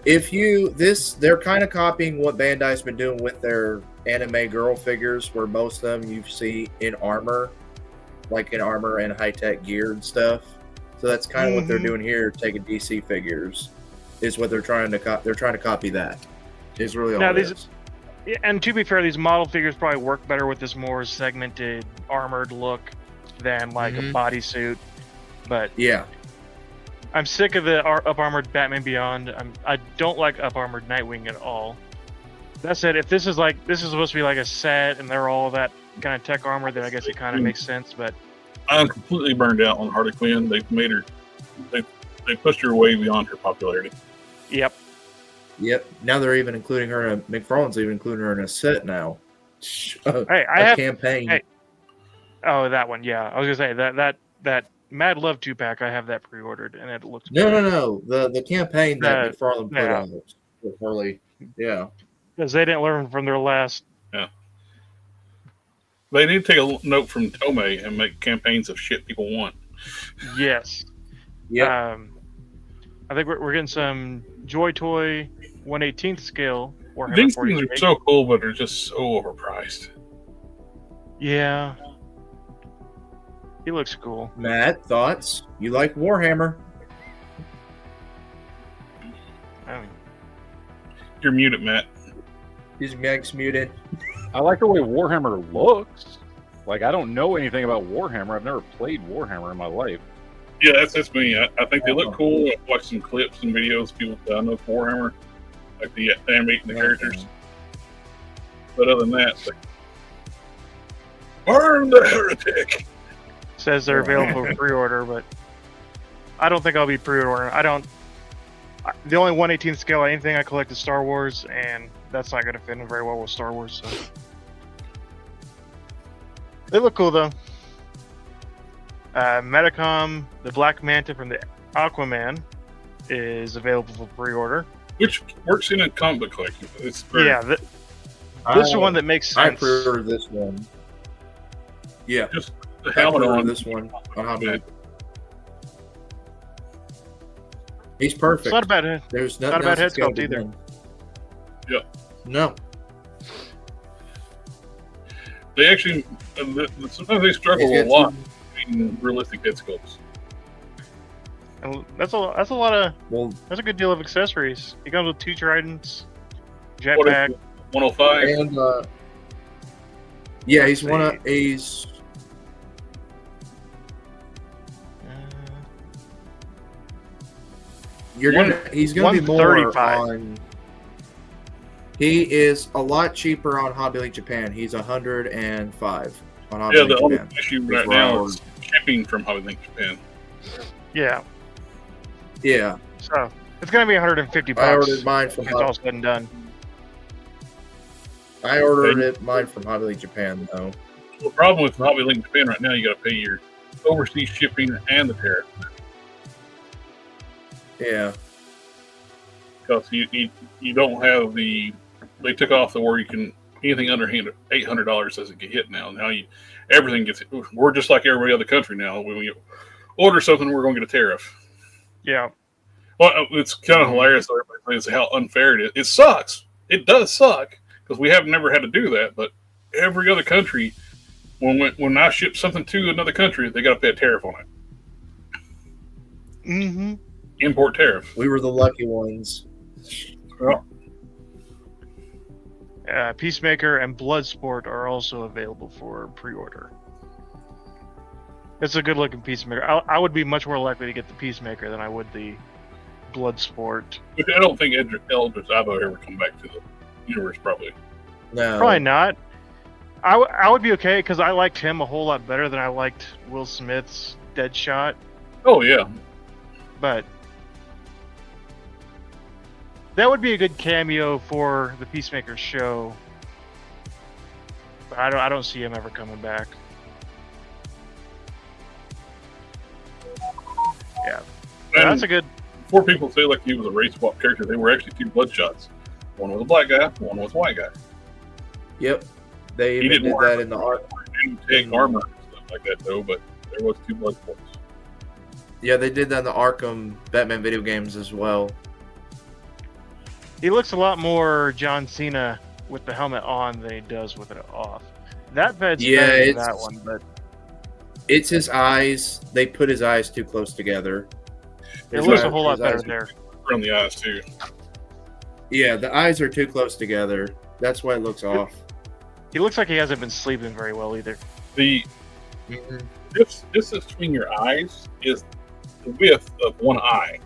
they're kind of copying what Bandai's been doing with their anime girl figures, where most of them you see in armor. like in armor and high tech gear and stuff. So that's kind of what they're Mhm. doing here, taking DC figures, is what they're trying to they're trying to copy that. Is really all Now, it these- is. Yeah, and to be fair, these model figures probably work better with this more segmented, armored look than like a bodysuit. But Yeah, I'm sick of the up armored Batman Beyond. I don't like up armored Nightwing at all. That said, if this is supposed to be like a set and they're all that kind of tech armor, then I guess it kind of makes sense. But I'm completely burned out on Harley Quinn. They've made her, they pushed her way beyond her popularity. yep, yep. Now they're even including her in McFarlane's even including her in a set now. hey, I A have campaign. hey. Oh, that one, yeah. I was gonna say that Mad Love 2-pack. I have that pre-ordered, and it looks No, good. no. The campaign that McFarlane put yeah. out with Harley. Yeah. Because they didn't learn from their last. They need to take a note from Tomei and make campaigns of shit people want. Yes. Yeah. I think we're getting some Joy Toy 1/18th scale Warhammer These things 40K. are so cool, but they're just so overpriced. Yeah. He looks cool. Matt, thoughts? You like Warhammer? I mean, You're muted, Matt. Is Meg's muted? I like the way Warhammer looks. Like, I don't know anything about Warhammer. I've never played Warhammer in my life. Yeah, that's me. I think they look cool. I've watched some clips and videos of people that I know of Warhammer, like the animating the characters. But other than that, it's like, burn the heretic. says they're available for pre-order, but I don't think I'll be pre-ordering. The only 1/18th scale anything I collect is Star Wars, and that's not going to fit in very well with Star Wars. So they look cool though. Metacom, the Black Manta from the Aquaman, is available for pre-order. Which works in a comic book collection. It's very, Yeah, this is one that makes I sense. pre-ordered this one. Yeah, just the I helmet pre-ordered on. this one on Hobby. He's perfect. It's not a bad head. There's not nothing a bad else head that's gotta sculpt be either. done. Yeah. No. They actually, sometimes they struggle He's a got lot between realistic head sculpts. And that's a lot of Well, that's a good deal of accessories. He comes with 2 tridents, What is jetpack. it, 105? and yeah, he's one of he's he's gonna be more 135. on. He is a lot cheaper on Hobby Link Japan. He's 105 on Hobby Yeah, Link the only Japan. issue He's right now wrong. is shipping from Hobby Link Japan. Yeah, Yeah, so it's gonna be 150 I bucks. ordered mine from. It's all said and done. I ordered mine from Hobby Link Japan though. The problem with Hobby Link Japan right now, you got to pay your overseas shipping and the tariff. Yeah, Because you don't have the, they took off the where you can, anything under $800 doesn't get hit now. Now everything gets, we're just like every other country now. When we order something, we're going to get a tariff. Yeah, Well, it's kind of hilarious. Everybody says how unfair it is. It sucks. It does suck because we have never had to do that. But every other country, when I ship something to another country, they got to pay a tariff on it. mm-hmm. Import tariff. we were the lucky ones. Well, Peacemaker and Bloodsport are also available for pre-order. It's a good-looking Peacemaker. I would be much more likely to get the Peacemaker than I would the Bloodsport. which I don't think Eldritch Avo ever come back to the universe, probably. No, Probably not. I would be okay because I liked him a whole lot better than I liked Will Smith's Deadshot. Oh, yeah. But that would be a good cameo for the Peacemaker show. But I don't see him ever coming back. Yeah, And that's a good. before people say like he was a race swap character, they were actually 2 Bloodshots. One was a black guy, one was a white guy. Yep, they He even didn't did wear that in the art. They didn't take armor and stuff like that, though, but there was 2 Bloodsports. Yeah, they did that in the Arkham Batman video games as well. He looks a lot more John Cena with the helmet on than he does with it off. That bed's Yeah, better than it's- that one, but It's his eyes. They put his eyes too close together. It His looks eye- a whole lot his better eyes- there. Around the eyes too. Yeah, the eyes are too close together. That's why it looks off. He looks like he hasn't been sleeping very well either. The Mhm. distance between your eyes is the width of one eye.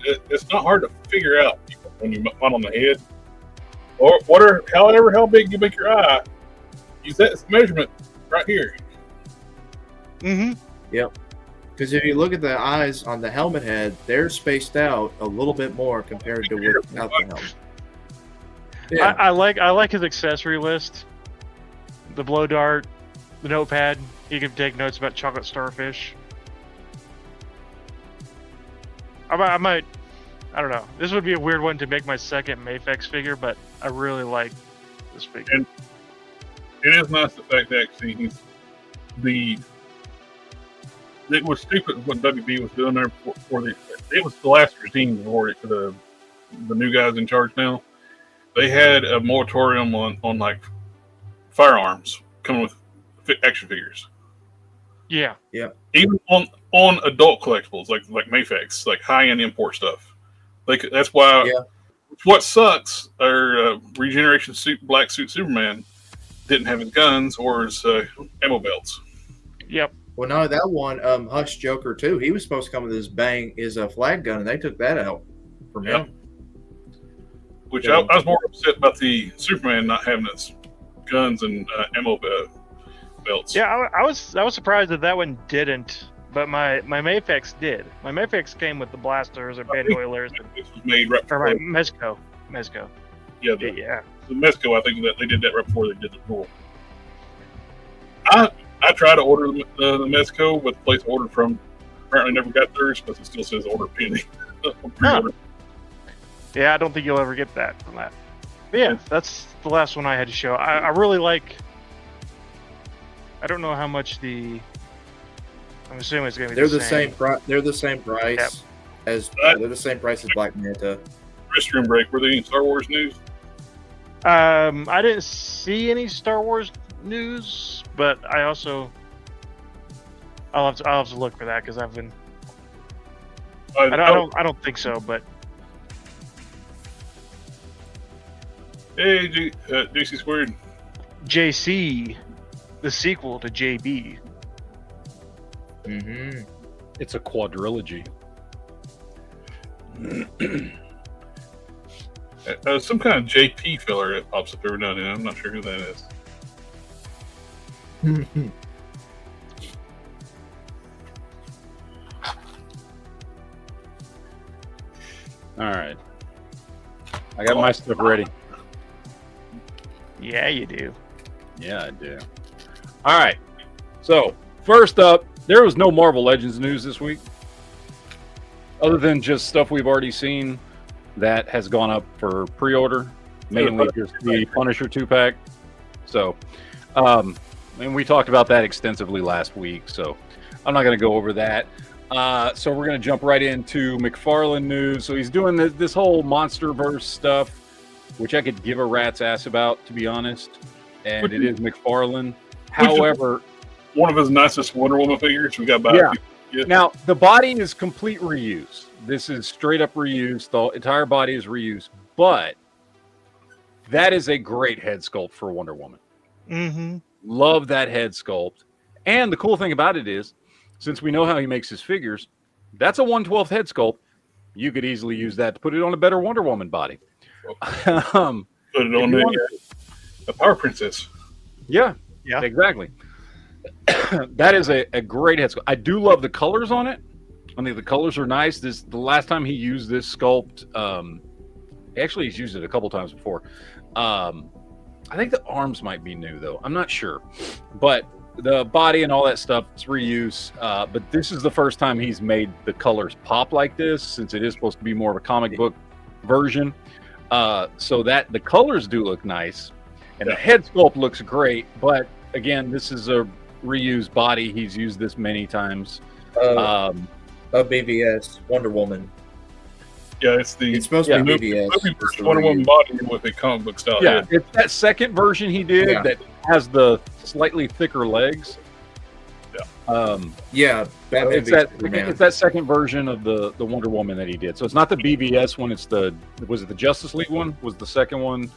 It's not hard to figure out when you put on the head, or whatever. However, how big you make your eye, use that as a measurement right here. Mm-hmm. Because if you look at the eyes on the helmet head, they're spaced out a little bit more compared to without the helmet. Yeah, I like his accessory list. The blow dart, the notepad. He can take notes about chocolate starfish. I might. I don't know. This would be a weird one to make my second Mayfex figure, but I really like this figure. And it is nice the fact that actually it was stupid what WB was doing there it was the last regime before the new guys in charge now. They had a moratorium on like firearms coming with action figures. Yeah. Even on adult collectibles like Mayfex, like high end import stuff. That's why. Yeah. What sucks? Our Regeneration Black Suit Superman didn't have his guns or his ammo belts. Yep. well, no, that one, Hush Joker too. He was supposed to come with his flag gun, and they took that out from him. Which Yeah. I was more upset about the Superman not having his guns and ammo belts. Yeah, I was surprised that one didn't, but my Mayfex did. My Mayfex came with the blasters and bandoilers This was made right or before. my Mezco. Yeah, Yeah. the Mezco, I think that they did that right before they did the rule. I tried to order the Mezco, but the place I ordered from apparently never got theirs because it still says order pending. Pre-order. Yeah, I don't think you'll ever get that from that. But yeah, that's the last one I had to show. I really like. I don't know how much I'm assuming it's going to be They're the the same. They're the same price Yep. as. They're the same price as Black Manta. Restroom break. Were there any Star Wars news? I didn't see any Star Wars news, but I'll have to look for that because I've been. I don't think so, but Hey, DC Squared. JC, the sequel to JB. Mm-hmm. It's a quadrilogy. Some kind of JP filler that pops up every now and then. I'm not sure who that is. All right. I got my stuff ready. Yeah, you do. Yeah, I do. All right. So, first up, there was no Marvel Legends news this week, other than just stuff we've already seen that has gone up for pre-order, mainly just the Punisher 2-pack. So, and we talked about that extensively last week, so I'm not going to go over that. So we're going to jump right into McFarlane news. So he's doing this whole MonsterVerse stuff, which I could give a rat's ass about, to be honest. And it is McFarlane. However, one of his nicest Wonder Woman figures we got back. Yeah. Now, the body is complete reuse. This is straight up reuse. The entire body is reused. But that is a great head sculpt for Wonder Woman. Mm-hmm. Love that head sculpt. And the cool thing about it is, since we know how he makes his figures, that's a 1/12 head sculpt. You could easily use that to put it on a better Wonder Woman body. Put it on the Power Princess. Yeah. Exactly. That is a great head sculpt. I do love the colors on it. I think the colors are nice. The last time he used this sculpt, actually he's used it a couple times before. I think the arms might be new though. I'm not sure, but the body and all that stuff is reuse. But this is the first time he's made the colors pop like this, since it is supposed to be more of a comic book version. So that the colors do look nice, and the head sculpt looks great. But again, this is a reused body. He's used this many times. BVS Wonder Woman. Yeah, it's supposed to be movie BVS. version Wonder Woman body with a comic book style. Yeah, it's that second version he did that has the slightly thicker legs. Yeah, Batman It's v that Superman. it's that second version of the Wonder Woman that he did. So it's not the BVS one. It's was it the Justice League one? Was the second one,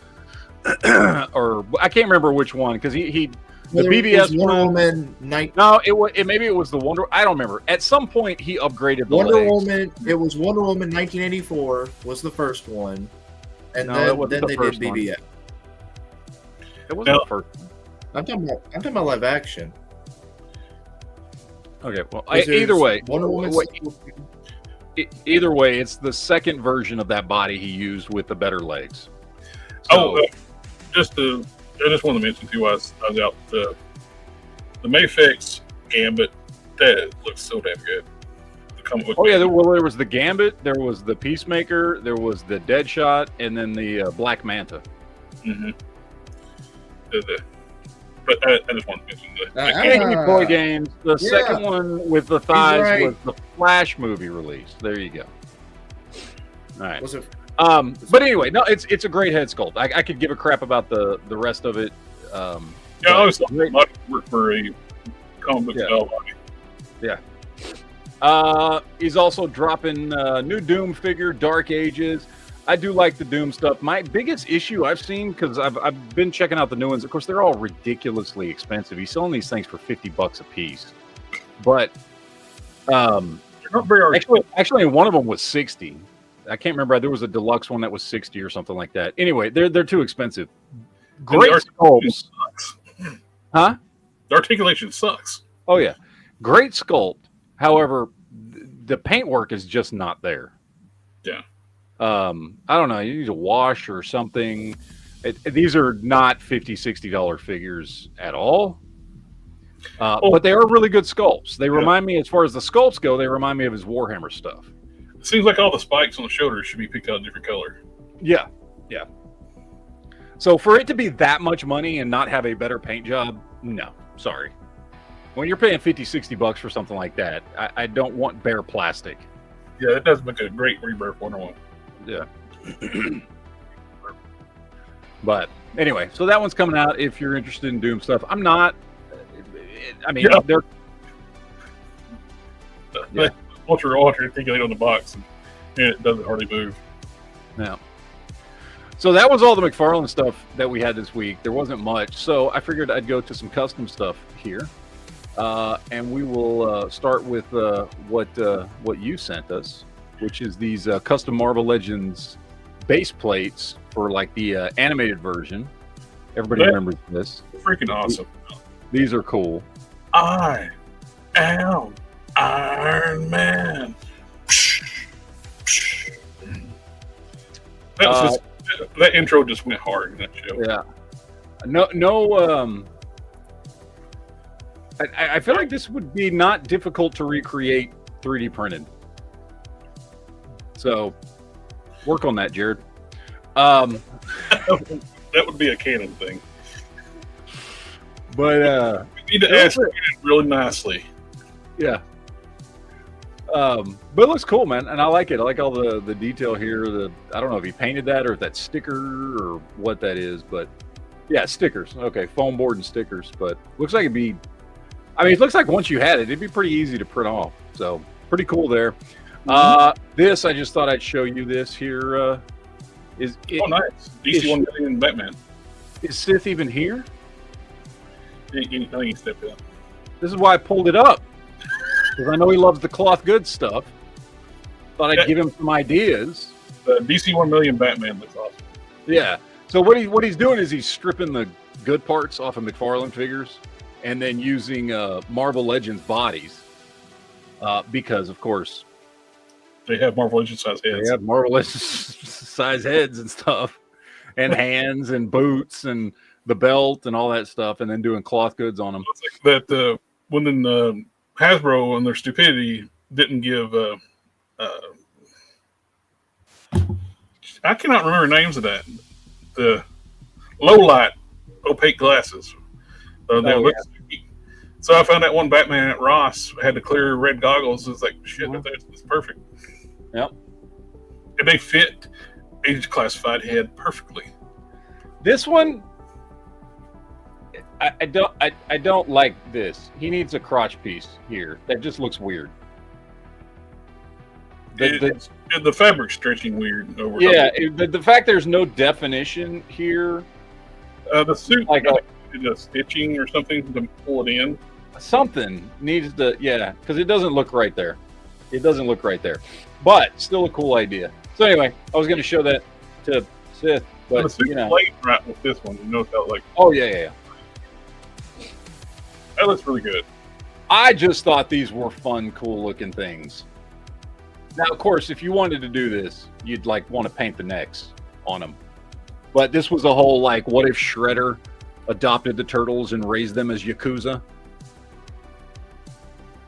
or I can't remember which one because the BVS Wonder one. Woman No, maybe it was the Wonder. I don't remember. At some point, he upgraded the Wonder legs. Woman. It was Wonder Woman 1984 was the first one, and No, that wasn't then the they first did one. BVS. It wasn't No. the first. I'm talking about live action. Okay, well, This is either way, Wonder Woman. either way, it's the second version of that body he used with the better legs. I just wanted to mention too, I was out the Mayfix Gambit. That looks so damn good. The comic book. Oh yeah, there was the Gambit, there was the Peacemaker, there was the Deadshot, and then the Black Manta. Mm-hmm. But I just wanted to mention that. Anime Toy Games. The Yeah. second one with the thighs right. was the Flash movie release. There you go. All right. Was it? But anyway, no, it's a great head sculpt. I could give a crap about the rest of it. Yeah, I was great. much work for a comic book Yeah. style body. He's also dropping new Doom figure, Dark Ages. I do like the Doom stuff. My biggest issue I've seen, because I've been checking out the new ones. Of course, they're all ridiculously expensive. He's selling these things for $50 a piece. But They're not very actually, one of them was 60. I can't remember. There was a deluxe one that was 60 or something like that. Anyway, they're too expensive. Great sculpts. sucks. Huh? The articulation sucks. Oh yeah, great sculpt. However, the paintwork is just not there. Yeah. I don't know. You need a wash or something. These are not $50, $60 figures at all. But they are really good sculpts. They remind me, as far as the sculpts go, they remind me of his Warhammer stuff. It seems like all the spikes on the shoulders should be picked out a different color. Yeah, yeah. So for it to be that much money and not have a better paint job, no, sorry. When you're paying $50, $60 for something like that, I don't want bare plastic. Yeah, it does make a great rebirth Wonder Woman. Yeah. But anyway, so that one's coming out if you're interested in Doom stuff. I'm not. I mean, Yeah. they're. Yeah. Ultra articulate on the box, and it doesn't hardly move. Yeah. So that was all the McFarlane stuff that we had this week. There wasn't much, so I figured I'd go to some custom stuff here, and we will start with what you sent us, which is these custom Marvel Legends base plates for like the animated version. Everybody remembers this. Freaking awesome. These are cool. I am Iron Man. That intro just went hard in that show. Yeah. No. I feel like this would be not difficult to recreate 3D printed. So, work on that, Jared. That would be a canon thing. But We need to ask it really nicely. yeah. But it looks cool, man, and I like it. I like all the detail here. I don't know if he painted that or if that's sticker or what that is, but yeah, stickers. Okay, foam board and stickers. But looks like it'd be. I mean, it looks like once you had it, it'd be pretty easy to print off. So pretty cool there. This I just thought I'd show you. This here is. Oh, nice. DC 1 million Batman. Is Sith even here? I think he stepped in. This is why I pulled it up. Because I know he loves the cloth goods stuff. Thought I'd give him some ideas. The DC 1 million Batman looks awesome. Yeah. So what he's doing is he's stripping the good parts off of McFarlane figures and then using Marvel Legends bodies. Because, of course, They have Marvel Legends size heads. they have Marvel Legends size heads and stuff. And hands and boots and the belt and all that stuff. And then doing cloth goods on them. It's like that when Hasbro and their stupidity didn't give I cannot remember names of that. The low light opaque glasses. They look stupid. So I found that one Batman at Ross had the clear red goggles. It's like shit, that's perfect. Yep. And they fit age classified head perfectly. This one, I don't like this. He needs a crotch piece here. That just looks weird. The fabric's stretching weird over. The fact there's no definition here. The suit Like a stitching or something to pull it in. Something needs to, because it doesn't look right there. It doesn't look right there. But still a cool idea. So anyway, I was going to show that to Sith, but the suit played right with this one. You know how like. Oh yeah. That looks really good. I just thought these were fun, cool looking things. Now, of course, if you wanted to do this, you'd like want to paint the necks on them. But this was a whole like, what if Shredder adopted the turtles and raised them as Yakuza?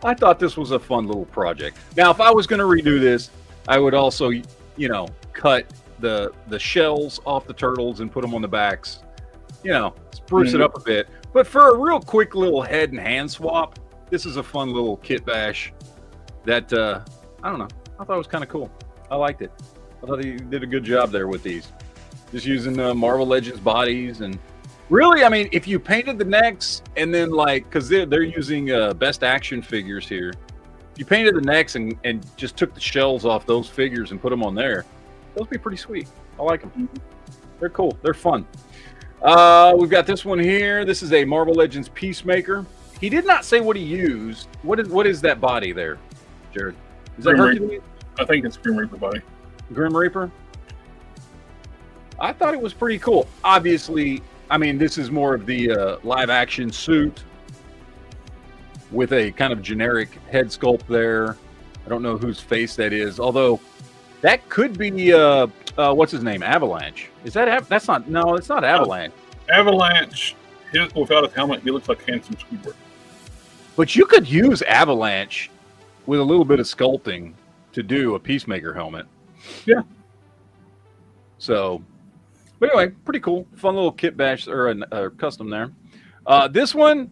I thought this was a fun little project. Now, if I was going to redo this, I would also, cut the shells off the turtles and put them on the backs. Spruce it up a bit. But for a real quick little head and hand swap, this is a fun little kit bash that, I don't know. I thought it was kind of cool. I liked it. I thought he did a good job there with these. Just using Marvel Legends bodies. And really, I mean, if you painted the necks and then because they're using best action figures here. If you painted the necks and just took the shells off those figures and put them on there, those would be pretty sweet. I like them. They're cool. They're fun. We've got this one here. This is a Marvel Legends Peacemaker. He did not say what he used. What is that body there, Jared? Is that Hercules? I think it's Grim Reaper body. Grim Reaper? I thought it was pretty cool. Obviously, I mean, this is more of the live action suit with a kind of generic head sculpt there. I don't know whose face that is, although that could be what's his name? Avalanche. Is that that's not? No, it's not Avalanche. Avalanche. Without his helmet, he looks like handsome Squidward. But you could use Avalanche with a little bit of sculpting to do a Peacemaker helmet. Yeah. So, but anyway, pretty cool. Fun little kit bash or a custom there. This one,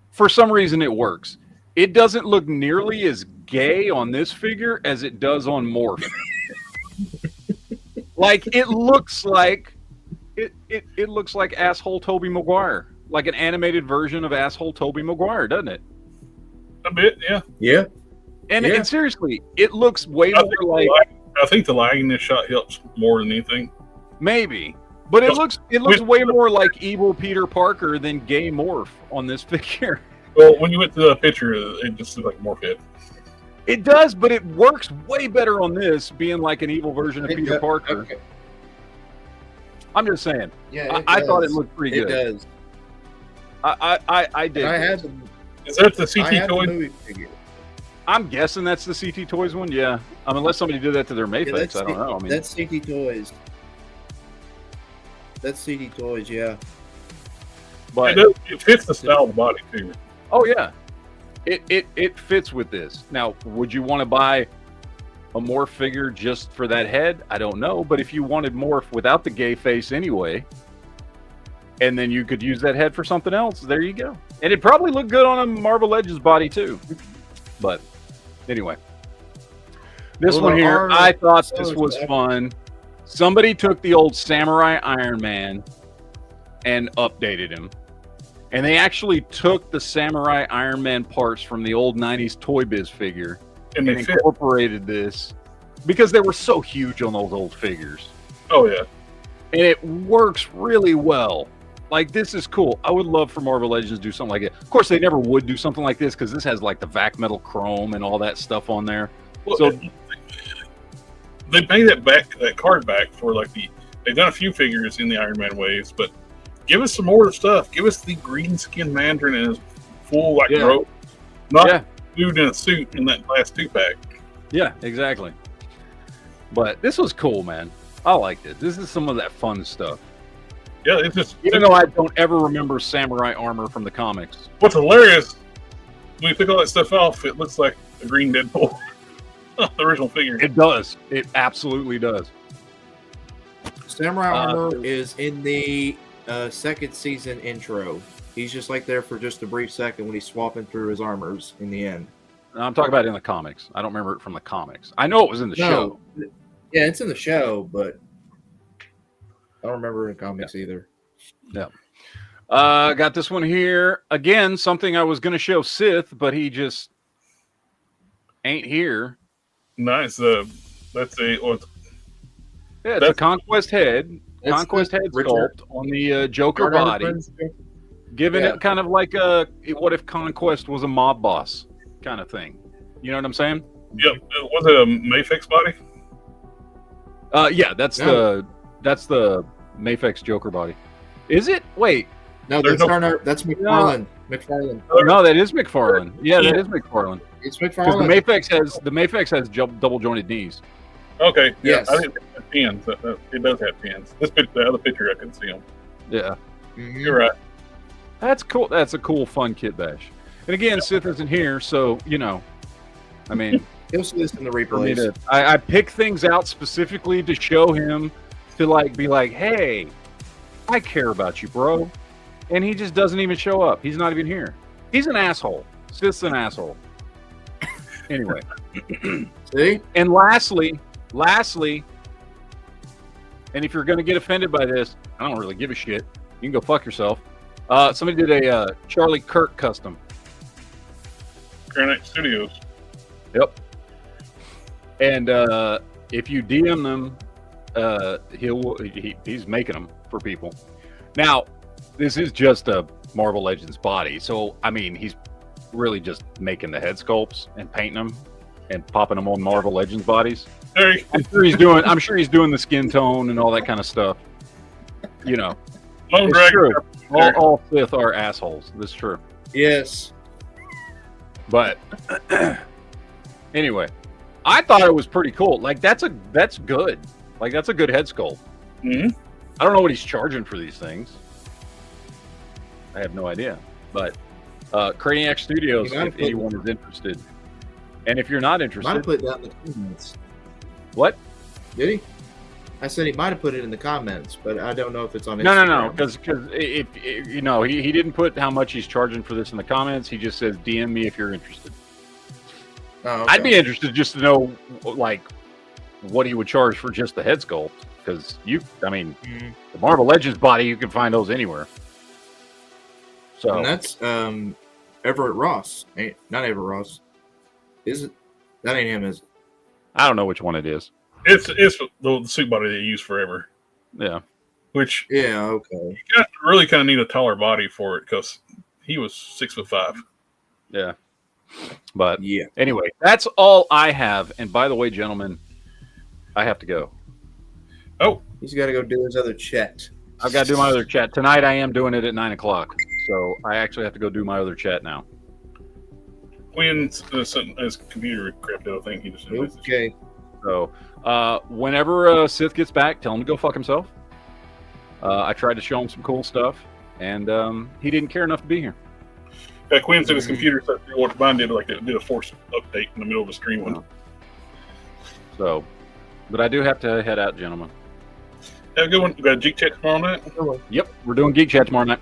for some reason, it works. It doesn't look nearly as gay on this figure as it does on Morph. It looks like it looks like asshole Tobey Maguire, like an animated version of asshole Tobey Maguire, doesn't it? A bit, yeah. Yeah. And seriously, it looks way more like. I think the lighting in this shot helps more than anything. Maybe, but it looks way more like evil Peter Parker than gay Morph on this figure. Well, when you went to the picture, it just looked like Morph head. It does, but it works way better on this, being like an evil version of Peter Parker. Okay. I'm just saying. Yeah, I thought it looked pretty good. It does. I did. I had Is that the CT toy? movie figure. I'm guessing that's the CT Toys one. Yeah, unless somebody did that to their Mayface, Yeah, I don't know. I mean, that's CT Toys. That's CT Toys, yeah. but It fits the style of the body too. oh yeah, it fits with this. Now, would you want to buy a Morph figure just for that head? I don't know, but if you wanted Morph without the gay face anyway, and then you could use that head for something else, there you go. And it'd probably look good on a Marvel Legends body too. But anyway, this one here, I thought this was fun. Somebody took the old Samurai Iron Man and updated him. And they actually took the Samurai Iron Man parts from the old 90s Toy Biz figure and they fit. incorporated this because they were so huge on those old figures. Oh yeah. And it works really well. Like, this is cool. I would love for Marvel Legends to do something like it. Of course, they never would do something like this because this has like the vac metal chrome and all that stuff on there. Well, So they made that card back for they've done a few figures in the Iron Man waves, but give us some more stuff. Give us the green skinned Mandarin in his full robe, not dude in a suit in that last 2-pack. yeah, exactly. But this was cool, man. I liked it. This is some of that fun stuff. Yeah, it's just Even though I don't ever remember samurai armor from the comics. what's hilarious when you pick all that stuff off, it looks like a green Deadpool, the original figure. It does. It absolutely does. Samurai Armor is in the second season intro. He's just there for just a brief second when he's swapping through his armors in the end. I'm talking about in the comics. I don't remember it from the comics. I know it was in the show. Yeah, it's in the show, but I don't remember it in comics either. Yeah. Got this one here again. Something I was going to show Sith, but he just ain't here. Nice. That's a. Well, Yeah, it's a That's- Conquest head. It's Conquest the head Richard- sculpt on the Joker Richard body, Evans. giving Yeah. it kind of like a what if Conquest was a mob boss kind of thing. You know what I'm saying? yep. Was it a Mayfix body? Yeah, that's the Mayfix Joker body. Is it? Wait, No, There's that's McFarlane. McFarlane. no, that is McFarlane. Yeah, that is McFarlane. It's Because McFarlane. the Mayfix has double jointed knees. Okay. Yeah, Yes. I think it has pins. It does have pins. The other picture, I couldn't see them. Yeah, Mhm. You're right. that's cool. That's a cool, fun kit bash. And again, Sith isn't here, so you know, I mean, He'll see this in the for me replays. I pick things out specifically to show him to like be like, hey, I care about you, bro. And he just doesn't even show up. He's not even here. He's an asshole. Sith's an asshole. Anyway. See? And lastly, and if you're going to get offended by this, I don't really give a shit. You can go fuck yourself. Somebody did a Charlie Kirk custom. Granite Studios. Yep. And if you DM them, he's making them for people. Now, this is just a Marvel Legends body, so I mean, he's really just making the head sculpts and painting them and popping them on Marvel Legends bodies. There you I'm sure he's doing the skin tone and all that kind of stuff. You know, Lone it's Dragon. true. All Sith are assholes. That's true. Yes. But anyway, I thought it was pretty cool. Like that's good. Like that's a good head sculpt. hmm I don't know what he's charging for these things. I have no idea. But Craniac Studios, You gotta if put- anyone is interested, and if you're not Might have interested, put that in the comments. what? Did he? I said he might have put it in the comments, but I don't know if it's on No, Instagram. because if you know, he didn't put how much he's charging for this in the comments. He just says DM me if you're interested. Oh, okay. I'd be interested just to know like what he would charge for just the head sculpt, because I mean, Mhm. the Marvel Legends body, you can find those anywhere. So And that's Everett Ross. Not Everett Ross. Is it? That ain't him, is it? I don't know which one it is. It's the suit body they use forever, Yeah. which Yeah, okay. you guys really kind of need a taller body for it because he was 6'5". Yeah. But Yeah. anyway, that's all I have. And by the way, gentlemen, I have to go. Oh, He's got to go do his other chat. I've got to do my other chat. Tonight I am doing it at 9:00. So I actually have to go do my other chat now. Quinn's his computer crapped out. I think he just Okay. So whenever Sith gets back, tell him to go fuck himself. I tried to show him some cool stuff, and he didn't care enough to be here. Quinn said his computer said what mine did, like did a force update in the middle of a stream one. So, but I do have to head out, gentlemen. Have a good one. You got a Geek Chat tomorrow night? Yep, we're doing Geek Chat tomorrow night.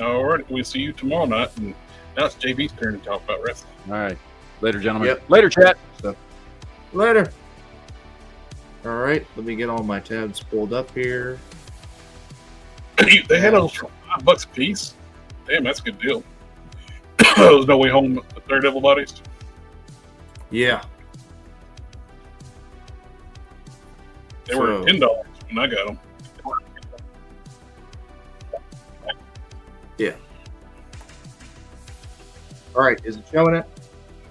All right. We'll see you tomorrow night. And now it's JB's turn to talk about wrestling. All right, later, gentlemen. Yep. Later, chat. Later. All right. Let me get all my tabs pulled up here. They had those for $5 a piece. Damn, that's a good deal. There's No Way Home, the Daredevil bodies. Yeah. They were So- $10 when I got them. All right. Is it showing it?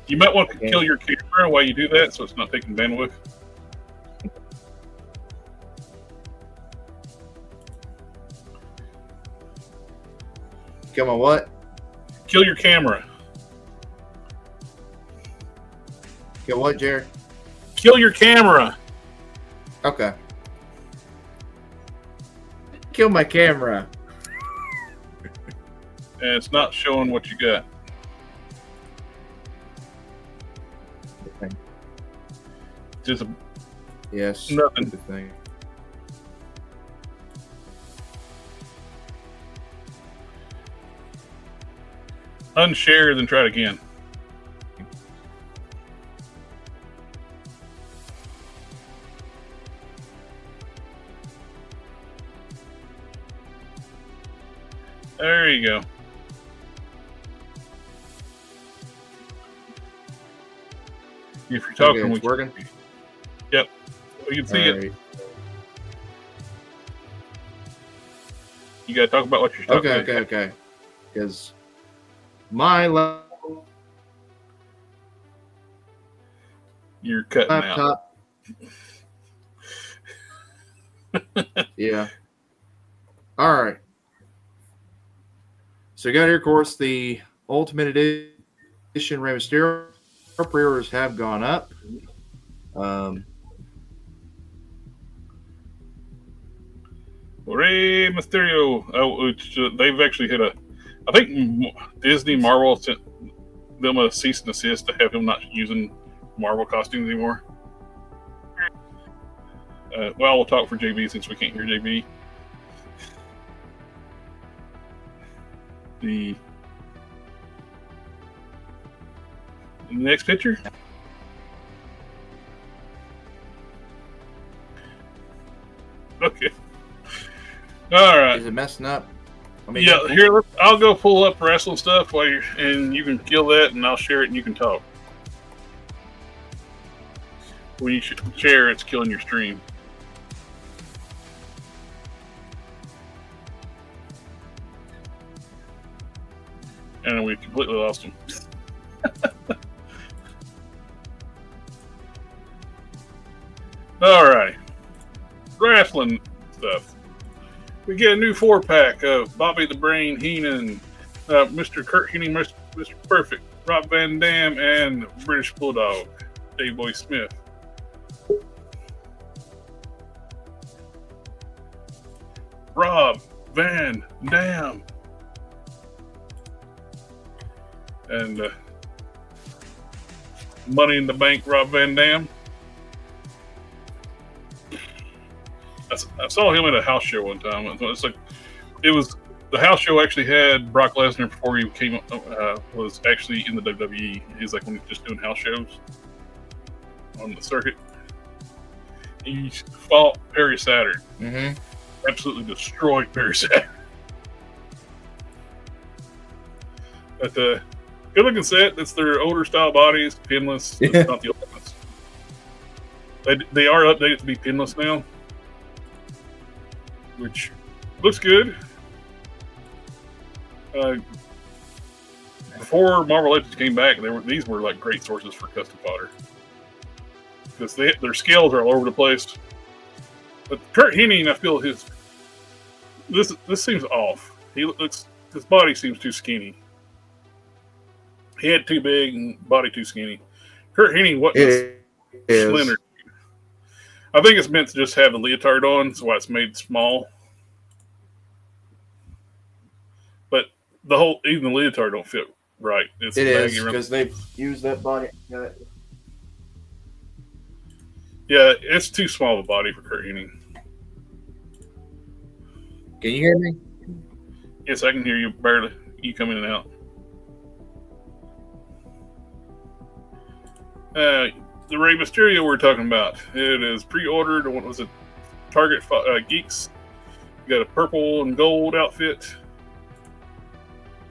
You might want to kill your camera while you do that, so it's not taking bandwidth. Come on, what? Kill your camera. Kill what, Jared? Kill your camera. Okay. Kill my camera. And it's not showing what you got. Just Yes. Nothing. Good thing. unshare, then try it again. There you go. If you're talking, Okay, we it's working. Yep, we can see All it. right. You got to talk about what you're talking about. Okay. Because my You're cutting out. laptop. Yeah. All right. So we got here, of course, the Ultimate Edition Rey Mysterio pre-orders have gone up. Rey Mysterio. Oh, they've actually hit a. I think Disney Marvel sent them a cease and desist to have him not using Marvel costumes anymore. Well, we'll talk for JB since we can't hear JB. The next picture. Okay. All right. Is it messing up? Yeah, here, I'll go pull up wrestling stuff while and you can kill that, and I'll share it, and you can talk. When you share, it's killing your stream. And we completely lost him. All right, wrestling stuff. We get a new 4-pack of Bobby the Brain Heenan, Mr. Kurt Hennig, Mr. Perfect, Rob Van Dam, and British Bulldog, Dave Boy Smith. Rob Van Dam. And Money in the Bank, Rob Van Dam. I saw him at a house show one time. It's like it was the house show actually had Brock Lesnar before he came was actually in the WWE. He's like when he's just doing house shows on the circuit. He fought Perry Saturn. Mm-hmm. Absolutely destroyed Perry Saturn. But good looking set. It's their older style bodies, pinless. Yeah. It's not the old ones. They are updated to be pinless now, which looks good. Before Marvel Legends came back, these were like great sources for custom fodder because their scales are all over the place. But Kurt Hennig, I feel this seems off. His body seems too skinny. Head too big and body too skinny. Kurt Hennig wasn't slender. I think it's meant to just have the leotard on, so why it's made small. But even the leotard don't fit right. It is because they've used that body. Yeah, it's too small of a body for Kurt Hennig. Can you hear me? Yes, I can hear you barely. You come in and out. The Rey Mysterio we're talking about. It is pre-ordered. What was it? Target Geeks. You got a purple and gold outfit.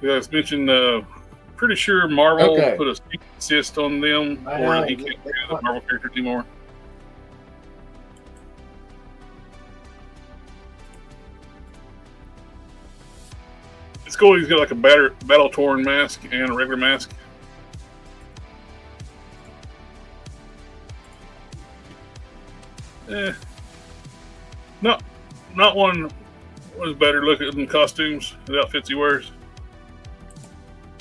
You guys mentioned, pretty sure Marvel put a assist on them, or he can't do the Marvel characters anymore. It's cool. He's got like a battle-torn mask and a regular mask. Not one was better looking than costumes, the outfits he wears.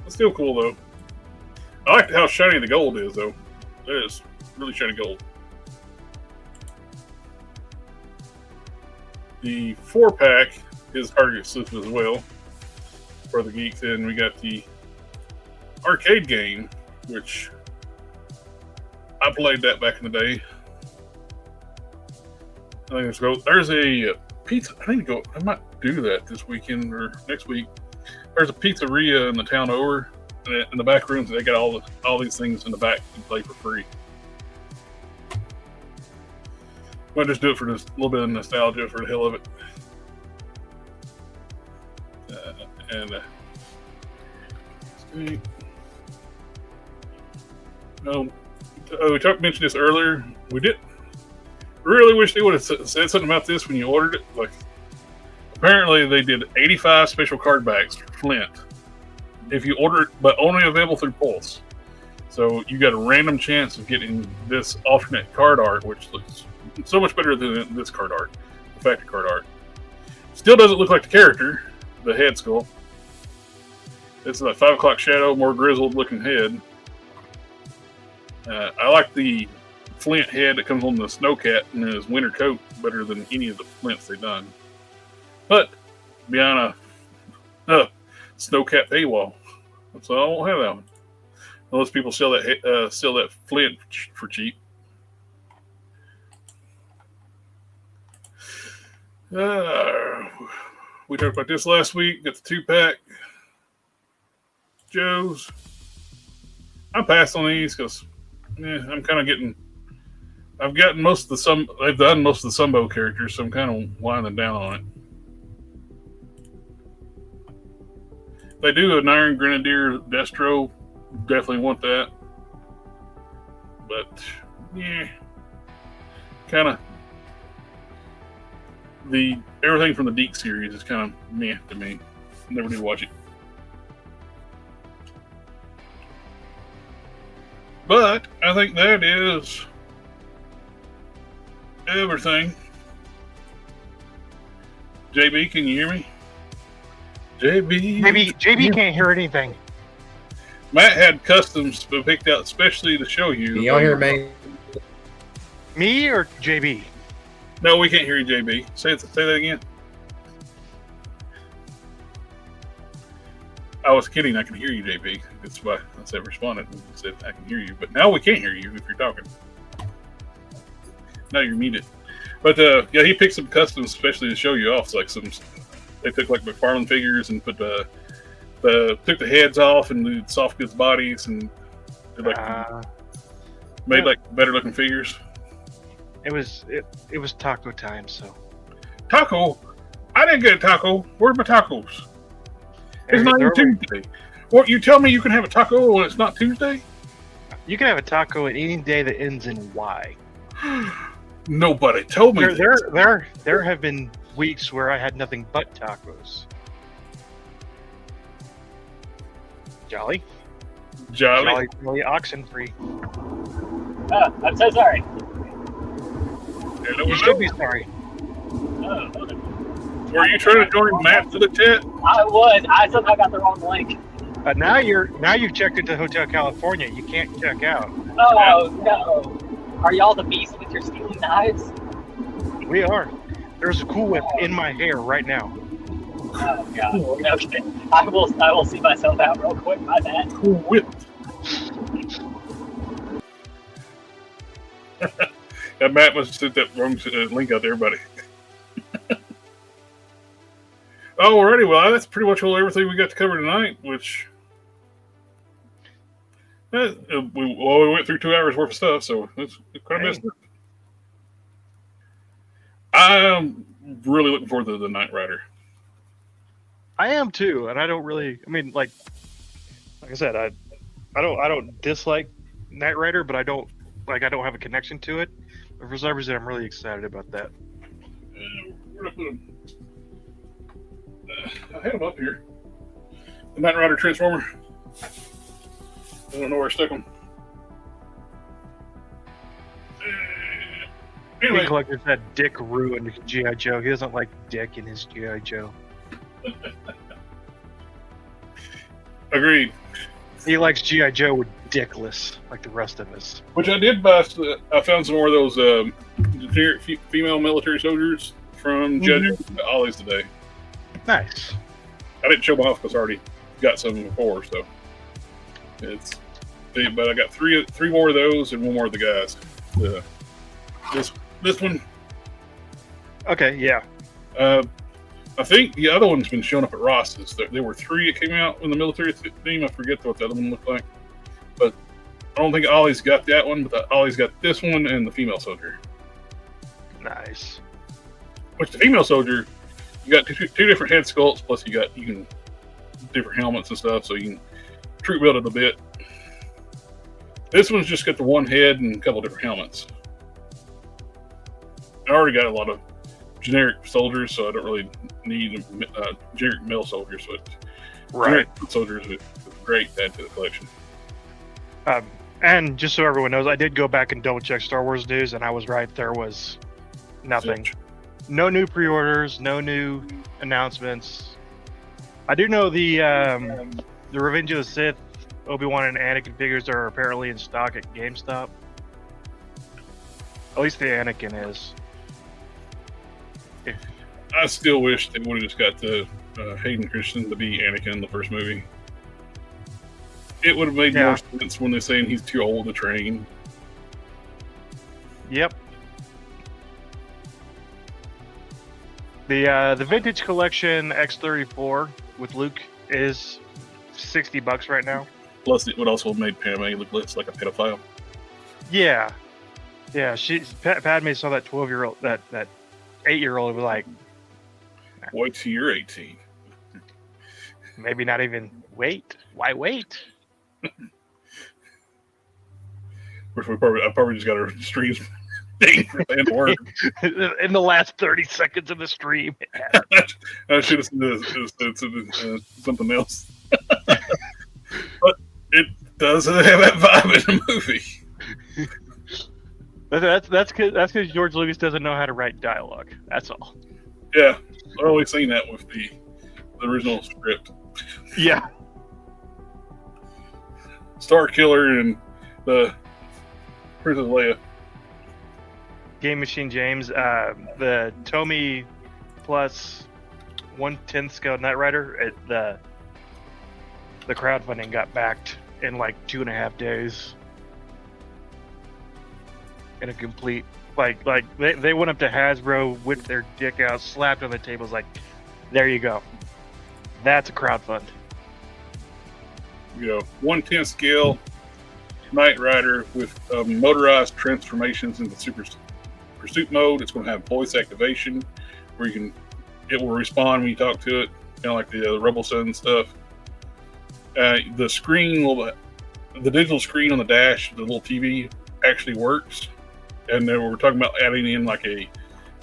It's still cool though. I like how shiny the gold is though. It is really shiny gold. The 4-pack is Target exclusive as well for the geeks, and we got the arcade game, which I played that back in the day. I think there's a pizza. I might do that this weekend or next week. There's a pizzeria in the town over, in the back rooms. They got all these things in the back you can play for free. Might just do it for just a little bit of nostalgia for the hell of it. And we mentioned this earlier. We did really wish they would have said something about this when you ordered it. Like, apparently they did 85 special card backs for Flint if you order it, but only available through Pulse. So you got a random chance of getting this alternate card art, which looks so much better than this card art, the factory card art. Still doesn't look like the character, the head sculpt. It's like 5 o'clock shadow, more grizzled looking head. I like the Flint head that comes on the Snowcat in his winter coat better than any of the Flints they've done. But beyond a Snowcat paywall, so I won't have that one unless people sell that Flint for cheap. We talked about this last week. Got the 2-pack. Joe's. I passed on these because I'm kind of getting. I've gotten most of the I've done most of the Sumbo characters, so I'm kind of winding down on it. If they do an Iron Grenadier Destro, definitely want that. But yeah, kind of everything from the Deke series is kind of meh to me. Never did watch it. But I think that is everything. JB, can you hear me? JB can't hear anything. Matt had customs picked out especially to show you. Can y'all hear me? Me or JB? No, we can't hear you, JB. Say that again. I was kidding. I can hear you, JB. That's why I said responded and said I can hear you. But now we can't hear you if you're talking. Now you're muted. But yeah, he picked some customs especially to show you off. Like they took like McFarlane figures and put took the heads off and the soft goods bodies and made like better looking figures. It was taco time, so. Taco? I didn't get a taco. Where's my tacos? It's not even Tuesday. What, you tell me you can have a taco when it's not Tuesday? You can have a taco at any day that ends in Y. Nobody told me There have been weeks where I had nothing but tacos. Jolly, oxen free. I'm so sorry. You should be sorry. Were you trying to join Matt to the chat? I was. I somehow got the wrong link. But now you've checked into Hotel California. You can't check out. Oh no! Are y'all the beast with your stealing knives? We are. There's a Cool Whip in my hair right now. Oh god. Okay. I will see myself out real quick. My bad. Cool Whip. Yeah, Matt must have sent that wrong link out to everybody. Alrighty, well, that's pretty much everything we got to cover tonight, which we went through 2 hours worth of stuff, so it's quite a bit. I'm really looking forward to the Knight Rider. I am too, and I don't really. I mean, like I said, I don't dislike Knight Rider, but I don't have a connection to it. But for some reason, I'm really excited about that. Where did I put him? I had him up here. The Knight Rider Transformer. I don't know where I stuck him. Anyway. King Collector said Dick ruined G.I. Joe. He doesn't like Dick in his G.I. Joe. Agreed. He likes G.I. Joe with dickless, like the rest of us. Which I did buy. I found some more of those generic female military soldiers from Judge Ollie's today. Nice. I didn't show them off because I already got some before, so but I got three more of those and one more of the guys. This one. Okay, yeah. I think the other one's been showing up at Ross's. There were 3 that came out in the military theme. I forget what the other one looked like, but I don't think Ollie's got that one. But Ollie's got this one and the female soldier. Nice. Which the female soldier, you got two different head sculpts. Plus you can different helmets and stuff, so you can troop build it a bit. This one's just got the one head and a couple different helmets. I already got a lot of generic soldiers, so I don't really need generic male soldiers. So generic soldiers is great to add to the collection. And just so everyone knows, I did go back and double check Star Wars news, and I was right. There was nothing. No new pre-orders, no new announcements. I do know the Revenge of the Sith, Obi-Wan and Anakin figures are apparently in stock at GameStop. At least the Anakin is. I still wish they would have just got the Hayden Christensen to be Anakin in the first movie. It would have made more sense when they're saying he's too old to train. Yep. The vintage collection X-34 with Luke is $60 right now. Plus, it would also have made Padme look less like a pedophile. Yeah, yeah. Padme saw that 12-year-old, that 8-year-old, was like, wait till you're 18. Maybe not even wait. Why wait? Which I probably just got our streams ding for saying the word. In the last 30 seconds of the stream. I should have said something else. But it doesn't have that vibe in the movie. That's because George Lucas doesn't know how to write dialogue. That's all. Yeah, I've always seen that with the original script. Yeah. Star Killer and the Princess Leia. Game Machine James, the Tomy plus 1/10 scale Knight Rider, the crowdfunding got backed in like 2.5 days. In a complete, like they went up to Hasbro, whipped their dick out, slapped on the tables, like, there you go. That's a crowdfund. 1/10 scale Knight Rider with motorized transformations into super pursuit mode. It's going to have voice activation where it will respond when you talk to it, kind of like the Rebel Sun stuff. The screen the digital screen on the dash, the little TV, actually works. And then we're talking about adding in like a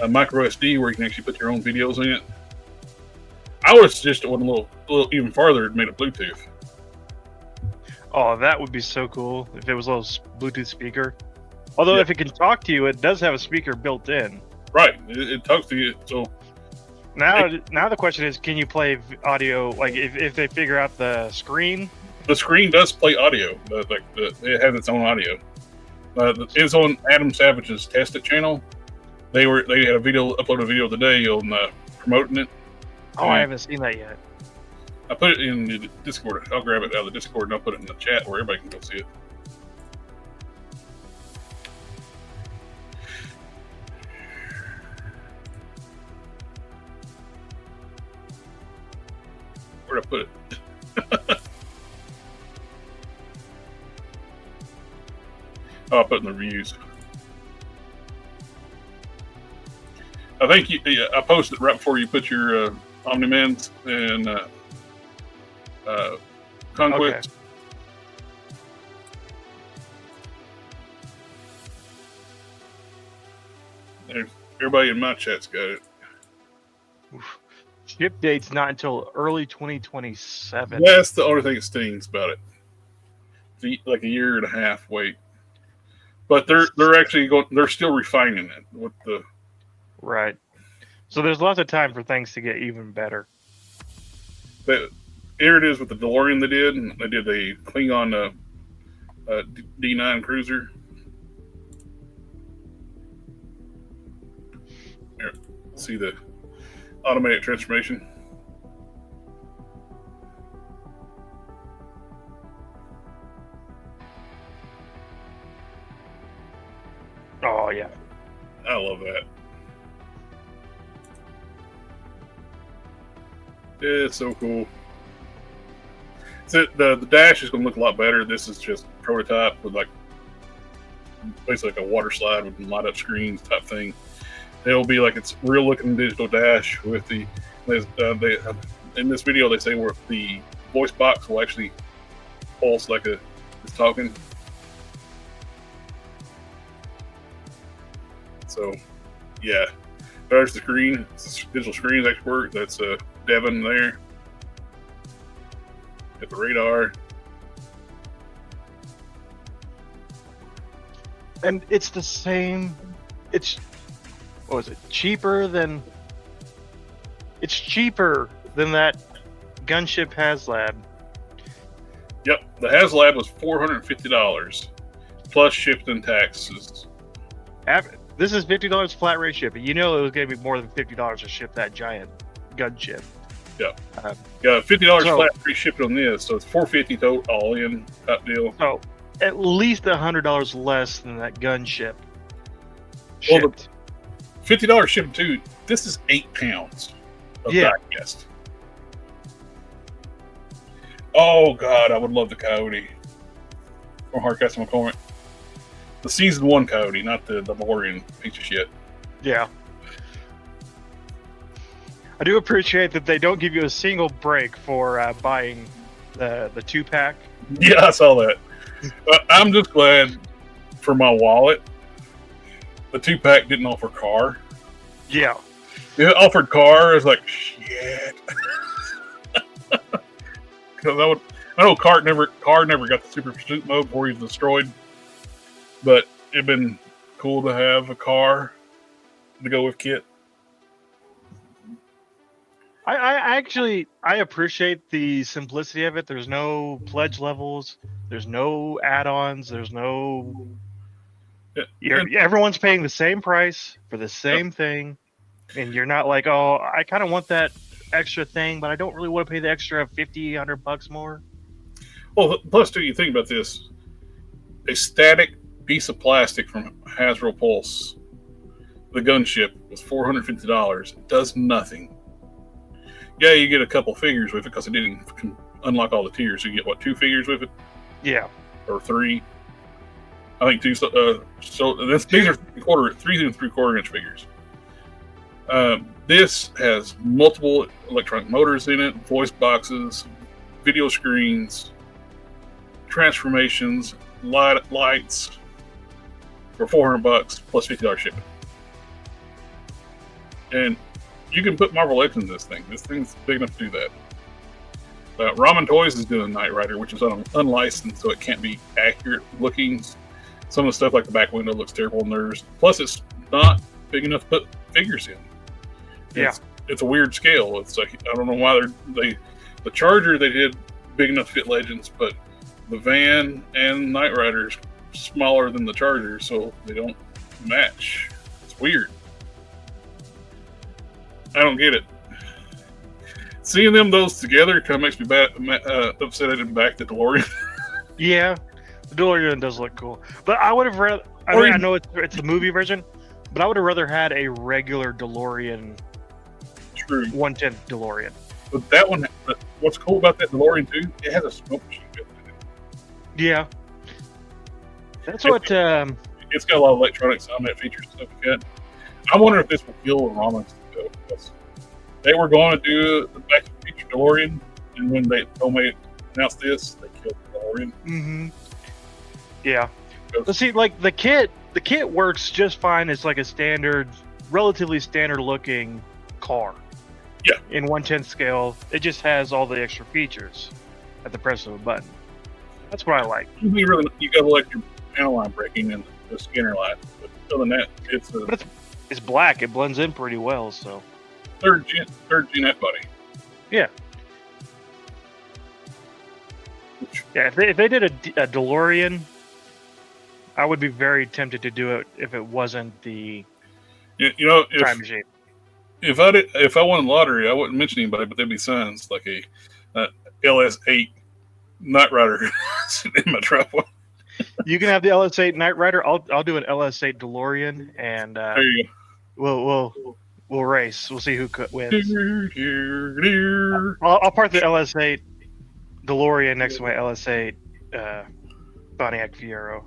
micro SD where you can actually put your own videos in it. I would suggest it went a little even farther and made it Bluetooth. Oh, that would be so cool if it was a little Bluetooth speaker. Although if it can talk to you, it does have a speaker built in. Right, it talks to you. So now the question is, can you play audio? Like if they figure out the screen. The screen does play audio. It has its own audio. It's on Adam Savage's Test It channel. They had uploaded a video today on promoting it. Oh, I haven't seen that yet. I put it in the Discord. I'll grab it out of the Discord and I'll put it in the chat where everybody can go see it. Where'd I put it? Oh, I'll put it in the reviews. I think I posted it right before you put your Omni-Mans and Conquest. Okay. There's everybody in my chat's got it. Ship date's not until early 2027. That's the only thing that stings about it. It's like a year and a half wait. But they're actually they're still refining it with the right. So there's lots of time for things to get even better. But here it is with the DeLorean they did. And they did a Klingon D9 cruiser. Here, see the automatic transformation. Oh yeah, I love that. It's so cool. So the dash is going to look a lot better. This is just prototype with basically like a water slide with light up screens type thing. It'll be like it's real looking digital dash with the in this video, they say where the voice box will actually pulse like it's talking. So, yeah. There's the screen. Digital screens actually work. That's Devin there. Got the radar. And it's the same. It's cheaper than that gunship HasLab. Yep, the HasLab was $450 plus shipping and taxes. This is $50 flat rate shipping. You know it was going to be more than $50 to ship that giant gunship. Yeah, $50 flat rate shipping on this, so it's $450 total all in type deal. So at least $100 less than that gunship. Well, the $50 shipping too. This is 8 pounds of diecast. Oh God, I would love the Coyote from Hardcastle McCormick. The season 1 Coyote, not the DeLorean piece of shit. Yeah. I do appreciate that they don't give you a single break for buying the 2-pack. Yeah, I saw that. I'm just glad for my wallet. The 2-pack didn't offer car. Yeah. It offered car. I was like, shit. Because I know car never got the super pursuit mode before he was destroyed. But it'd been cool to have a car to go with kit. I actually appreciate the simplicity of it. There's no pledge levels. There's no add-ons. There's no. Everyone's paying the same price for the same thing, and you're not like, oh, I kind of want that extra thing, but I don't really want to pay the extra $50-$100 more. Well, plus too, you think about this: a static piece of plastic from Hasbro Pulse, the gunship, was $450. It does nothing. Yeah, you get a couple figures with it because it didn't unlock all the tiers. So you get 2 figures with it? Yeah, or 3. I think 2. So these are 3 and 3/4 inch figures. This has multiple electronic motors in it, voice boxes, video screens, transformations, lights for $400 plus $50 shipping. And you can put Marvel Legends in this thing. This thing's big enough to do that. Ramen Toys is doing Knight Rider, which is unlicensed, so it can't be accurate looking. Some of the stuff like the back window looks terrible in theirs. Plus, it's not big enough to put figures in. It's a weird scale. It's like, I don't know why the Charger they did big enough to fit Legends, but the van and Knight Rider is smaller than the Charger, so they don't match. It's weird. I don't get it. Seeing those together kind of makes me upset I didn't back the DeLorean. Yeah, the DeLorean does look cool, but I would have rather. I know it's the movie version, but I would have rather had a regular DeLorean. True. 110 DeLorean. But that one, what's cool about that DeLorean too? It has a smoke machine built in it. Yeah, that's what. It's got a lot of electronic sound features and stuff like that. I wonder if this will kill the Ramen. They were going to do the Back to the Future DeLorean, and when they announced this, they killed the DeLorean. Mm-hmm. Yeah. But see, like the kit works just fine as like a relatively standard looking car. Yeah. In 1/10 scale, it just has all the extra features at the press of a button. That's what I like. You got to like your panel line braking and the scanner light, but other than that, it's black. It blends in pretty well. So. Third gen F body. Yeah. Yeah, if they did a DeLorean, I would be very tempted to do it if it wasn't the time machine. If I won the lottery, I wouldn't mention anybody, but there'd be signs like a LS8 Knight Rider sitting in my driveway. You can have the LS8 Knight Rider. I'll do an LS8 DeLorean, and there you go. We'll race. We'll see who wins. I'll park the LS8 DeLorean next to my LS8 Pontiac Fiero.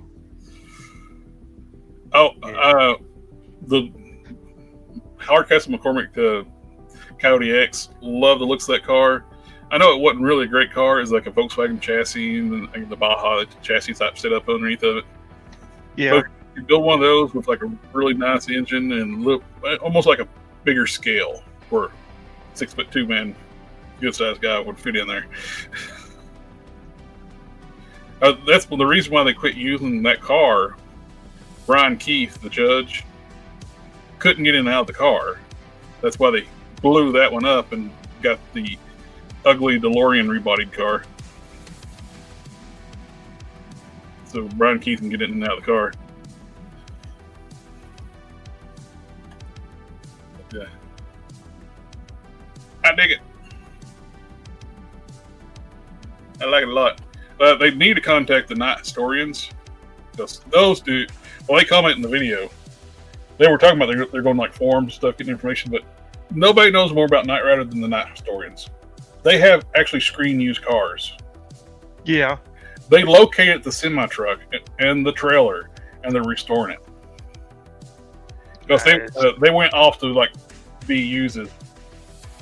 Oh, the Hardcastle McCormick Coyote X. Love the looks of that car. I know it wasn't really a great car. It's like a Volkswagen chassis and the Baja chassis type set up underneath of it. Yeah. But you build one of those with like a really nice engine and look almost like a bigger scale where 6'2" man, good sized guy would fit in there. That's the reason why they quit using that car. Brian Keith, the judge, couldn't get in and out of the car. That's why they blew that one up and got the ugly DeLorean rebodied car. So Brian Keith can get in and out of the car. Yeah. I dig it. I like it a lot. They need to contact the night historians. Because those dudes, well, they comment in the video. They were talking about they're going like forums and stuff, getting information, but nobody knows more about Knight Rider than the night historians. They have actually screen used cars. Yeah. They located the semi truck and the trailer, and they're restoring it. Because they went off to like be used as,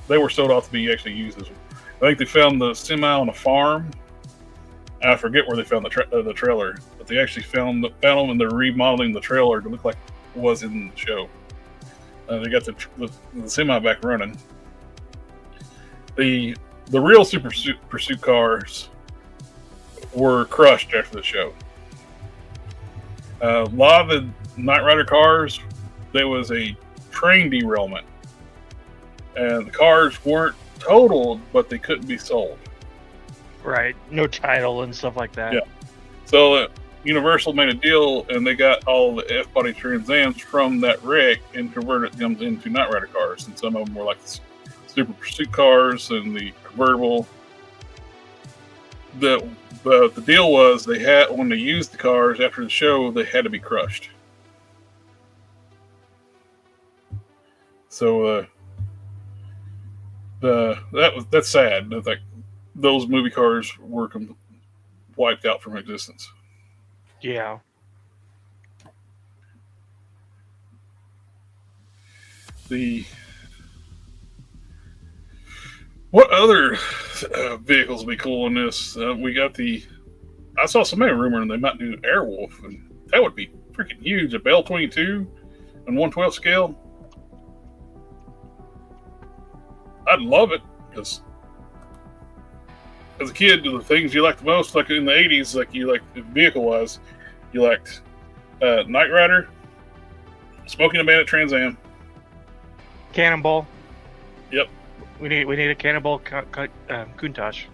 they were sold off to be actually used as. I think they found the semi on a farm. I forget where they found the trailer, but they actually found them and they're remodeling the trailer to look like it was in the show. They got the semi back running. The real Super Pursuit cars were crushed after the show. A lot of the Knight Rider cars, there was a train derailment, and the cars weren't totaled, but they couldn't be sold. Right. No title and stuff like that. Yeah. So Universal made a deal, and they got all the F-body Trans Ams from that wreck and converted them into Knight Rider cars. And some of them were like the Super Pursuit cars and the convertible. The deal was they had, when they used the cars after the show, they had to be crushed. So that's sad. Like those movie cars were wiped out from existence. Yeah. What other vehicles would be cool in this? We got I saw somebody rumoring they might do Airwolf, and that would be freaking huge. A Bell 22 and 1/12 scale. I'd love it because as a kid, the things you liked the most, like in the 80s, like you liked vehicle wise, you liked Knight Rider, Smoking a Bandit Trans Am, Cannonball. Yep. We need a Cannonball Countach.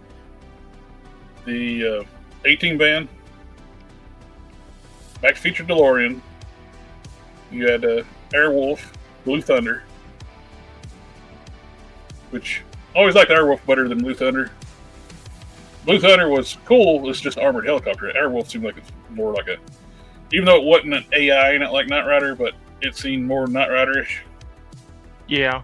The 18 van, Max Feature DeLorean. You had Airwolf, Blue Thunder, which I always liked Airwolf better than Blue Thunder. Blue Thunder was cool. It's just an armored helicopter. Airwolf seemed like it's more like even though it wasn't an AI in it like Knight Rider, but it seemed more Knight Rider-ish. Yeah.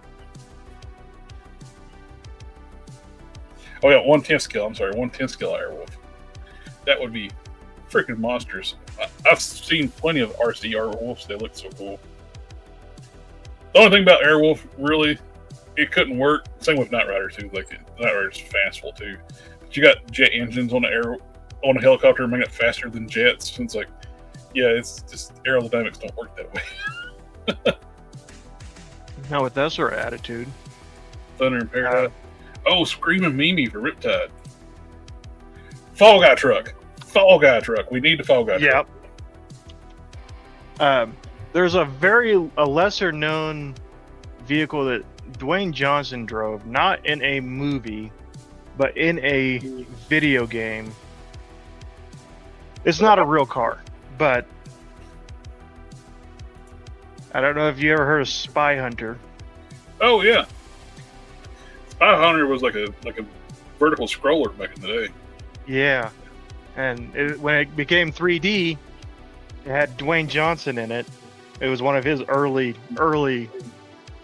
Oh yeah, 1/10 scale. I'm sorry, 1/10 scale Airwolf. That would be freaking monsters. I've seen plenty of RC Airwolves. They look so cool. The only thing about Airwolf, really, it couldn't work. Same with Knight Rider too. Like Knight Rider's fanciful too. But you got jet engines on a helicopter, making it faster than jets. And it's like, yeah, it's just aerodynamics don't work that way. Not with that sort of attitude. Thunder and Paradise. Screaming Mimi for Riptide. Fall Guy truck. We need the Fall Guy truck. Yep. There's a lesser known vehicle that Dwayne Johnson drove, not in a movie, but in a video game. It's not a real car, but I don't know if you ever heard of Spy Hunter. Oh yeah. Spy Hunter was like a vertical scroller back in the day. Yeah. And when it became 3D, it had Dwayne Johnson in it. It was one of his early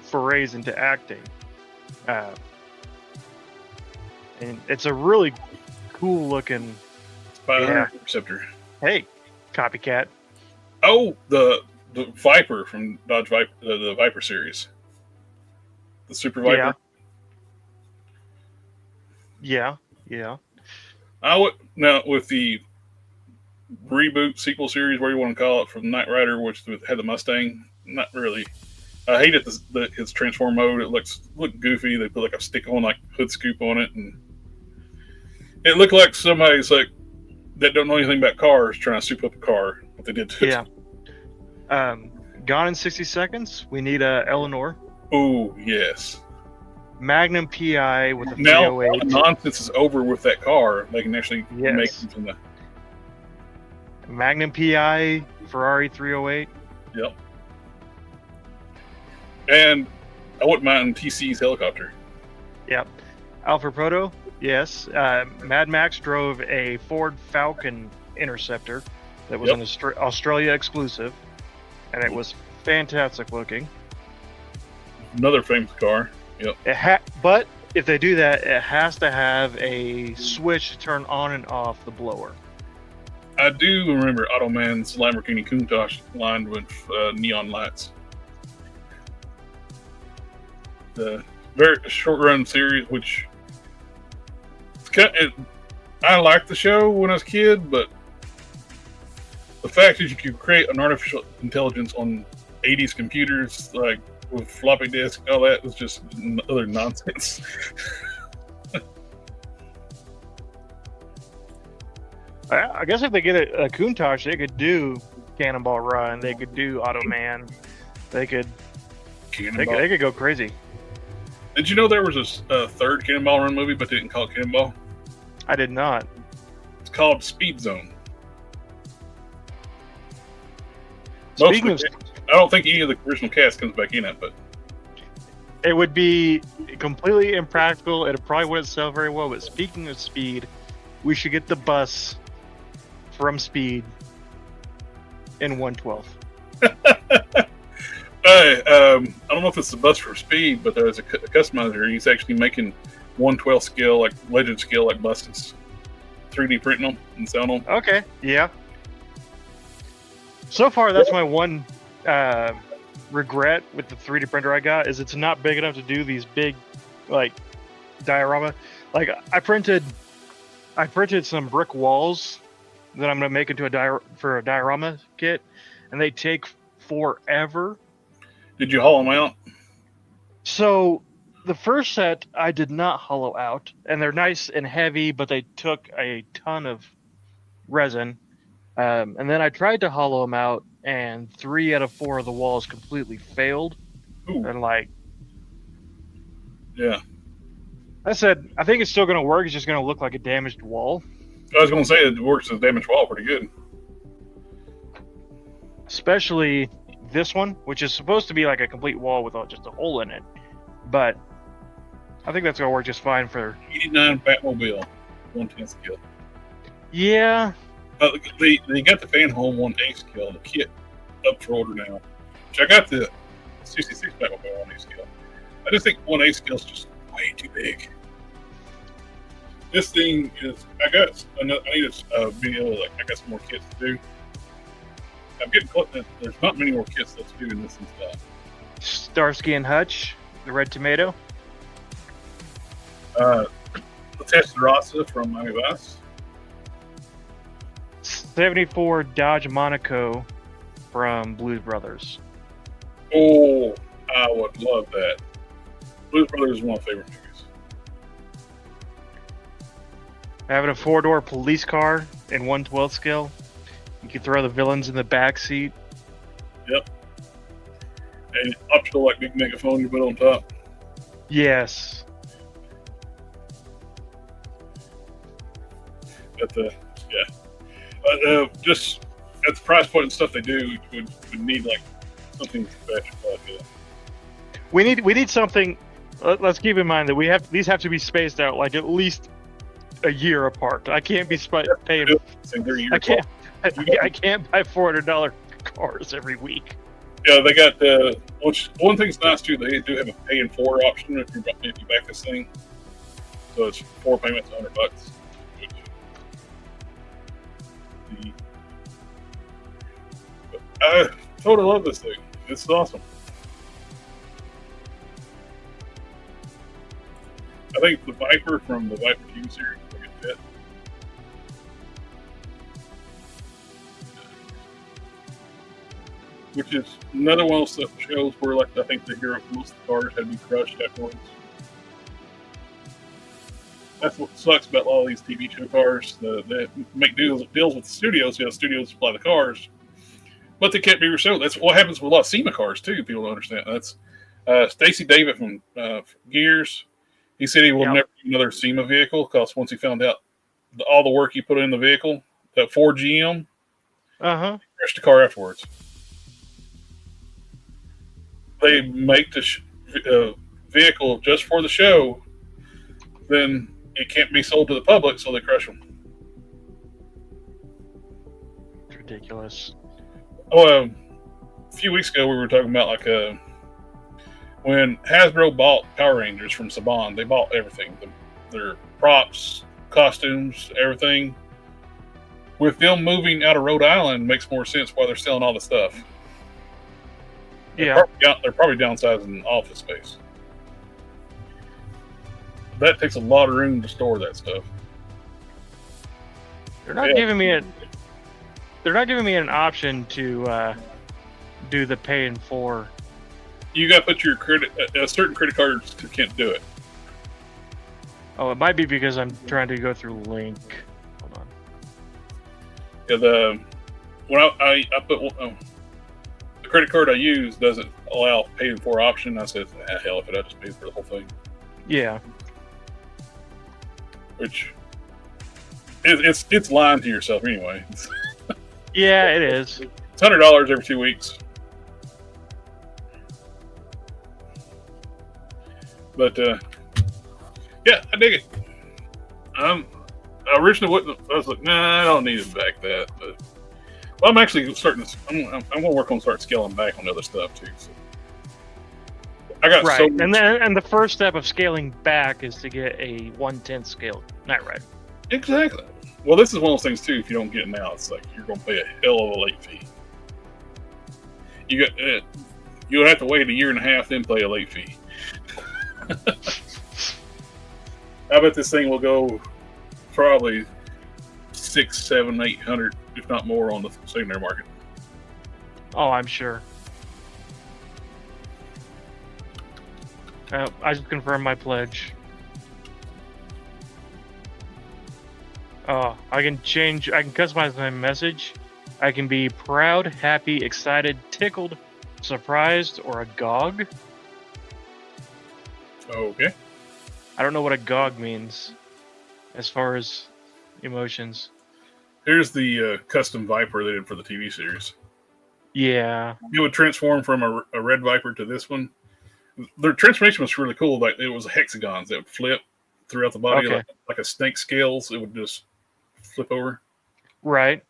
forays into acting. And it's a really cool looking Spy Hunter Interceptor. Hey, copycat. Oh, the Viper from Dodge Viper, the Viper series. the Super Viper. Yeah. I would now with the reboot sequel series, where you want to call it, from Knight Rider, which had the Mustang. Not really. I hated his transform mode. It looked goofy. They put like a stick-on like hood scoop on it, and it looked like somebody's like that don't know anything about cars trying to soup up a car. What they did to it. Yeah. Gone in 60 Seconds. We need Eleanor. Oh yes. Magnum PI with a Now 308. nonsense is over with that car. They can actually Yes. make them from the. Magnum PI Ferrari 308. Yep. And I wouldn't mind TC's helicopter. Yep. Alfred Proto. Yes. Mad Max drove a Ford Falcon Interceptor that was Yep. an Australia exclusive, and it was fantastic looking. Another famous car. Yep. But if they do that, it has to have a switch to turn on and off the blower. I do remember Automan's Lamborghini Countach lined with neon lights. The very short run series, which I liked the show when I was a kid, but the fact that you could create an artificial intelligence on 80s computers, like with floppy disk, all that was just other nonsense. I guess if they get a Countach, they could do Cannonball Run. They could do Automan. They could go crazy. Did you know there was a third Cannonball Run movie, but they didn't call it Cannonball? I did not. It's called Speed Zone. Speaking of, I don't think any of the original cast comes back in it, but it would be completely impractical. It probably wouldn't sell very well. But speaking of Speed, we should get the bus from Speed in 1/12. I don't know if it's the bus for Speed, but there's a customizer. He's actually making 1/12 scale, like legend scale, like buses, 3D printing them and selling them. Okay, yeah. So far, that's my one regret with the 3D printer I got is it's not big enough to do these big, like, diorama. Like I printed some brick walls that I'm gonna make into a diorama kit, and they take forever. Did you haul them out? So the first set I did not hollow out, and they're nice and heavy, but they took a ton of resin. And then I tried to hollow them out, and 3 out of 4 of the walls completely failed. Ooh. And like, Yeah. I said, I think it's still going to work. It's just going to look like a damaged wall. I was going to say it works as damaged wall pretty good. Especially this one, which is supposed to be like a complete wall with just a hole in it. But I think that's going to work just fine for... 89 Batmobile, 1/10 scale. Yeah. They got the fan home 1/8 scale, the kit up for order now. Which I got the 66 Batmobile 1/8 scale. I just think 1/8 scale is just way too big. This thing is, I need a video, like, I got some more kits to do. I'm getting close. There's not many more kits left to do in this and stuff. Starsky and Hutch, the Red Tomato. The Testarossa from Miami Vice. 74 Dodge Monaco from Blues Brothers. Oh, I would love that. Blues Brothers is one of my favorite movies. Having a 4-door police car in 1/12 scale. You can throw the villains in the back seat. Yep. And optional, like, big megaphone you put on top. Yes. But yeah. Just at the price point and stuff they do, would need like something special like that. We need something. Let's keep in mind that these have to be spaced out like at least a year apart. I can't be paying. I can't buy $400 cars every week. Yeah, they got which one thing's nice too. They do have a pay in 4 option if you back this thing. So it's 4 payments, $100. I totally love this thing. It's awesome. I think the Viper from the Viper TV series will get fit. Which is another one of those shows where, like, I think the hero, most of the cars had to be crushed afterwards. That's what sucks about a lot of these TV show cars. They make deals with the studios, the studios supply the cars, but they can't be resold. That's what happens with a lot of SEMA cars too. People don't understand. That's Stacy David from Gears. He said he will never do another SEMA vehicle because once he found out all the work he put in the vehicle, that Ford GM, he crashed the car afterwards. They make the vehicle just for the show, then it can't be sold to the public, so they crush them. It's ridiculous. Oh, a few weeks ago we were talking about like when Hasbro bought Power Rangers from Saban, they bought everything, their props, costumes, everything. With them moving out of Rhode Island, makes more sense why they're selling all the stuff. Yeah, They're probably downsizing office space. That takes a lot of room to store that stuff. they're not giving me an option to do the pay in full. You got to put your credit. Certain credit cards can't do it. Oh, it might be because I'm trying to go through Link. Hold on. Yeah, when I put the credit card I use doesn't allow pay in full option. I said, hell, if it, I just paid for the whole thing. Yeah. Which it's lying to yourself anyway. Yeah, it is. It's $100 every 2 weeks. But yeah, I dig it. I originally wouldn't. I was like, nah, I don't need to back that. But well, I'm actually starting to. I'm going to work on start scaling back on other stuff too. So I got Right, so and the first step of scaling back is to get a 1/10 scale Knight Rider. exactly. Well, this is one of those things too. If you don't get it now, it's like you're going to pay a hell of a late fee. You'll have to wait a year and a half, then pay a late fee. I bet this thing will go probably 600, 700, 800, if not more, on the secondary market. Oh, I'm sure. I just confirmed my pledge. I can customize my message. I can be proud, happy, excited, tickled, surprised, or agog. Okay. I don't know what agog means as far as emotions. Here's the custom Viper they did for the TV series. Yeah. It would transform from a red Viper to this one. Their transformation was really cool. Like it was hexagons that would flip throughout the body, Okay. like a snake scales. It would just flip over. Right.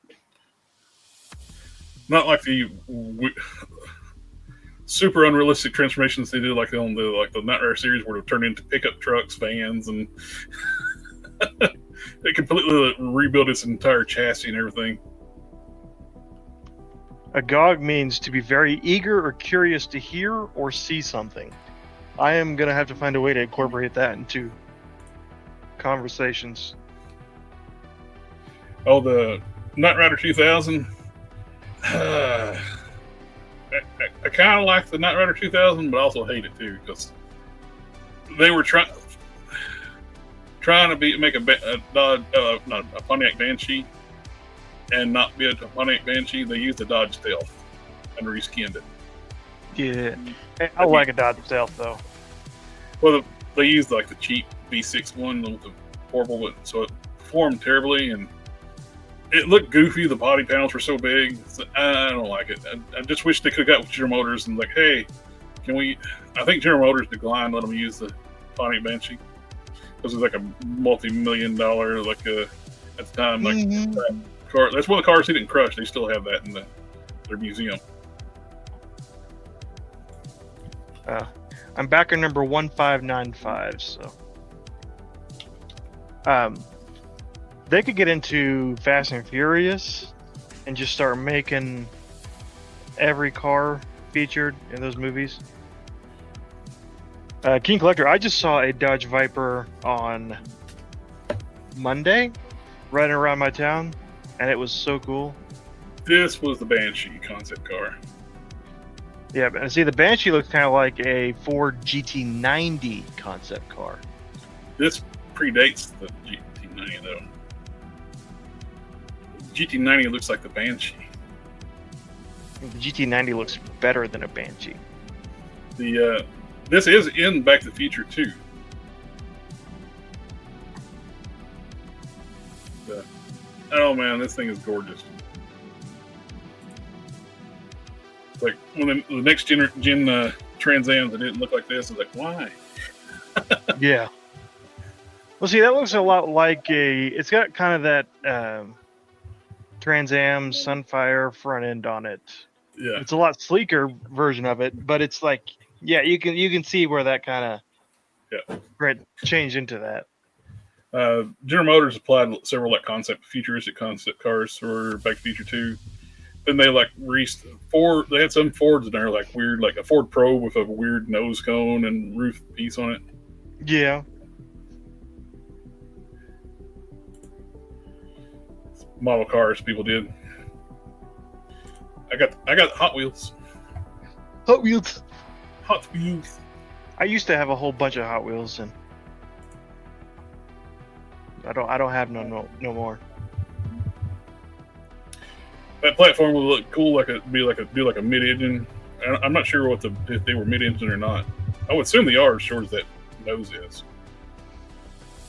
Not like the super unrealistic transformations they did, like on the Knight Rider series, where it turned into pickup trucks, vans, and they completely rebuilt its entire chassis and everything. Agog means to be very eager or curious to hear or see something. I am going to have to find a way to incorporate that into conversations. Oh, the Knight Rider 2000. I kind of like the Knight Rider 2000, but I also hate it too because they were trying to make a Pontiac Banshee and not be a Pontiac Banshee. They used the Dodge Stealth and reskinned it. Yeah. I like a Dodge Stealth though. Well, they used like the cheap V6 one with the horrible, so it performed terribly and it looked goofy. The body panels were so big. So I don't like it. I just wish they could have got with General Motors and like, hey, can we? I think General Motors declined letting them use the Pontiac Banshee because it was like a multi-million-dollar, like at the time, like car. That's one of the cars he didn't crush. They still have that in their museum. I'm back at number 1595, so they could get into Fast and Furious and just start making every car featured in those movies. King Collector, I just saw a Dodge Viper on Monday, riding around my town, and it was so cool. This was the Banshee concept car. Yeah, but see, the Banshee looks kind of like a Ford GT90 concept car. This predates the GT90 though. GT90 looks like the Banshee. The GT90 looks better than a Banshee. The this is in Back to the Future too. Oh man, this thing is gorgeous. It's like when the next gen Trans Ams that didn't look like this, it's like, why? Yeah. Well, see, that looks a lot like it's got kind of that Trans Am Sunfire front end on it. Yeah. It's a lot sleeker version of it, but it's like, yeah, you can see where that kind of changed into that. General Motors applied several like futuristic concept cars for Back to the Future 2. Then they like they had some Fords in there like weird, like a Ford Probe with a weird nose cone and roof piece on it. Yeah. Model cars people did. I got Hot Wheels. Hot Wheels. Hot Wheels. I used to have a whole bunch of Hot Wheels, and I don't have no more. That platform would look cool, be like a mid-engine. I'm not sure if they were mid-engine or not. I would assume they are, as short as that nose is,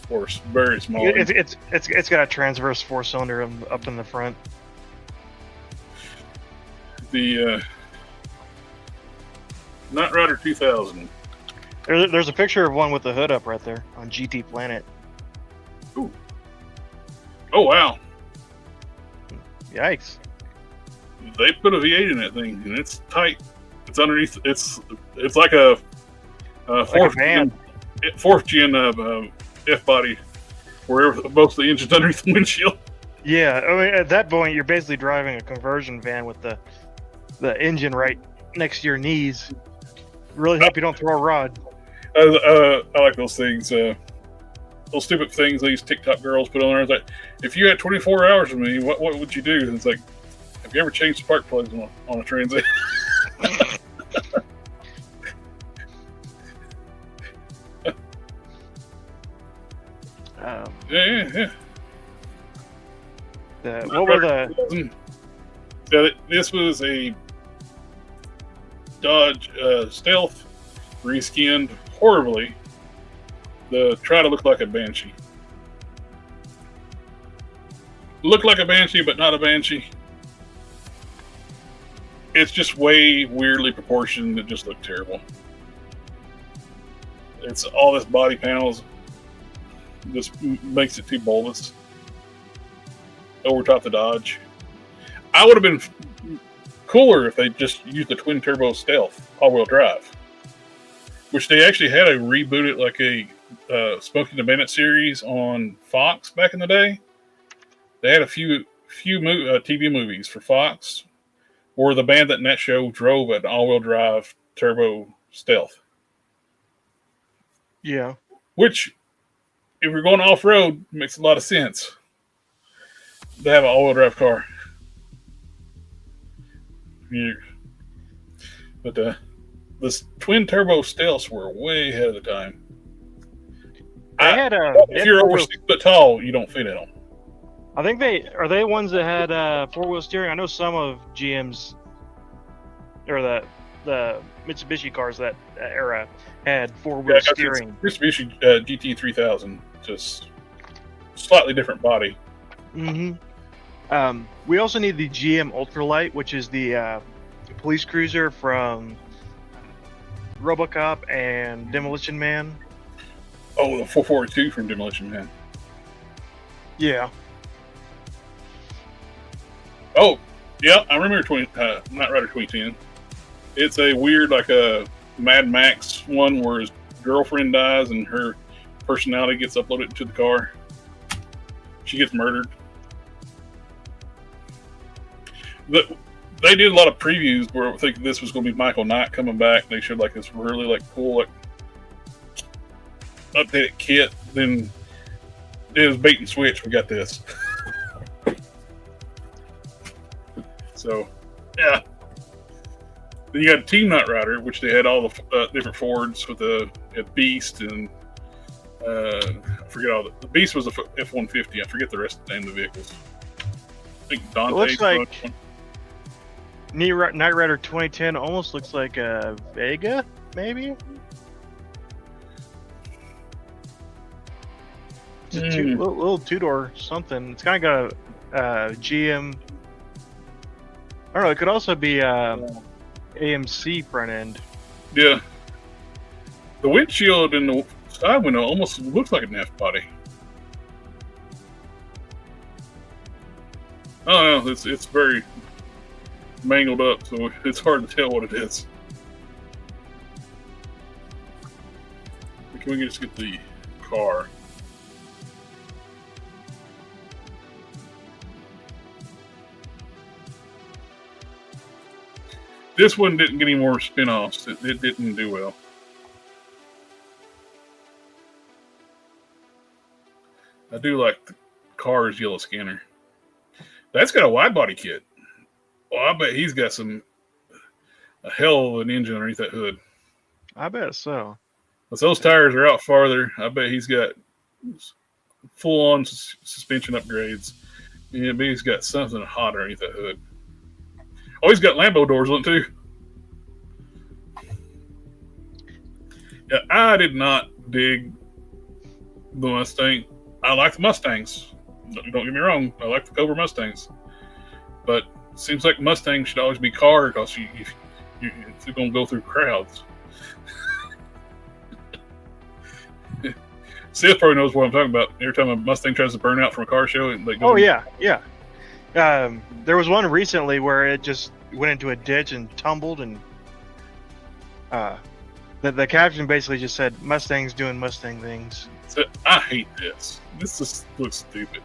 or very small. It's got a transverse 4-cylinder up in the front. The Knight Rider 2000. There's a picture of one with the hood up right there on GT Planet. Ooh. Oh wow! Yikes! They put a V8 in that thing, and it's tight. It's underneath. It's like a fourth gen F body, where most of the engine's underneath the windshield. Yeah, I mean, at that point, you're basically driving a conversion van with the engine right next to your knees. Really hope you don't throw a rod. I like those things. Those stupid things these TikTok girls put on there. It's like, if you had 24 hours with me, what would you do? And it's like, have you ever changed spark plugs on a Transit? Yeah. What were the? This was a Dodge Stealth, reskinned horribly. Try to look like a Banshee. Look like a Banshee, but not a Banshee. It's just way weirdly proportioned. It just looked terrible. It's all this body panels just makes it too bulbous. Over top the Dodge. I would have been cooler if they just used the twin turbo Stealth all-wheel drive, which they actually had a rebooted like a Smoking the Bandit series on Fox back in the day. They had a few TV movies for Fox, where the Bandit in that show drove an all-wheel drive turbo Stealth. Yeah. Which, if you're going off-road, makes a lot of sense to have an all-wheel drive car. But the twin turbo Stealths were way ahead of the time. If you're over 6 foot tall, you don't fit in them. I think they ones that had 4-wheel steering. I know some of GM's or the Mitsubishi cars that era had 4-wheel steering. Mitsubishi GT 3000, just slightly different body. Mm-hmm. We also need the GM Ultralight, which is the police cruiser from RoboCop and Demolition Man. Oh, the 442 from Demolition Man. Yeah. Oh, yeah, I remember Knight Rider 2010. It's a weird, like a Mad Max one where his girlfriend dies and her personality gets uploaded into the car. She gets murdered. They did a lot of previews where I think this was going to be Michael Knight coming back. They showed like this really like cool, like updated kit, then it was bait and switch. We got this. So, yeah. Then you got Team Knight Rider, which they had all the different Fords with the Beast and I forget all the Beast was a F-150. I forget the rest of the name of the vehicles. I think Dante. It looks like Knight Rider 2010 almost looks like a Vega, maybe. It's a little two-door something. It's kind of got a GM. I don't know. It could also be AMC front end. Yeah. The windshield and the side window almost looks like an F body. Oh no, it's very mangled up, so it's hard to tell what it is. Can we just get the car? This one didn't get any more spin-offs. It didn't do well. I do like the car's yellow scanner. That's got a wide body kit. Well, I bet he's got a hell of an engine underneath that hood. I bet so. If those tires are out farther, I bet he's got full-on suspension upgrades. Yeah, but he's got something hot underneath that hood. Oh, he's got Lambo doors on it too. Yeah, I did not dig the Mustang. I like the Mustangs. Don't get me wrong. I like the Cobra Mustangs. But it seems like Mustangs should always be car because you're going to go through crowds. Seth probably knows what I'm talking about. Every time a Mustang tries to burn out from a car show, they go. Oh yeah. There was one recently where it just went into a ditch and tumbled, and the caption basically just said Mustangs doing Mustang things. So, I hate this. This just looks stupid.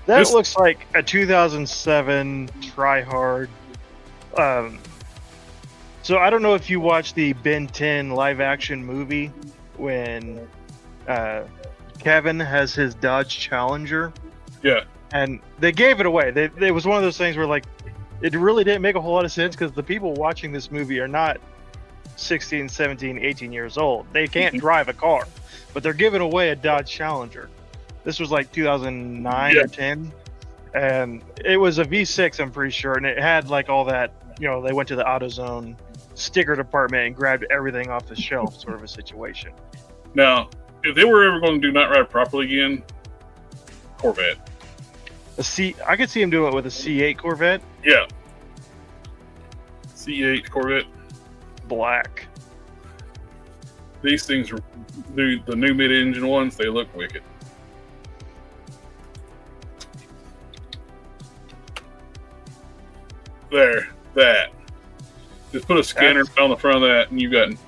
That looks like a 2007 try-hard. So I don't know if you watched the Ben 10 live-action movie when Kevin has his Dodge Challenger. Yeah. And they gave it away. It was one of those things where, like, it really didn't make a whole lot of sense because the people watching this movie are not 16, 17, 18 years old. They can't drive a car, but they're giving away a Dodge Challenger. This was like 2009 or 10, and it was a V6, I'm pretty sure, and it had like all that, they went to the AutoZone sticker department and grabbed everything off the shelf, sort of a situation. Now, if they were ever going to do Knight Rider properly again, Corvette. I could see him doing it with a C8 Corvette. Yeah. C8 Corvette. Black. These things, the new mid-engine ones, they look wicked. There, that. Just put a scanner on the front of that, and you got an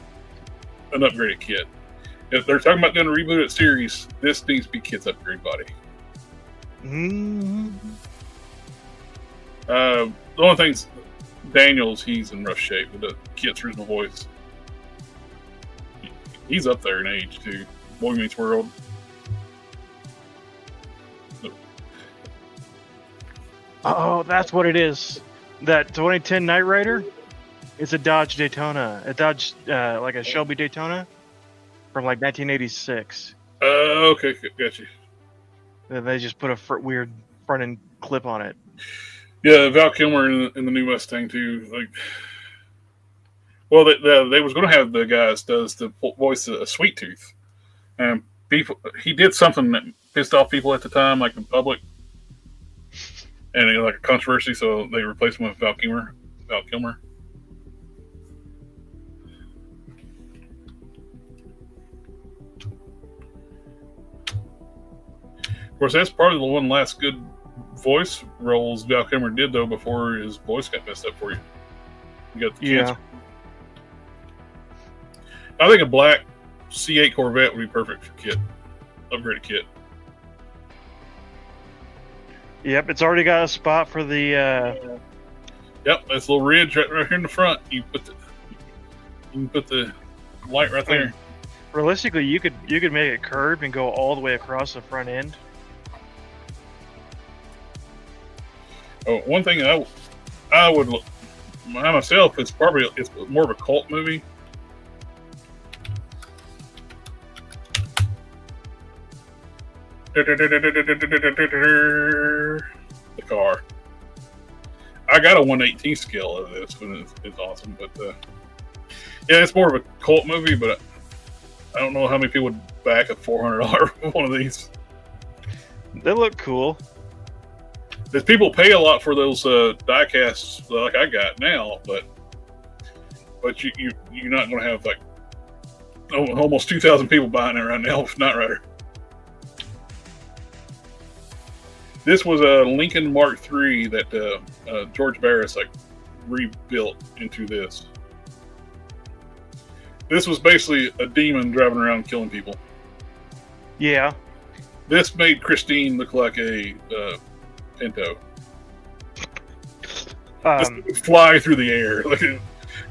upgraded kit. If they're talking about doing a rebooted series, this needs to be kit's upgrade body. Mm-hmm. The only thing's Daniels, he's in rough shape with the kit's original voice. He's up there in age too. Boy Meets World. Oh, that's what it is. That 2010 Knight Rider, it's a Dodge Daytona, like a Shelby Daytona from like 1986. Okay, got you. Then they just put a weird front end clip on it. Yeah, Val Kilmer in the new Mustang too. Like, well, they was going to have the guys does the voice of Sweet Tooth, and he did something that pissed off people at the time, like in public, and it was like a controversy. So they replaced him with Val Kilmer. Of course, that's probably the one last good voice roles Val Kilmer did, though, before his voice got messed up for you. You got the cancer. I think a black C8 Corvette would be perfect for kit. Upgraded kit. Yep, it's already got a spot for the... Yep, that's a little ridge right here in the front. You can put the light right there. Realistically, you could make it curved and go all the way across the front end. Oh, one thing I would myself, it's more of a cult movie. The car. I got a 1/18 scale of this, and it's awesome. But yeah, it's more of a cult movie. But I don't know how many people would back a $400 one of these. They look cool. There's people pay a lot for those die casts like I got now, but you're not going to have like almost 2,000 people buying it right now with Knight Rider. This was a Lincoln Mark III that George Barris like rebuilt into this. This was basically a demon driving around killing people. Yeah. This made Christine look like a Pinto. Just fly through the air. Like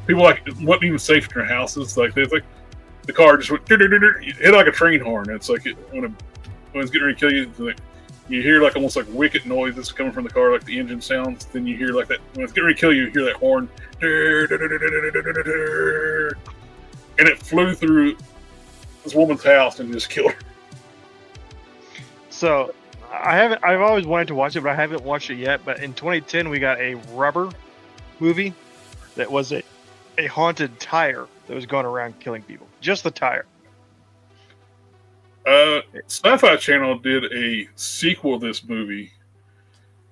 people like it wasn't even safe in their houses. Like they like the car just went hit like a train horn. It's like when it's getting ready to kill you. It's like, you hear like almost like wicked noises coming from the car, like the engine sounds. Then you hear like that when it's getting ready to kill you. You hear that horn, and it flew through this woman's house and just killed her. So I've always wanted to watch it, but I haven't watched it yet. But in 2010, we got a Rubber movie that was a haunted tire that was going around killing people. Just the tire. Sci-Fi Channel did a sequel to this movie,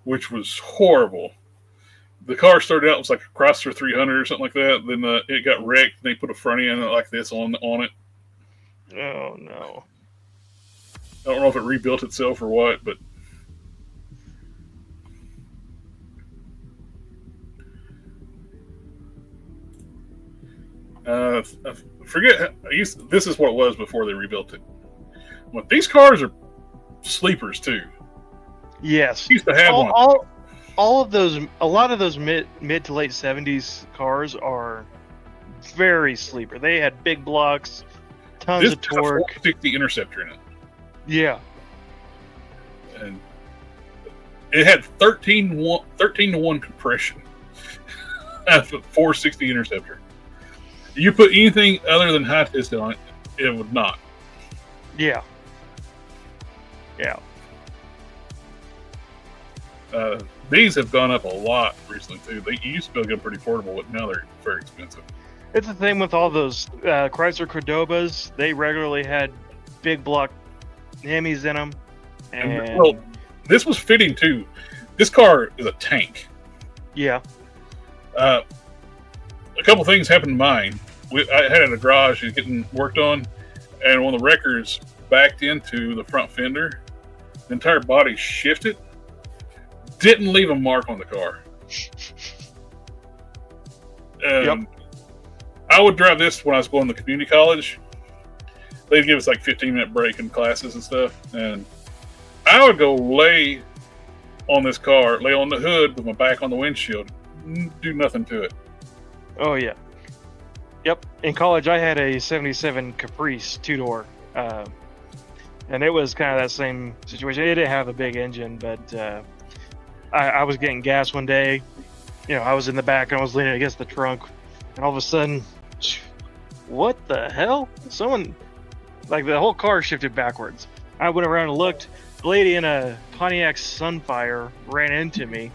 which was horrible. The car started out it was like a Chrysler 300 or something like that. Then it got wrecked. And they put a front end like this on it. Oh no! I don't know if it rebuilt itself or what, but I forget. This is what it was before they rebuilt it. But these cars are sleepers too. Yes, I used to have one. All of those, a lot of those mid to late 70s cars are very sleeper. They had big blocks, tons of torque. This has a 460 Interceptor in it. Yeah. And it had 13 to 1 compression. That's a 460 Interceptor. You put anything other than high piston on it, it would not. Yeah. Yeah. These have gone up a lot recently too. They used to be able to get pretty affordable, but now they're very expensive. It's the thing with all those Chrysler Cordobas. They regularly had big block Hemis in them. And well, this was fitting too. This car is a tank. Yeah. A couple things happened to mine. I had it in a garage and getting worked on, and one of the wreckers backed into the front fender. The entire body shifted. Didn't leave a mark on the car. Yep. I would drive this when I was going to community college. They'd give us like 15-minute break in classes and stuff, and I would go lay on this car, lay on the hood with my back on the windshield, do nothing to it. Oh yeah. Yep. In college, I had a '77 Caprice 2-door, and it was kind of that same situation. It didn't have a big engine, but I was getting gas one day. You know, I was in the back and I was leaning against the trunk, and all of a sudden, what the hell? Someone, like the whole car shifted backwards. I went around and looked. The lady in a Pontiac Sunfire ran into me.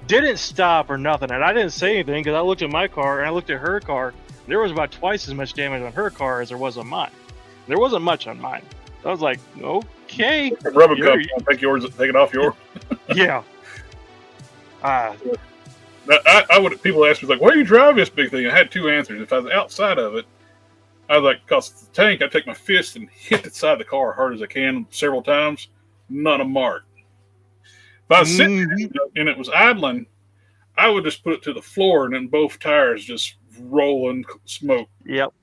Didn't stop or nothing, and I didn't say anything because I looked at my car and I looked at her car. There was about twice as much damage on her car as there was on mine. There wasn't much on mine. I was like, okay. Rub it cup, take it off yours. Yeah. I would. People ask me like, "Why do you drive this big thing?" I had two answers. If I was outside of it, I was like, "Cause the tank." I take my fist and hit the side of the car as hard as I can several times. Not a mark. If I was sitting and it was idling, I would just put it to the floor, and then both tires just rolling smoke. Yep.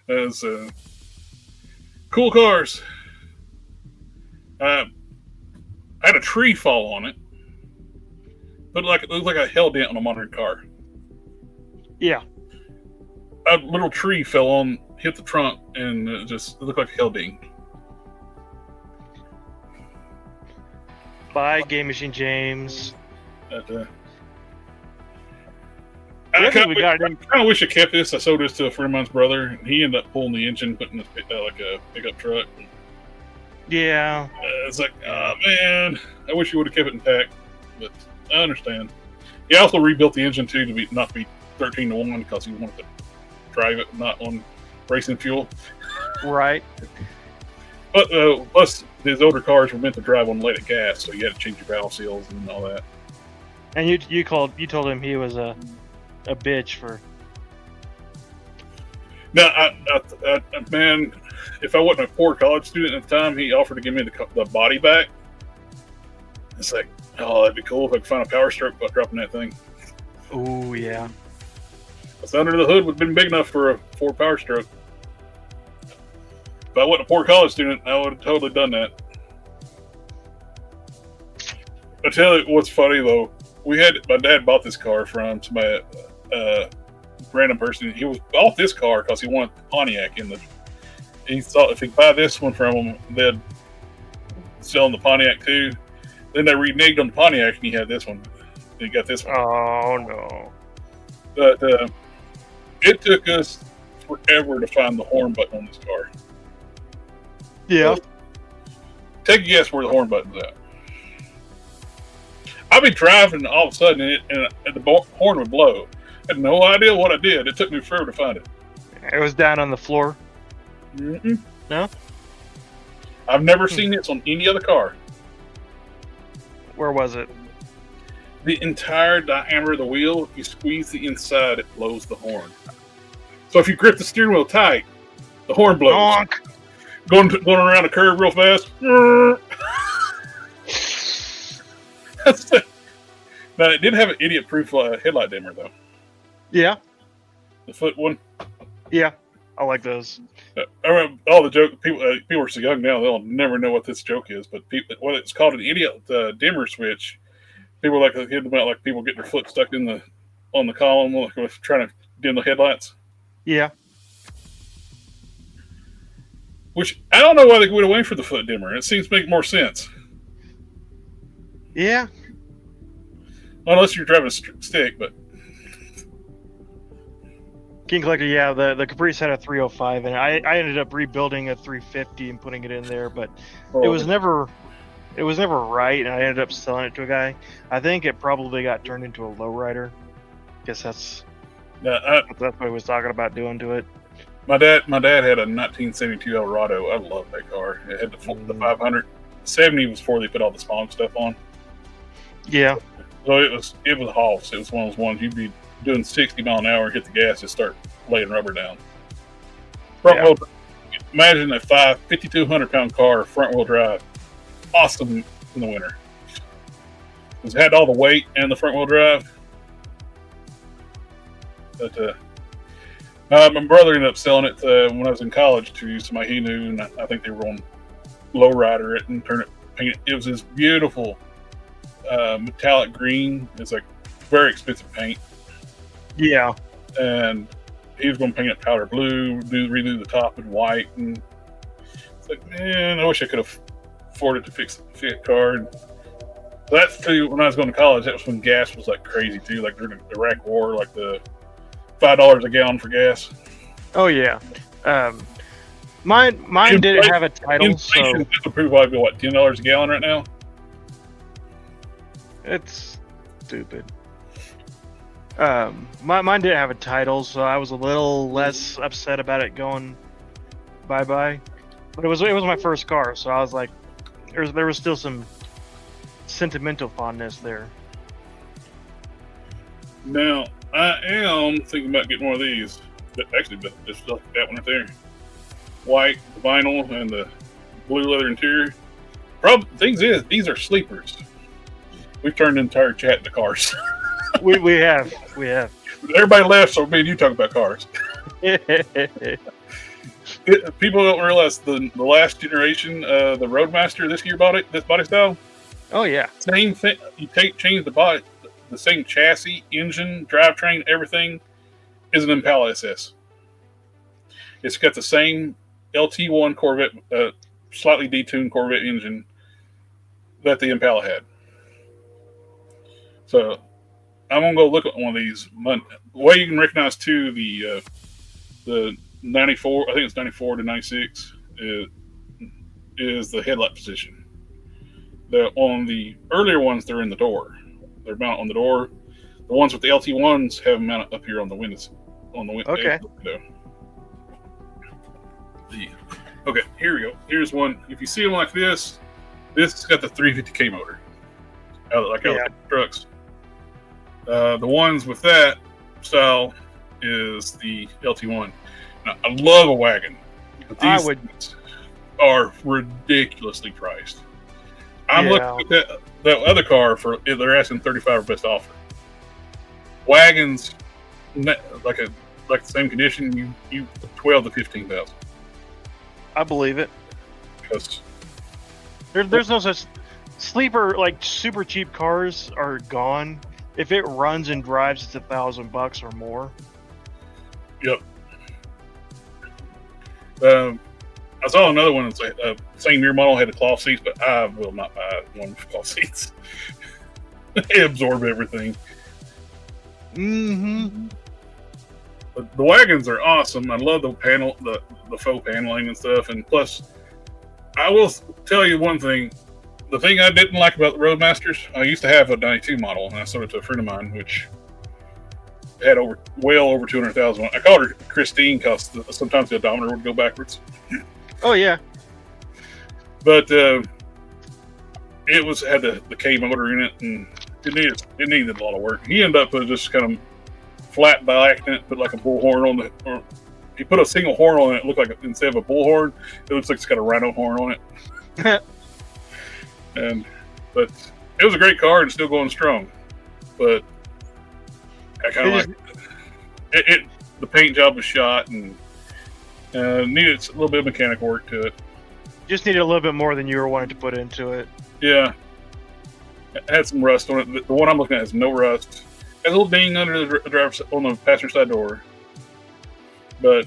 As cool cars. I had a tree fall on it. But it looked like a hell dent on a modern car. Yeah. a little tree hit the trunk, and it looked like a hell ding. Bye, Game Machine James. But, I I think kind we got it in. of wish I kept this. I sold this to a friend of mine's brother, and he ended up pulling the engine, putting this like a pickup truck. Yeah. It's like, oh man, I wish you would have kept it intact, but I understand. He also rebuilt the engine too to not be 13-to-1 because he wanted to drive it not on racing fuel. Right. But plus, his older cars were meant to drive on leaded gas, so you had to change your valve seals and all that. And you told him he was a bitch for. Now, man, if I wasn't a poor college student at the time, he offered to give me the body back. It's like, oh, that'd be cool if I could find a power stroke by dropping that thing. Oh yeah. The under the hood would have been big enough for a Ford Power Stroke. If I wasn't a poor college student, I would have totally done that. I tell you what's funny though. My dad bought this car from somebody, random person. He bought this car because he wanted Pontiac he thought if he could buy this one from him, they'd sell him the Pontiac too. Then they reneged on the Pontiac and he had this one. He got this one. Oh no. But it took us forever to find the horn button on this car. Yeah. Take a guess where the horn button's at. I'd be driving and all of a sudden and the horn would blow. I had no idea what I did. It took me forever to find it. It was down on the floor. Mm-mm. No? I've never seen this on any other car. Where was it? The entire diameter of the wheel, if you squeeze the inside, it blows the horn. So if you grip the steering wheel tight, the horn blows. Honk. Going around a curve real fast. Now, it did have an idiot-proof headlight dimmer, though. Yeah. The foot one. Yeah. I like those. I remember all the joke. People are so young now; they'll never know what this joke is. But it's called an idiot dimmer switch. People like to hit them out like people get their foot stuck on the column, like trying to dim the headlights. Yeah. Which I don't know why they went away from the foot dimmer. It seems to make more sense. Yeah. Unless you're driving a stick, but King Collector, yeah, the Caprice had a 305, and I ended up rebuilding a 350 and putting it in there, but it was never right, and I ended up selling it to a guy. I think it probably got turned into a lowrider. Guess that's what he was talking about doing to it. My dad had a 1972 Eldorado. I love that car. It had the 500. 70 was before they put all the spawn stuff on. Yeah. So it was a Hoss. It was one of those ones you'd be doing 60 mile an hour, hit the gas, and start laying rubber down. Front wheel. Imagine a 5,200 pound car, front wheel drive. Awesome in the winter. It had all the weight and the front wheel drive. But my brother ended up selling it when I was in college to somebody he knew, and I think they were on lowrider it and paint it. It was this beautiful metallic green. It's like very expensive paint. Yeah. And he was going to paint it powder blue, redo the top in white, and it's like, man, I wish I could have afforded to fix the car. And that's too. When I was going to college, that was when gas was like crazy too. Like during the Iraq War, like the $5 a gallon for gas. Oh yeah. Mine didn't have a title, so Inflation would probably be what, $10 a gallon right now. it's stupid. Mine didn't have a title, so I was a little less upset about it going bye-bye. But it was my first car, so I was like, there was still some sentimental fondness there. Now I am thinking about getting one of these, but actually, just like that one right there, white the vinyl and the blue leather interior. Things is these are sleepers. We've turned the entire chat into cars. we have. Everybody left, so me and you talk about cars. People don't realize the last generation, the Roadmaster, this body style. Oh yeah. Same thing. You change the body, the same chassis, engine, drivetrain, everything is an Impala SS. It's got the same LT1 Corvette, slightly detuned Corvette engine that the Impala had. So I'm gonna go look at one of these. The way you can recognize too the 94, I think it's 94 to 96, is the headlight position. On the earlier ones, they're in the door. They're mounted on the door. The ones with the LT1s have them mounted up here on the windows. Okay. Okay, here we go. Here's one. If you see them like this has got the 350K motor, like trucks. The ones with that style is the LT1. Now, I love a wagon, but these things are ridiculously priced. I'm looking at that other car for, they're asking 35 or best offer. Wagons, like the same condition, you 12 to 15,000. I believe it. Because there's no such sleeper, like super cheap cars are gone. If it runs and drives, it's $1,000 or more. Yep. I saw another one that's same year model, had the cloth seats, but I will not buy one with cloth seats. They absorb everything. Mm-hmm. But the wagons are awesome. I love the faux paneling and stuff. And plus, I will tell you one thing. The thing I didn't like about the Roadmasters, I used to have a 92 model, and I sold it to a friend of mine, which had well over 200,000. I called her Christine because sometimes the odometer would go backwards. Oh yeah. But it had the K motor in it, and it needed a lot of work. He ended up with just kind of flat by accident, put like a bullhorn on or he put a single horn on it. It looked like instead of a bullhorn, it looks like it's got a rhino horn on it. But it was a great car and still going strong. But I kind of like it. The paint job was shot and needed a little bit of mechanic work to it. Just needed a little bit more than you were wanting to put into it. Yeah, it had some rust on it. The one I'm looking at has no rust. Has a little ding under the driver's on the passenger side door. But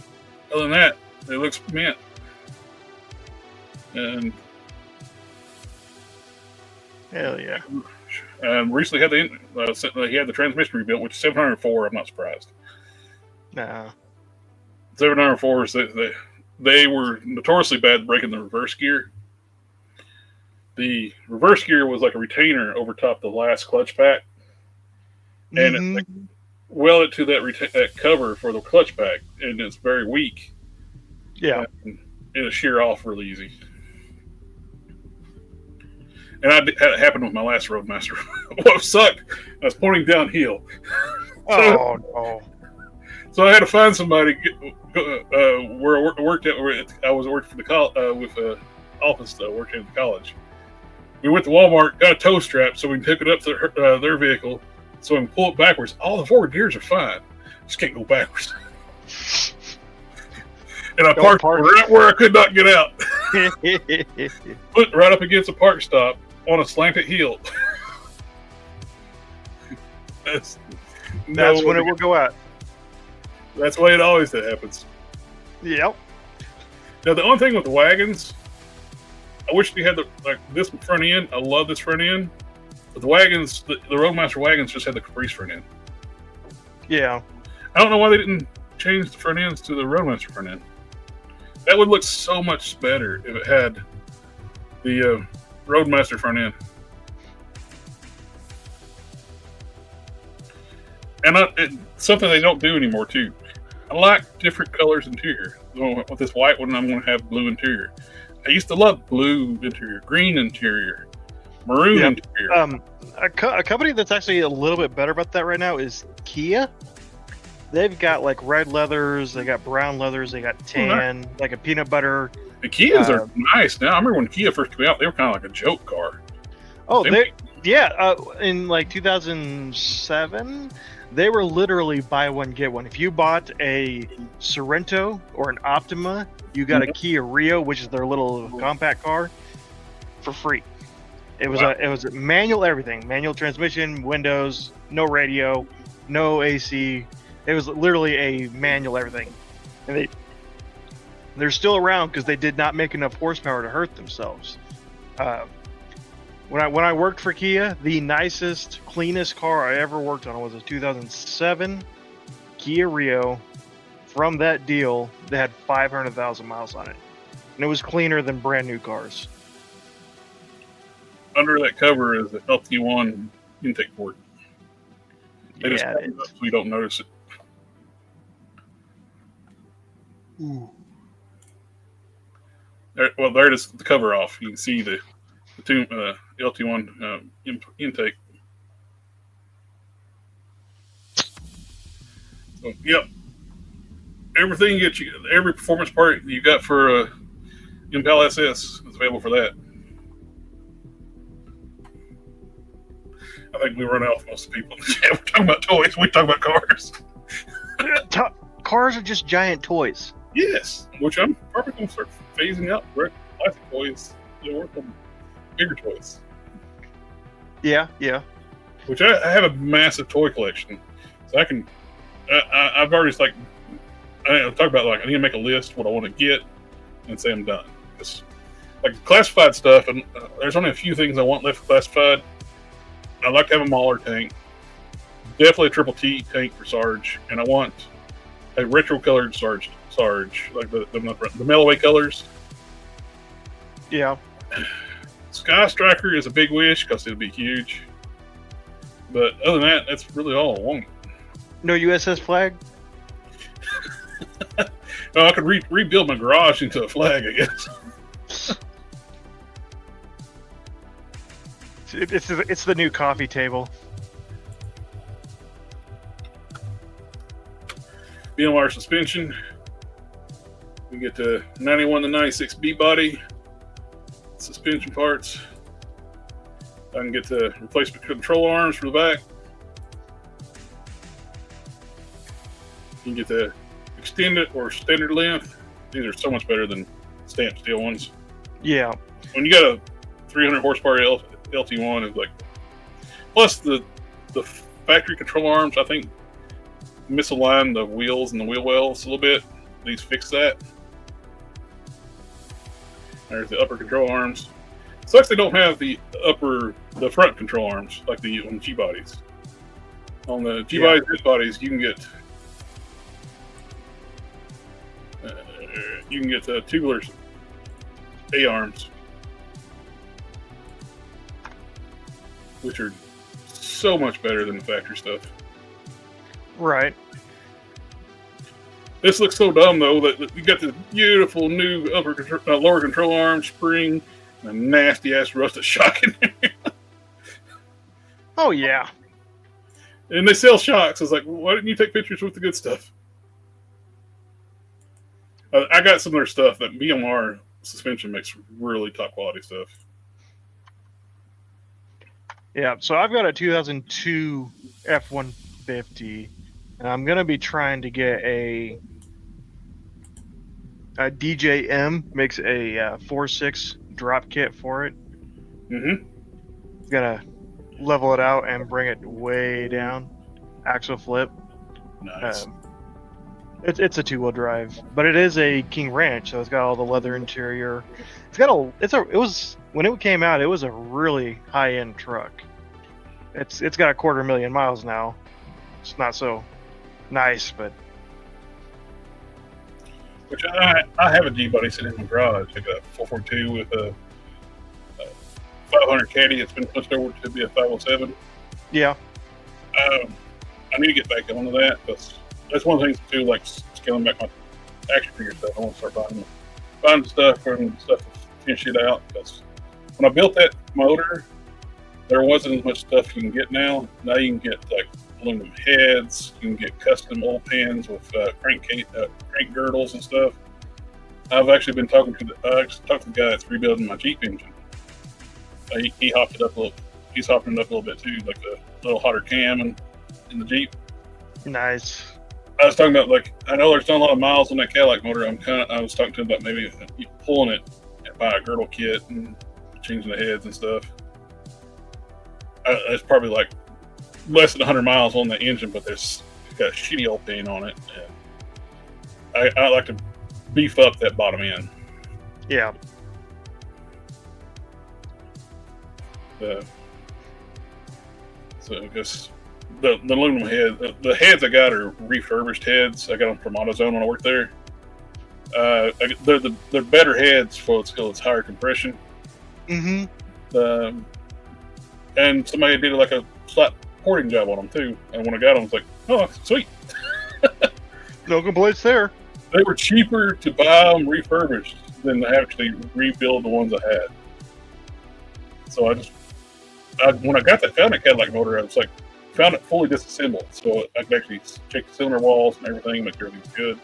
other than that, it looks mint. And hell yeah. Recently had he had the transmission rebuilt, which is 704. I'm not surprised. Nah. 704s, they were notoriously bad at breaking the reverse gear. The reverse gear was like a retainer over top the last clutch pack, and it welded to that cover for the clutch pack, and it's very weak. Yeah, and it'll shear off really easy. And had it happen with my last Roadmaster. What sucked, I was pointing downhill. Oh no. So I had to find somebody where I worked at. Where I was working for the with an office working at the college. We went to Walmart, got a tow strap, so we took it up to their vehicle, so we can pull it backwards. All the forward gears are fine, just can't go backwards. And I parked right where I could not get out. Put right up against a park stop on a slanted hill. That's when it will go out. That's the way it always happens. Yep. Now the only thing with the wagons, I wish we had this front end. I love this front end, but the wagons, the Roadmaster wagons, just had the Caprice front end. Yeah. I don't know why they didn't change the front ends to the Roadmaster front end. That would look so much better if it had the Roadmaster front end. And it's something they don't do anymore too. I like different colors interior. With this white one, I'm going to have blue interior. I used to love blue interior, green interior, maroon interior. A company that's actually a little bit better about that right now is Kia. They've got like red leathers, they got brown leathers, they got tan, like a peanut butter. The Kias are nice now. I remember when Kia first came out, they were kind of like a joke car. Oh, in like 2007, they were literally buy one get one. If you bought a Sorento or an Optima, you got a Kia Rio, which is their little compact car, for free. It was a manual everything, manual transmission, windows, no radio, no AC. It was literally a manual everything, and They're still around because they did not make enough horsepower to hurt themselves. When I worked for Kia, the nicest, cleanest car I ever worked on was a 2007 Kia Rio. From that deal, they had 500,000 miles on it, and it was cleaner than brand new cars. Under that cover is the LT1 intake port. They just cover it up so we don't notice it. Ooh. There it is, the cover off. You can see the LT1 intake. So, yep. Everything every performance part you got for Impel SS is available for that. I think we run off most of the people. Yeah, we're talking about toys. We talk about cars. Cars are just giant toys. Yes, which I'm probably going to start phasing out. Plastic toys, work on bigger toys. Yeah. Which I have a massive toy collection, so I can. I've already I talk about I need to make a list what I want to get, and say I'm done. It's like classified stuff, and there's only a few things I want left classified. I'd like to have a Mauler tank, definitely a Triple T tank for Sarge, and I want a retro colored Sarge, like the Melloway colors. Yeah. Sky Striker is a big wish because it'll be huge. But other than that, that's really all I want. No USS flag? Well, I could rebuild my garage into a flag, I guess. It's the new coffee table. BMR suspension. We get the 91 to 96 B body suspension parts. I can get the replacement control arms for the back. You can get the extended or standard length. These are so much better than stamped steel ones. Yeah. When you got a 300 horsepower LT1, it's plus the factory control arms, I think, misalign the wheels and the wheel wells a little bit. These fix that. There's the upper control arms. Sucks they don't have the front control arms like on G bodies. On the G bodies, this bodies, you can get the tubular A arms, which are so much better than the factory stuff. Right. This looks so dumb though that you got this beautiful new lower control arm spring and a nasty ass rusted shock in there. Oh yeah. And they sell shocks. I was like, why didn't you take pictures with the good stuff? I got some of their stuff. That BMR suspension makes really top quality stuff. Yeah, so I've got a 2002 F-150, and I'm going to be trying to get a DJM, makes a 4.6 drop kit for it. Mm-hmm. Going to level it out and bring it way down, axle flip. Nice. It's a 2-wheel drive, but it is a King Ranch, so it's got all the leather interior. It was when it came out, it was a really high-end truck. It's got 250,000 miles now. It's not so nice, but which I have a G body sitting in my garage. I got a 442 with a 500 caddy. It's been pushed over to be a 507. yeah. I need to get back onto that because that's one of the things too, like scaling back my action figure stuff. I want to start buying stuff and stuff to finish it out. Because when I built that motor, there wasn't as much stuff you can get now. Now you can get like aluminum heads. You can get custom oil pans with crank girdles and stuff. I've actually been talking to the guy that's rebuilding my Jeep engine. He hopped it up a little. He's hopping it up a little bit too, like a little hotter cam in the Jeep. Nice. I was talking about I know there's not a lot of miles on that Cadillac motor. I was talking to him about maybe pulling it and buy a girdle kit and changing the heads and stuff. It's probably like less than 100 miles on the engine, but it's got shitty old paint on it. And I like to beef up that bottom end. Yeah. So I guess the aluminum head, the heads I got are refurbished heads. I got them from AutoZone when I worked there. They're better heads for it's higher compression. Mm-hmm. And somebody did like a flat porting job on them too. And when I got them, I was like, oh, sweet. No complaints there. They were cheaper to buy them refurbished than to actually rebuild the ones I had. So when I got that found that Cadillac motor, I was like, found it fully disassembled. So I could actually check the cylinder walls and everything, make sure everything's good.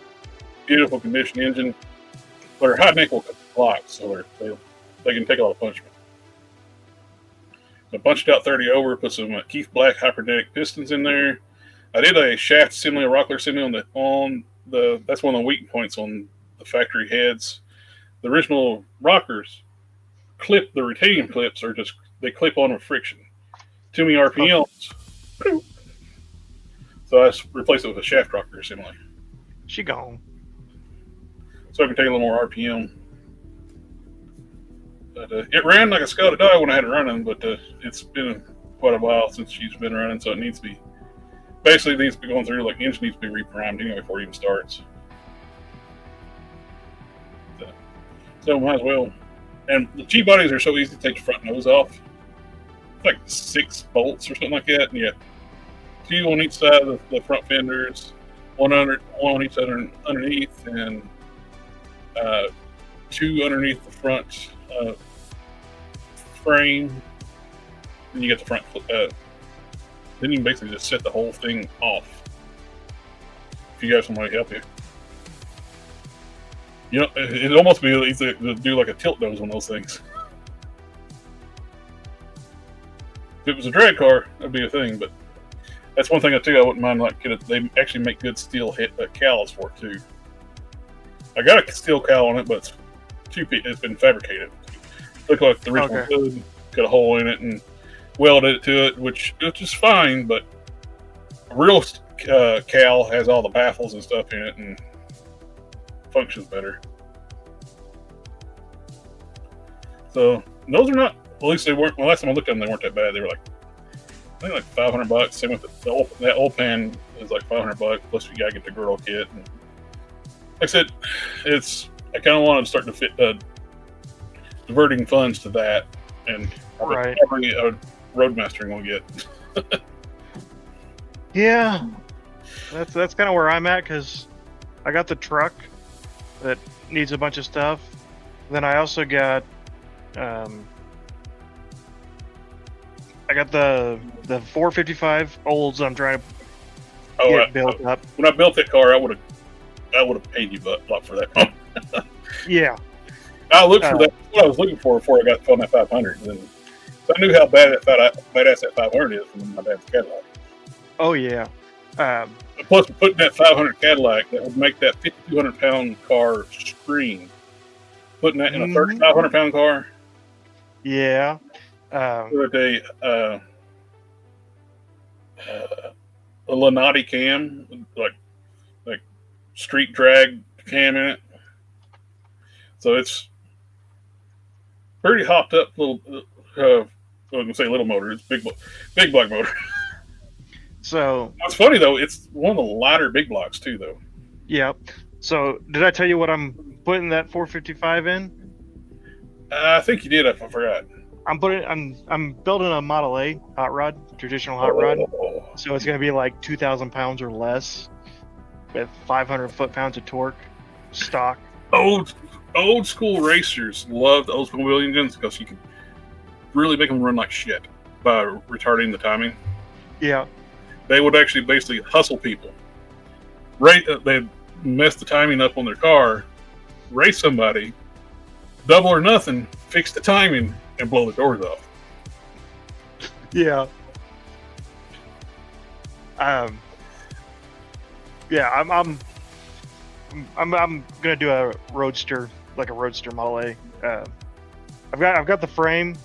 Beautiful condition engine. But they're high nickel blocks, so they can take a lot of punishment. I punched out 30 over, put some Keith Black hyperdetic pistons in there. I did a shaft assembly, a rockler assembly on the that's one of the weak points on the factory heads. The original rockers the retaining clips are just, they clip on with friction. Too many RPMs. So I replaced it with a shaft rocker assembly. She gone. So I can take a little more RPM. But it ran like a Skoda dog when I had it running, but it's been quite a while since she's been running, so it needs to be going through, like the engine needs to be reprimed anyway before it even starts. So might as well. And the G bodies are so easy to take the front nose off. It's like 6 bolts or something like that, and you have 2 on each side of the front fenders, one on each side underneath, and 2 underneath the front frame. Then you get the front. Then you can basically just set the whole thing off. If you have somebody to help you. You know, it'd almost be easy to do like a tilt nose on those things. If it was a drag car, that'd be a thing, but that's one thing I wouldn't mind. Like, they actually make good steel cowls for it too. I got a steel cowl on it, but it's been fabricated. Looked like the original hood, got a hole in it, and welded it to it, which is fine. But a real cowl has all the baffles and stuff in it, and functions better. So those are not. At least they weren't. Well, last time I looked at them, they weren't that bad. They were like, I think like $500. Same with that old pan is like $500. Plus you gotta get the girdle kit. And like I said, I kind of want to start to fit diverting funds to that, and Right. a Roadmaster I'm gonna get. Yeah, that's kind of where I'm at, because I got the truck that needs a bunch of stuff. Then I also got I got the 455 olds I'm trying to get built up. When I built that car, I would have paid you a lot for that. Yeah. I looked for that. That's what I was looking for before I got on that 500. And so I knew how badass that 500 is from my dad's Cadillac. Oh yeah. Plus, putting that 500 Cadillac, that would make that 5,200 pound car scream. Putting that in a 3,500 pound car. Yeah. With a Lanati cam, like street drag cam in it. So it's pretty hopped up little. I was gonna say little motor. It's big block motor. So what's funny though, it's one of the lighter big blocks too, though. Yeah. So did I tell you what I'm putting that 455 in? I think you did. I forgot. I'm building a Model A hot rod, traditional hot rod. So it's gonna be like 2,000 pounds or less, with 500 foot-pounds of torque, stock. Old school racers loved Oldsmobile engines because you could really make them run like shit by retarding the timing. Yeah. They would actually basically hustle people. They'd mess the timing up on their car, race somebody, double or nothing, fix the timing, and blow the doors off. Yeah. Yeah, I'm gonna do a roadster, like a roadster Model A. I've got the frame.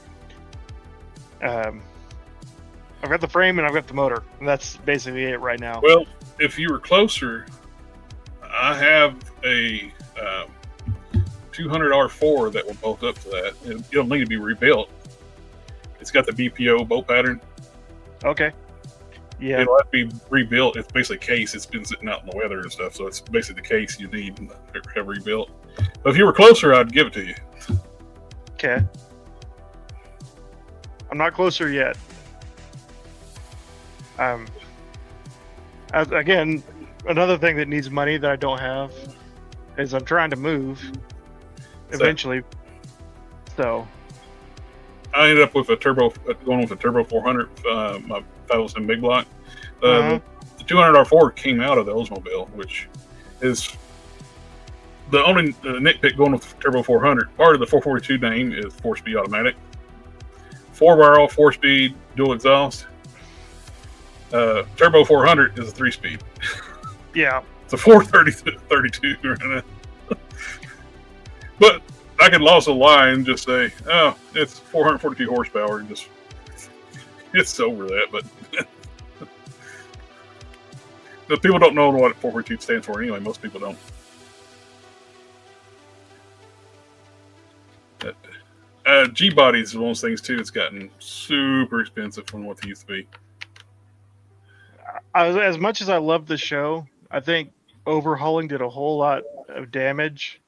I've got the frame and I've got the motor, and that's basically it right now. Well, if you were closer, I have a 200 R4 that will bolt up to that. It'll need to be rebuilt. It's got the BPO bolt pattern. Okay. Yeah. It'll have to be rebuilt. It's basically a case. It's been sitting out in the weather and stuff, so it's basically the case you need to have rebuilt. But if you were closer, I'd give it to you. Okay. I'm not closer yet. Again, another thing that needs money that I don't have is I'm trying to move eventually. So I ended up with going with a turbo 400. My 507 big block. The 200 R4 came out of the Oldsmobile, which is the only nitpick going with the turbo 400. Part of the 442 name is 4-speed automatic. 4-barrel, 4-speed, dual exhaust. Turbo 400 is a 3-speed. yeah. It's a 432 right now. But I could also lie and just say, oh, it's 442 horsepower. And just it's over that. But the people don't know what 442 stands for anyway. Most people don't. G-bodies is one of those things too. It's gotten super expensive from what they used to be. As much as I love the show, I think overhauling did a whole lot of damage.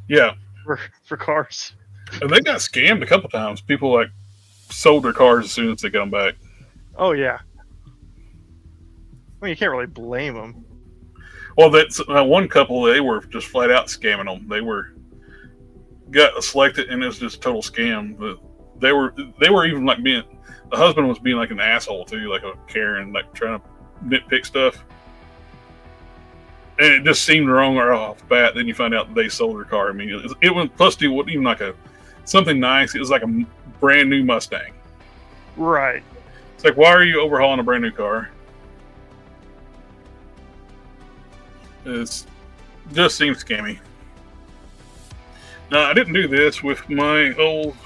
Yeah, for cars. And they got scammed a couple times. People like sold their cars as soon as they got them back. Oh yeah. I mean, you can't really blame them. Well, that's one couple. They were just flat out scamming them. They got selected, and it was just a total scam. But they were even like the husband was being like an asshole too, like a Karen, like trying to nitpick stuff. And it just seemed wrong right off the bat. Then you find out they sold their car. I mean, it was plus it wasn't even like something nice. It was like a brand new Mustang. Right. It's like, why are you overhauling a brand new car? It just seems scammy. Now, I didn't do this with my old.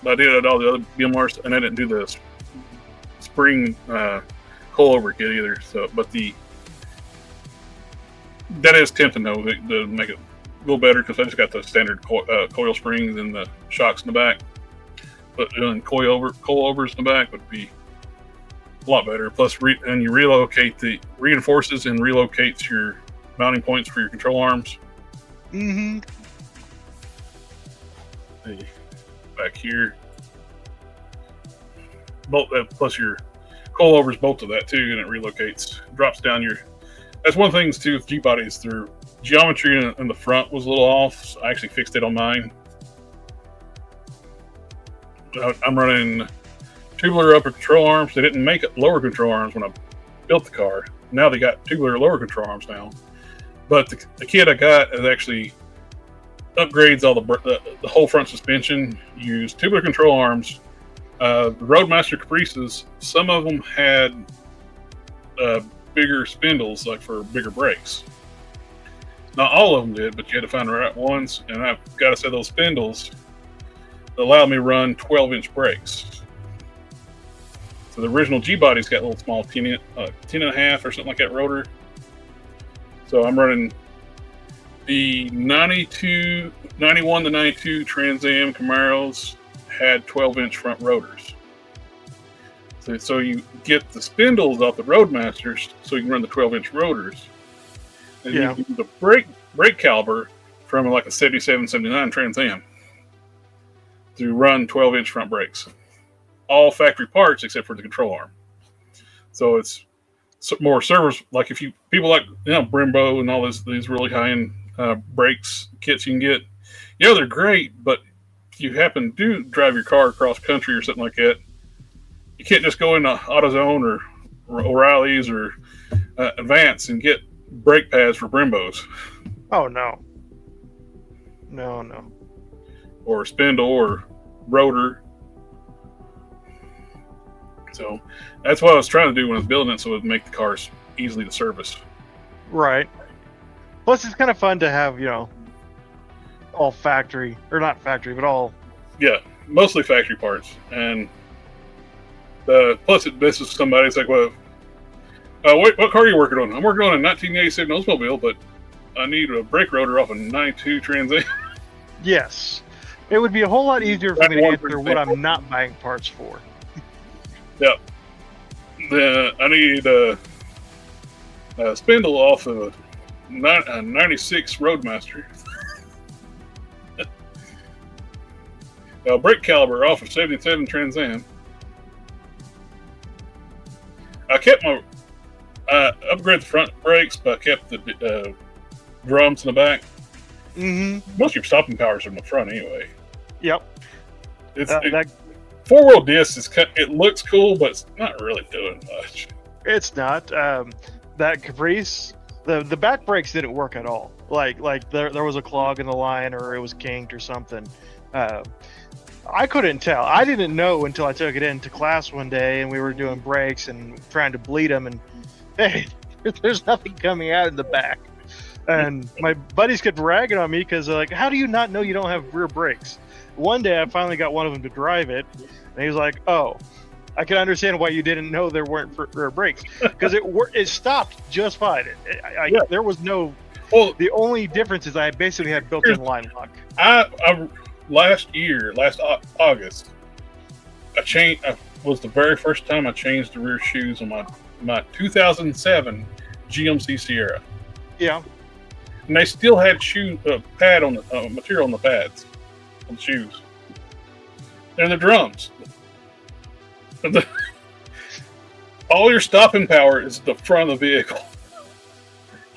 I did it all the other BMRs, and I didn't do the spring coilover kit either. So, but that is tempting though to make it a little better because I just got the standard coil springs and the shocks in the back. But doing coilovers in the back would be a lot better. Plus, and you reinforces and relocates your mounting points for your control arms. Mm-hmm. Back here. Plus your coilovers bolt to that too, and it relocates, drops down your. That's one of the things too with G-bodies. Their geometry in the front was a little off. So I actually fixed it on mine. I'm running tubular upper control arms. They didn't make it lower control arms when I built the car. Now they got tubular lower control arms now. But the kit I got is actually upgrades all the whole front suspension. Use tubular control arms. The Roadmaster Caprices, some of them had bigger spindles, like for bigger brakes. Not all of them did, but you had to find the right ones. And I've got to say, those spindles allowed me to run 12-inch brakes. So the original G-body's got a little small 10 and a half or something like that rotor. So I'm running the 91 to 92 Trans Am Camaros had 12-inch front rotors. So you get the spindles off the Roadmasters so you can run the 12-inch rotors. And you use the brake caliber from like a 77, 79 Trans Am to run 12-inch front brakes. All factory parts except for the control arm. So it's more servers. Like if people like Brembo and all these really high-end brakes kits you can get, they're great, but if you happen to drive your car across country or something like that, you can't just go into AutoZone or O'Reilly's or Advance and get brake pads for Brembos. Oh no. No. Or spindle or rotor. So that's what I was trying to do when I was building it, so it would make the cars easily to service. Right. Plus, it's kind of fun to have, all factory, or not factory, but all. Yeah, mostly factory parts. And plus, this is somebody's like, well, what car are you working on? I'm working on a 1987 Oldsmobile, but I need a brake rotor off a 92 Trans Am. Yes. It would be a whole lot easier for me to One answer what I'm not buying parts for. Yep. Then I need a spindle off of a 96 Roadmaster. A brake caliber off of 77 Trans Am. I kept my upgraded the front brakes, but I kept the drums in the back. Mm-hmm. Most of your stopping powers are in the front anyway. Yep. It's That, four-wheel disc is it looks cool, but it's not really doing much. it's not. That Caprice, the back brakes didn't work at all. Like there was a clog in the line, or it was kinked or something. I couldn't tell. I didn't know until I took it into class one day and we were doing brakes and trying to bleed them, and hey, there's nothing coming out in the back. And my buddies kept ragging on me because they're like, how do you not know you don't have rear brakes? One day I finally got one of them to drive it, and he was like, oh, I can understand why you didn't know there weren't rear brakes, because it stopped just fine. Yeah. There was no. Well, The only difference is I basically had built-in line lock. I last August, was the very first time I changed the rear shoes on my 2007 GMC Sierra, Yeah. and they still had pad on the material on the pads on the shoes, and the drums. All your stopping power is the front of the vehicle.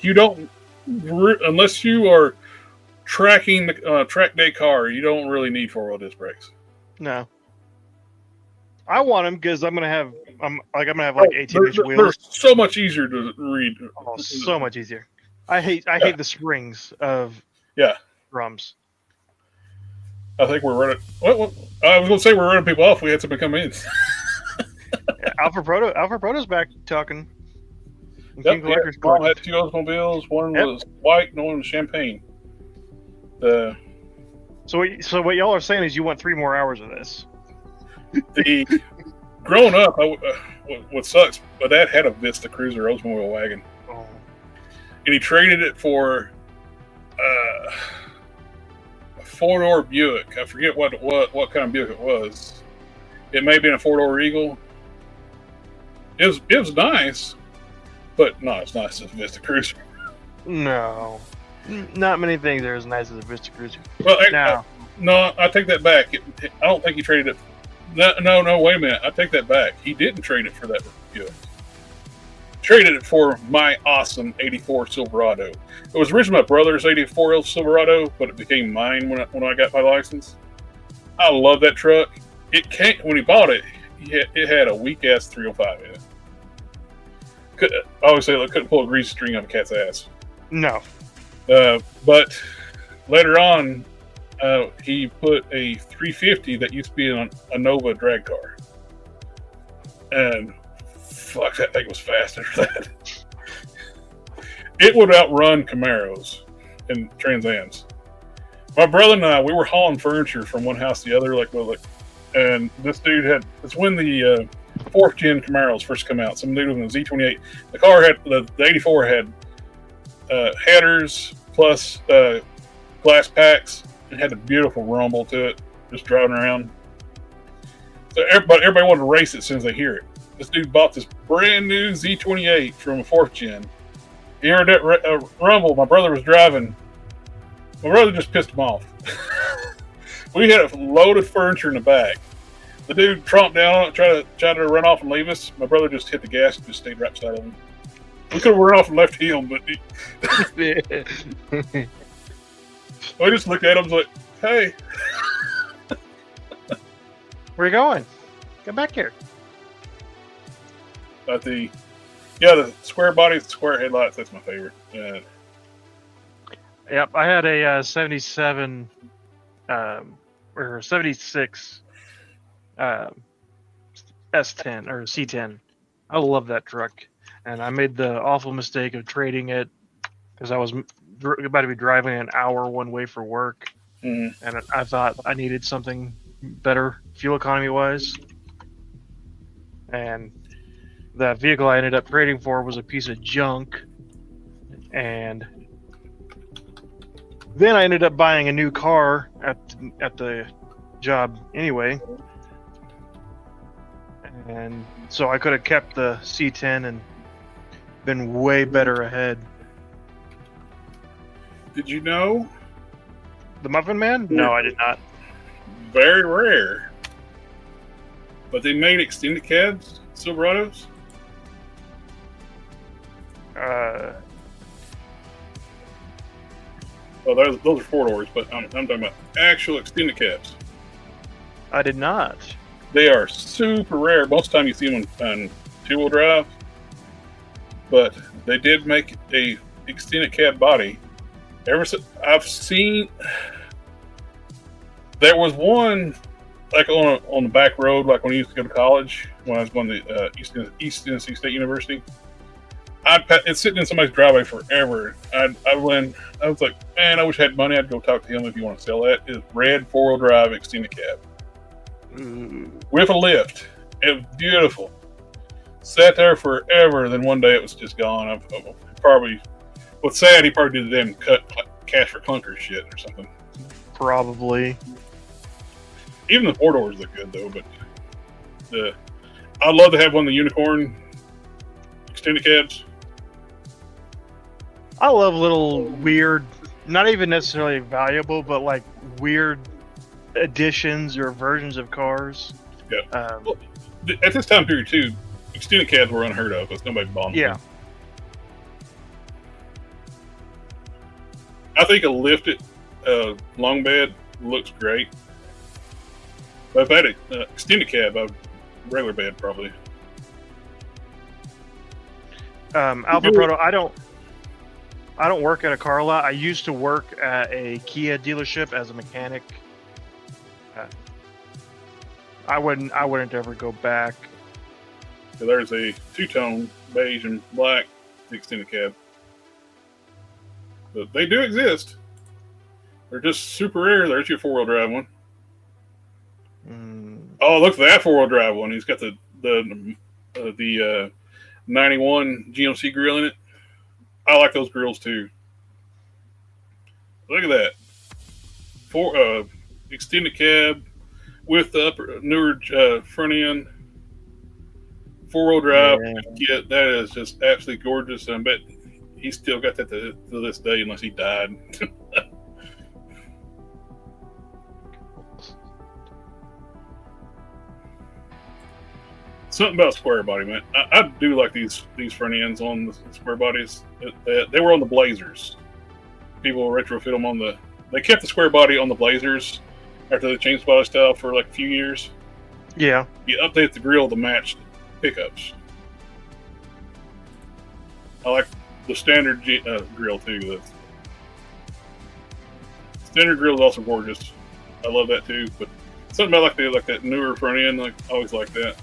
You don't, unless you are tracking the track day car, you don't really need four-wheel disc brakes. No. I want them because I'm gonna have like 18-inch They're wheels. so much easier to read. Oh, so much easier. I hate the springs of drums. I think we're running. What? I was going to say we're running people off. We had somebody come in. Alpha Proto's back talking. And Yep, King Collector's Mom Collection. had two Oldsmobiles. One Yep. was white and one was champagne. So what y'all are saying is you want 3 more hours of this. The growing up, what sucks, my dad had a Vista Cruiser Oldsmobile wagon, Oh. and he traded it for a 4-door Buick. I forget what kind of Buick it was. It may have been a 4-door Eagle. It was nice, but not as nice as a Vista Cruiser. No. Not many things are as nice as a Vista Cruiser. Well, No. I take that back. I don't think he traded it. No, wait a minute. I take that back. He didn't trade it for that Buick. Traded it for my awesome 84 Silverado. It was originally my brother's 84 Silverado, but it became mine when I got my license. I love that truck. When he bought it, it had a weak ass 305 in it. I always say I couldn't pull a grease string on a cat's ass. No. But later on, he put a 350 that used to be a Nova drag car. And fuck, that thing was fast after that. It would outrun Camaros and Trans Ams. My brother and I, we were hauling furniture from one house to the other, and this dude it's when the 4th gen Camaros first come out. Some dude with a Z28. The car had, the 84 had headers plus glass packs. It had a beautiful rumble to it, just driving around. So everybody wanted to race it as soon as they hear it. This dude bought this brand new Z28 from a 4th gen. He heard that rumble. My brother was driving. My brother just pissed him off. We had a load of furniture in the back. The dude tromped down on it, tried to run off and leave us. My brother just hit the gas and just stayed right beside him. We could have run off and left him, but I just looked at him and was like, hey. Where you going? Get back here. But the square bodies, square headlights, that's my favorite. Yep, I had a 77 or 76 S10 or C10. I love that truck, and I made the awful mistake of trading it because I was about to be driving an hour one way for work, and I thought I needed something better fuel economy wise, and that vehicle I ended up trading for was a piece of junk, and then I ended up buying a new car at the job anyway, and so I could have kept the C10 and been way better ahead. Did you know? The Muffin Man? No, I did not. Very rare. But they made extended cabs, Silverados. Well, those are 4-doors, but I'm talking about actual extended cabs. I did not. They are super rare. Most of the time you see them on 2-wheel drive. But they did make a extended cab body. I've seen... There was one, like on the back road, like when I used to go to college, when I was going to East Tennessee State University. It's sitting in somebody's driveway forever. I was like, man, I wish I had money. I'd go talk to him if you want to sell that. It's red 4-wheel drive extended cab with a lift. It was beautiful. Sat there forever. Then one day it was just gone. What's sad, he probably did them cut cash for clunker shit or something. Probably. Even the 4-doors look good though, but I'd love to have one of the unicorn extended cabs. I love little weird, not even necessarily valuable, but like weird additions or versions of cars. Yeah. Well, at this time period too, extended cabs were unheard of because nobody bought them. Yeah. I think a lifted long bed looks great. But if I had an extended cab, a regular bed probably. Alpha Proto, I don't work at a car lot. I used to work at a Kia dealership as a mechanic. I wouldn't ever go back. So there's a two-tone beige and black extended cab. But they do exist. They're just super rare. There's your 4-wheel drive one. Oh, look at that 4-wheel drive one. He's got the 91 GMC grill in it. I like those grills too. Look at that. Extended cab with the newer front end. 4-wheel drive. Yeah, that is just absolutely gorgeous. And I bet he's still got that to this day unless he died. Something about square body, man. I do like these front ends on the square bodies. They were on the Blazers. People retrofit them on the. They kept the square body on the Blazers after they changed body style for like a few years. Yeah. You update the grill to match pickups. I like the standard grill too. The standard grill is also gorgeous. I love that too. But something about like that newer front end, like I always like that.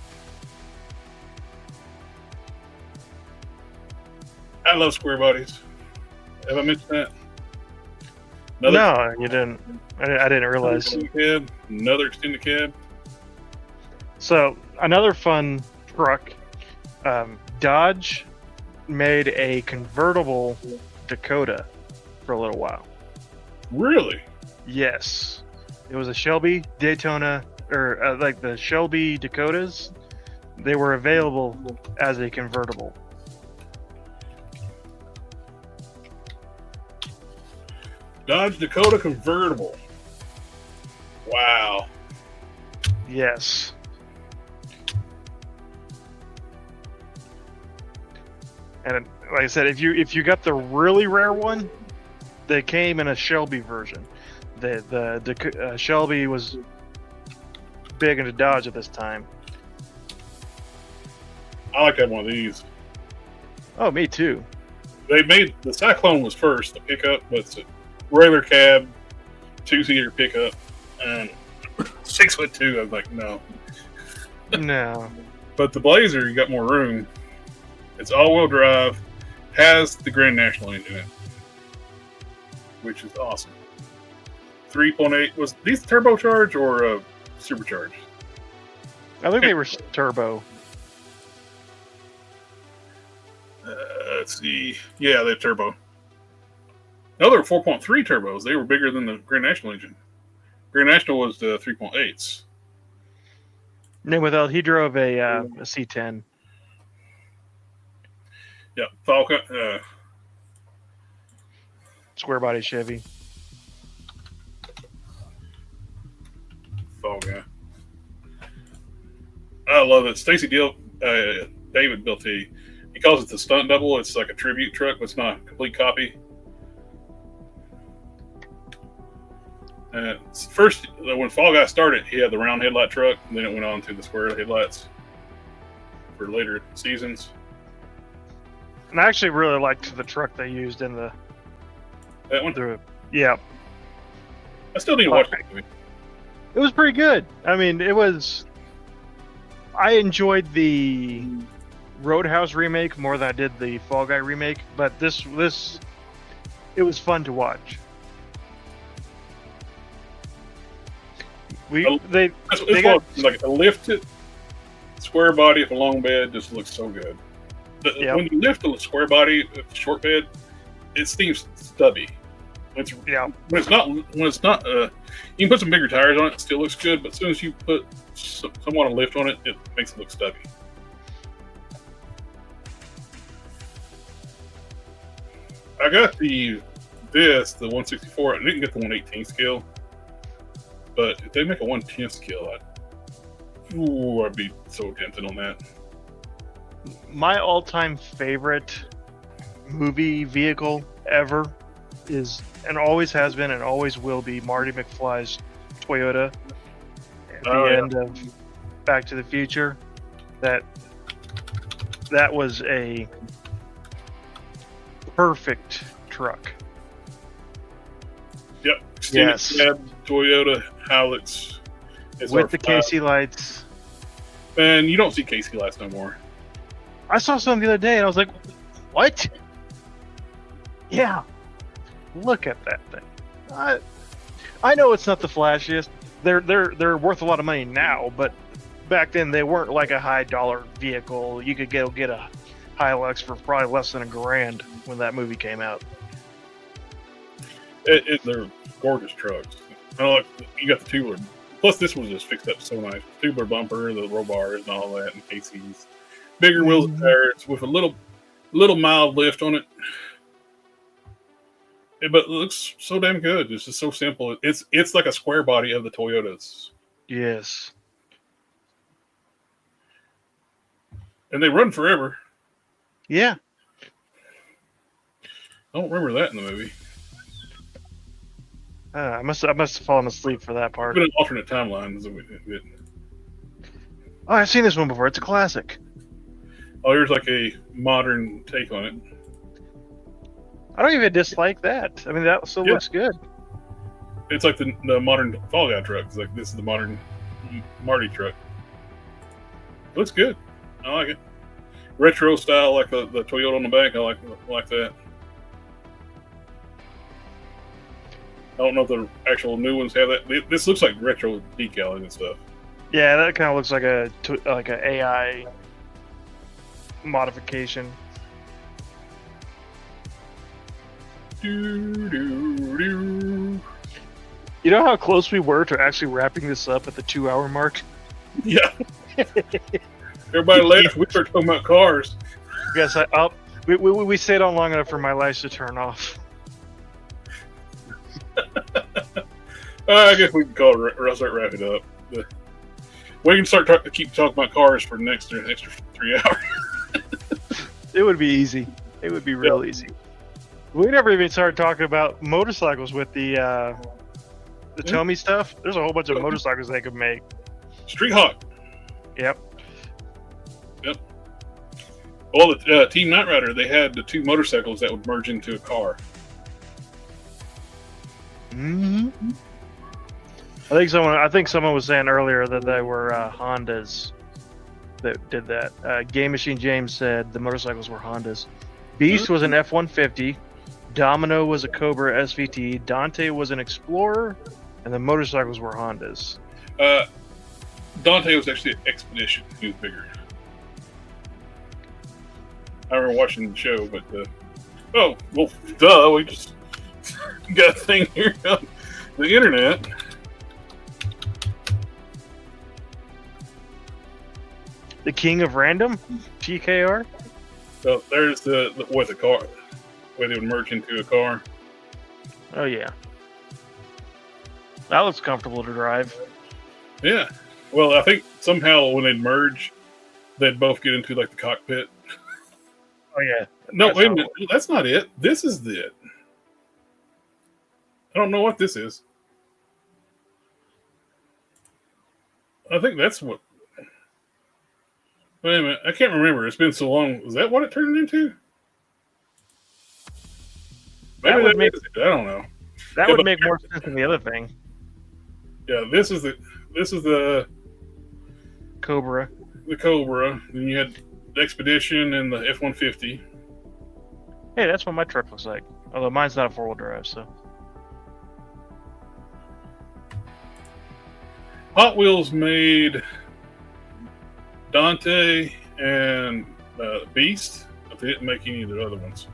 I love square bodies. Have I mentioned that? No, you didn't. I didn't realize. Another extended cab. So another fun truck. Dodge made a convertible Dakota for a little while. Really? Yes. It was a Shelby Daytona, or like the Shelby Dakotas. They were available as a convertible. Dodge Dakota convertible. Wow. Yes. And like I said, if you got the really rare one, they came in a Shelby version. The Shelby was big into Dodge at this time. I like to have one of these. Oh, me too. They made the Cyclone was first, the pickup, but it's a regular cab, 2-seater pickup, and 6'2". I was like, no. No. But the Blazer, you got more room. It's all-wheel drive, has the Grand National engine in it, which is awesome. 3.8 was these turbocharged or supercharged? I think they were turbo. Let's see. Yeah, they're turbo. No, they were 4.3 turbos. They were bigger than the Grand National engine. Grand National was the 3.8s. Name without, he drove a C10. Yeah, Falcon. Square body Chevy. Fall Guy. I love it. Stacy David built he calls it the stunt double. It's like a tribute truck, but it's not a complete copy. First, when Fall Guy started, he had the round headlight truck, and then it went on to the square headlights for later seasons. And I actually really liked the truck they used in the. That one? Yeah. I still need to watch that movie. It was pretty good. I mean, it was. I enjoyed the Roadhouse remake more than I did the Fall Guy remake, but this it was fun to watch. They got like a lifted square body of a long bed just looks so good. When you lift a square body of a short bed, it seems stubby. When it's not, you can put some bigger tires on it, it still looks good. But as soon as you put somewhat of a lift on it, it makes it look stubby. I got the 164. I didn't get the 1/18 scale, but if they make a 1/10 scale, I'd be so tempted on that. My all-time favorite movie vehicle ever is, and always has been, and always will be, Marty McFly's Toyota at the end of Back to the Future. That was a perfect truck. Yep, extended cab Toyota Hilux with the KC lights. And you don't see KC lights no more. I saw some the other day and I was like, "What?" Yeah, look at that thing. I know it's not the flashiest. They're worth a lot of money now, but back then they weren't like a high dollar vehicle. You could go get a Hilux for probably less than $1,000 when that movie came out. They're gorgeous trucks. You got the tubular. Plus, this was just fixed up so nice. Tubular bumper, the roll bars, and all that, and KCs. Bigger wheels and tires with a little mild lift on it. But it looks so damn good. It's just so simple. It's like a square body of the Toyotas. Yes. And they run forever. Yeah. I don't remember that in the movie. I must have fallen asleep for that part. It's been an alternate timeline. Oh, I've seen this one before. It's a classic. Oh, here's like a modern take on it. I don't even dislike that. I mean, that still looks good. It's like the modern Fall Guy truck. It's like this is the modern Marty truck. It looks good. I like it. Retro style, like the Toyota on the back. I like that. I don't know if the actual new ones have that. This looks like retro decaling and stuff. Yeah, that kind of looks like a AI modification. Do, do, do. You know how close we were to actually wrapping this up at the 2-hour mark? Yeah. Everybody left. We started talking about cars. Yes, we stayed on long enough for my lights to turn off. I guess we can call it. I'll start wrapping it up. We can start keep talking about cars for the next extra 3 hours. It would be easy. It would be real easy. We never even started talking about motorcycles with the Tomy stuff. There's a whole bunch of motorcycles they could make. Street Hawk. Yep. Well, the Team Knight Rider, they had the two motorcycles that would merge into a car. Mm-hmm. I think someone was saying earlier that they were Hondas that did that. Game Machine James said the motorcycles were Hondas. Beast was an F-150. Domino was a Cobra SVT. Dante was an Explorer, and the motorcycles were Hondas. Dante was actually an Expedition. He was bigger. I remember watching the show, but we just got a thing here on the internet. The king of random, TKR. So there's the with the car, where they would merge into a car. Oh yeah, that looks comfortable to drive. Yeah. Well, I think somehow when they'd merge, they'd both get into like the cockpit. Oh yeah. No, That's wait a how- minute. That's not it. This is it. I don't know what this is. I think that's what. Wait a minute. I can't remember. It's been so long. Was that what it turned into? Maybe would make- is it. I don't know. That Yeah, would but- make more sense than the other thing. Yeah, this is the Cobra. Cobra. Then you had the Expedition and the F-150. Hey, that's what my truck looks like. Although mine's not a 4-wheel drive, so. Hot Wheels made Dante and Beast, but they didn't make any of the other ones.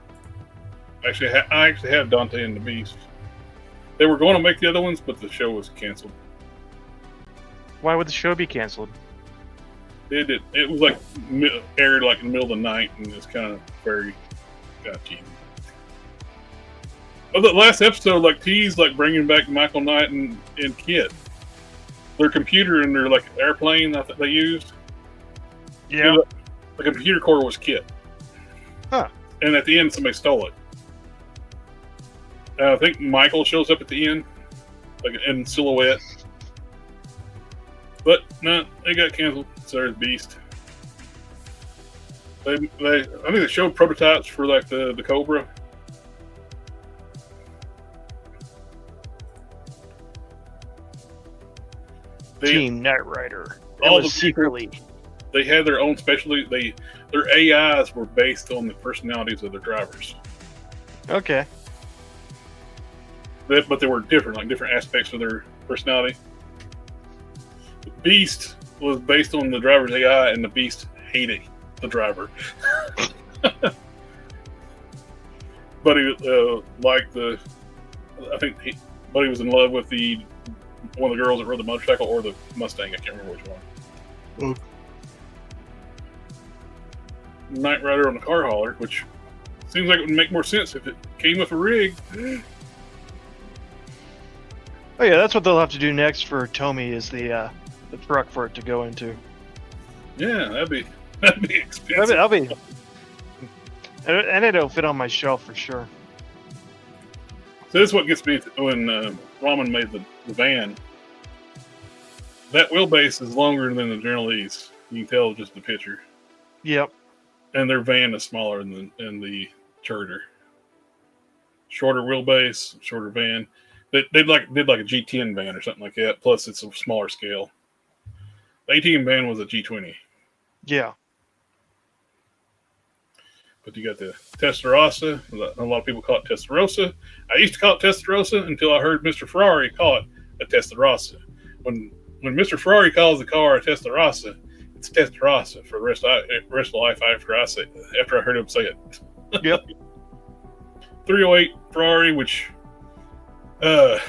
Actually, I actually have Dante and the Beast. They were going to make the other ones, but the show was canceled. Why would the show be canceled? It did. It was like aired like in the middle of the night, and it's kind of very cheap. Oh, the last episode like teased like bringing back Michael Knight and Kit. Their computer and their like airplane that they used. Yeah. The computer core was Kit. Huh. And at the end, somebody stole it. I think Michael shows up at the end, like in silhouette. But no, they got canceled. So there's Beast. I think they showed prototypes for like the Cobra. Team Knight Rider. all It was the secretly. They had their own specialty. Their AIs were based on the personalities of their drivers. Okay. But they were different, like different aspects of their personality. The Beast was based on the driver's AI, and the Beast hated the driver. Buddy liked the. I think Buddy was in love with one of the girls that rode the motorcycle or the Mustang. I can't remember which one. Knight Rider on the car hauler, which seems like it would make more sense if it came with a rig. Oh yeah, that's what they'll have to do next for Tomy is the truck for it to go into. Yeah, that'd be expensive. I'll be, and it'll fit on my shelf for sure. So this is what gets me when Ramen made the van. That wheelbase is longer than the General E's. You can tell just the picture. Yep. And their van is smaller than the Charger. Shorter wheelbase, shorter van. They did like a G10 van or something like that. Plus, it's a smaller scale. The ATM van was a G20. Yeah. But you got the Testarossa. A lot of people call it Testarossa. I used to call it Testarossa until I heard Mr. Ferrari call it a Testarossa. When Mr. Ferrari calls the car a Testarossa, it's Testarossa for the rest of life after I heard him say it. Yep. 308 Ferrari, which Tom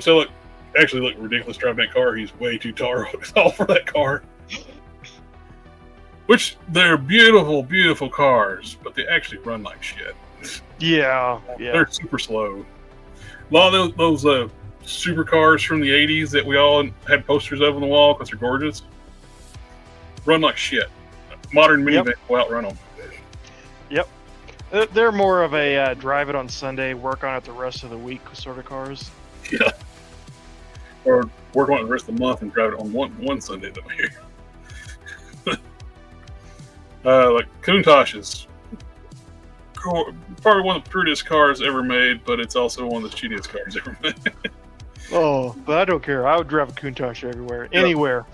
Selleck actually looked ridiculous driving that car. He's way tall for that car. Which they're beautiful, beautiful cars, but they actually run like shit. Yeah. Yeah. They're super slow. A lot of those supercars from the 80s that we all had posters of on the wall because they're gorgeous run like shit. Modern minivan will outrun them. Yep. They're more of a drive it on Sunday, work on it the rest of the week sort of cars. Yeah. Or work on it the rest of the month and drive it on one Sunday that we're here. Like Countach is probably one of the prettiest cars ever made, but it's also one of the shittiest cars ever made. Oh, but I don't care. I would drive a Countach everywhere, anywhere.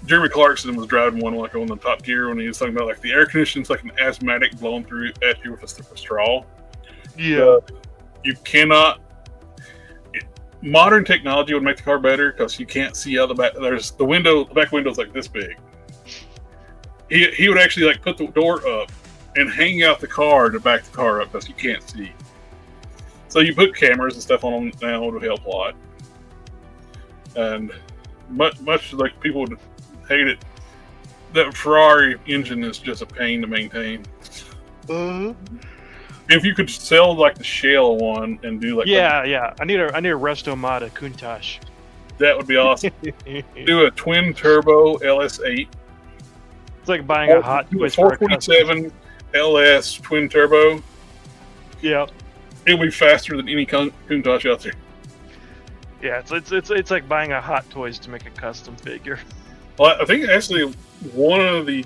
Jeremy Clarkson was driving one like on the Top Gear when he was talking about like the air conditioning's like an asthmatic blowing through at you with a straw. Yeah. You cannot. Modern technology would make the car better because you can't see out the back. There's the back window's like this big. He would actually like put the door up and hang out the car to back the car up because you can't see. So you put cameras and stuff on them now, it'll help a lot. And much like people would hate it, that Ferrari engine is just a pain to maintain. If you could sell like the shell one and do like yeah. I need a Restomata Countach. that would be awesome. Do a twin turbo LS8. It's like buying a Hot Toys for a custom. 447 LS twin turbo. Yeah, It'll be faster than any Countach out there. yeah. It's like buying a Hot Toys to make a custom figure. Well, I think actually one of the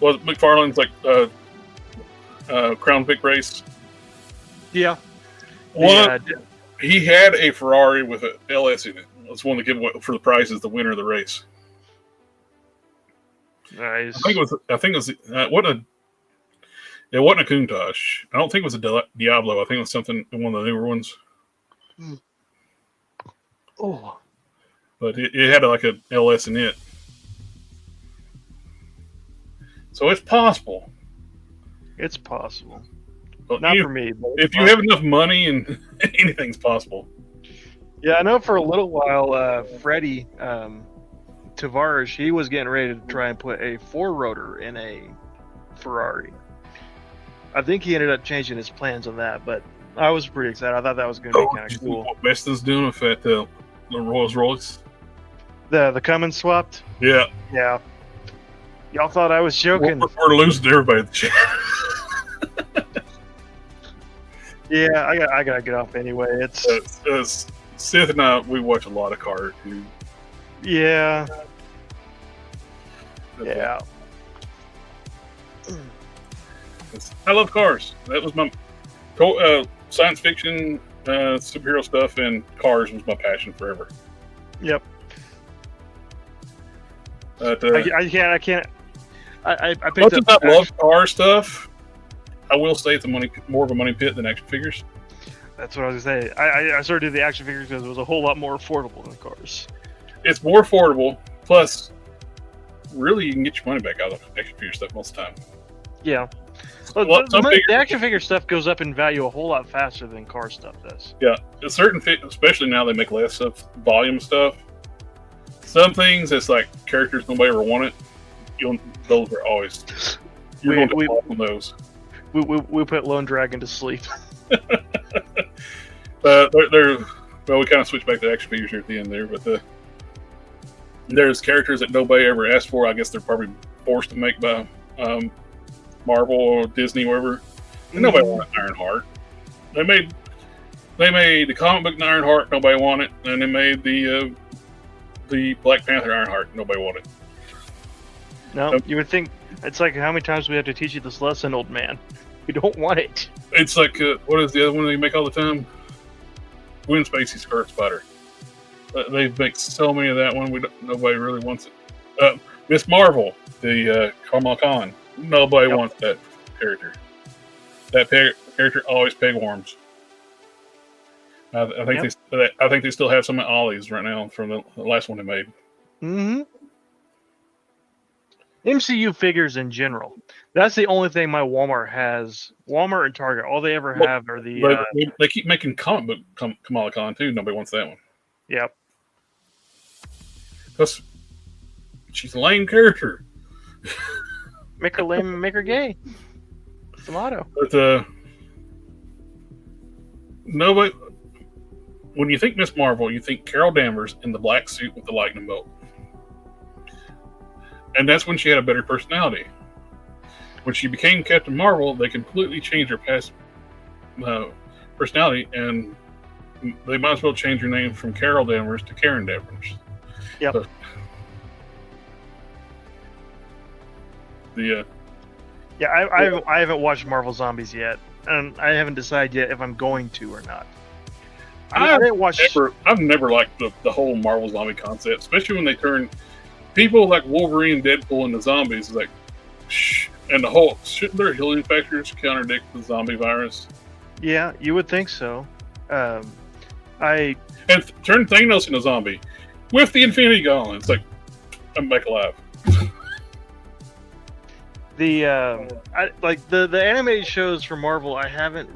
was McFarlane's like Crown Vic race. Yeah. He had a Ferrari with an LS in it. It's one to give away for the prize as the winner of the race. Nice. I think it was it wasn't a Countach. I don't think it was a Diablo. I think it was something one of the newer ones. Oh. But it had like a LS in it. So it's possible. It's possible. But Not for me. But if you have enough money, and anything's possible. Yeah, I know for a little while, Freddie Tavares, he was getting ready to try and put a 4-rotor in a Ferrari. I think he ended up changing his plans on that, but I was pretty excited. I thought that was going to be kind of cool. What Weston's doing with that the Rolls Royce? The Cummins swapped? Yeah. Yeah. Y'all thought I was joking. We're losing everybody at the chat. Yeah, I gotta get off anyway. It's Seth and I, we watch a lot of cars, dude. yeah. Yeah. I love cars. That was my science fiction, superhero stuff, and cars was my passion forever. Yep. But, I can't. I much picked as up. I love car stuff, I will say it's more of a money pit than action figures. That's what I was gonna say. I started doing the action figures because it was a whole lot more affordable than cars. It's more affordable, plus, really, you can get your money back out of action figure stuff most of the time. Yeah. Well, The action figure stuff goes up in value a whole lot faster than car stuff does. Yeah, a certain especially now they make less of volume stuff. Some things it's like characters nobody ever wanted. Those are always you're going to fall on those. We put Lone Dragon to sleep. Well, we kind of switched back to action figures here at the end there, but there's characters that nobody ever asked for. I guess they're probably forced to make by Marvel or Disney, wherever. And nobody wanted Ironheart. They made the comic book Ironheart. Nobody wanted, and they made the Black Panther Ironheart. Nobody wanted. No, you would think it's like how many times we have to teach you this lesson, old man. We don't want it. It's like what is the other one they make all the time? Gwen Spacey Skirt Spider. They make so many of that one. Nobody really wants it. Miss Marvel, the Kamala Khan. Nobody wants that character. That character always peg worms. I think they still have some of Ollie's right now from the last one they made. Mm-hmm. MCU figures in general. That's the only thing my Walmart has. Walmart and Target, all they ever have are the. But they keep making comic book Kamala Khan too. Nobody wants that one. Yep. Because she's a lame character. Make her lame, make her gay. That's the motto. But nobody. When you think Miss Marvel, you think Carol Danvers in the black suit with the lightning bolt. And that's when she had a better personality. When she became Captain Marvel, they completely changed her past personality, and they might as well change her name from Carol Danvers to Karen Danvers. Yep. So, I haven't watched Marvel Zombies yet, and I haven't decided yet if I'm going to or not. I didn't watch. I've never liked the whole Marvel zombie concept, especially when they turn people like Wolverine, Deadpool into zombies. Like, and the whole shouldn't their healing factors contradict the zombie virus? Yeah, you would think so. And turn Thanos into a zombie with the Infinity Gauntlet. It's like I'm back alive. the animated shows for Marvel. I haven't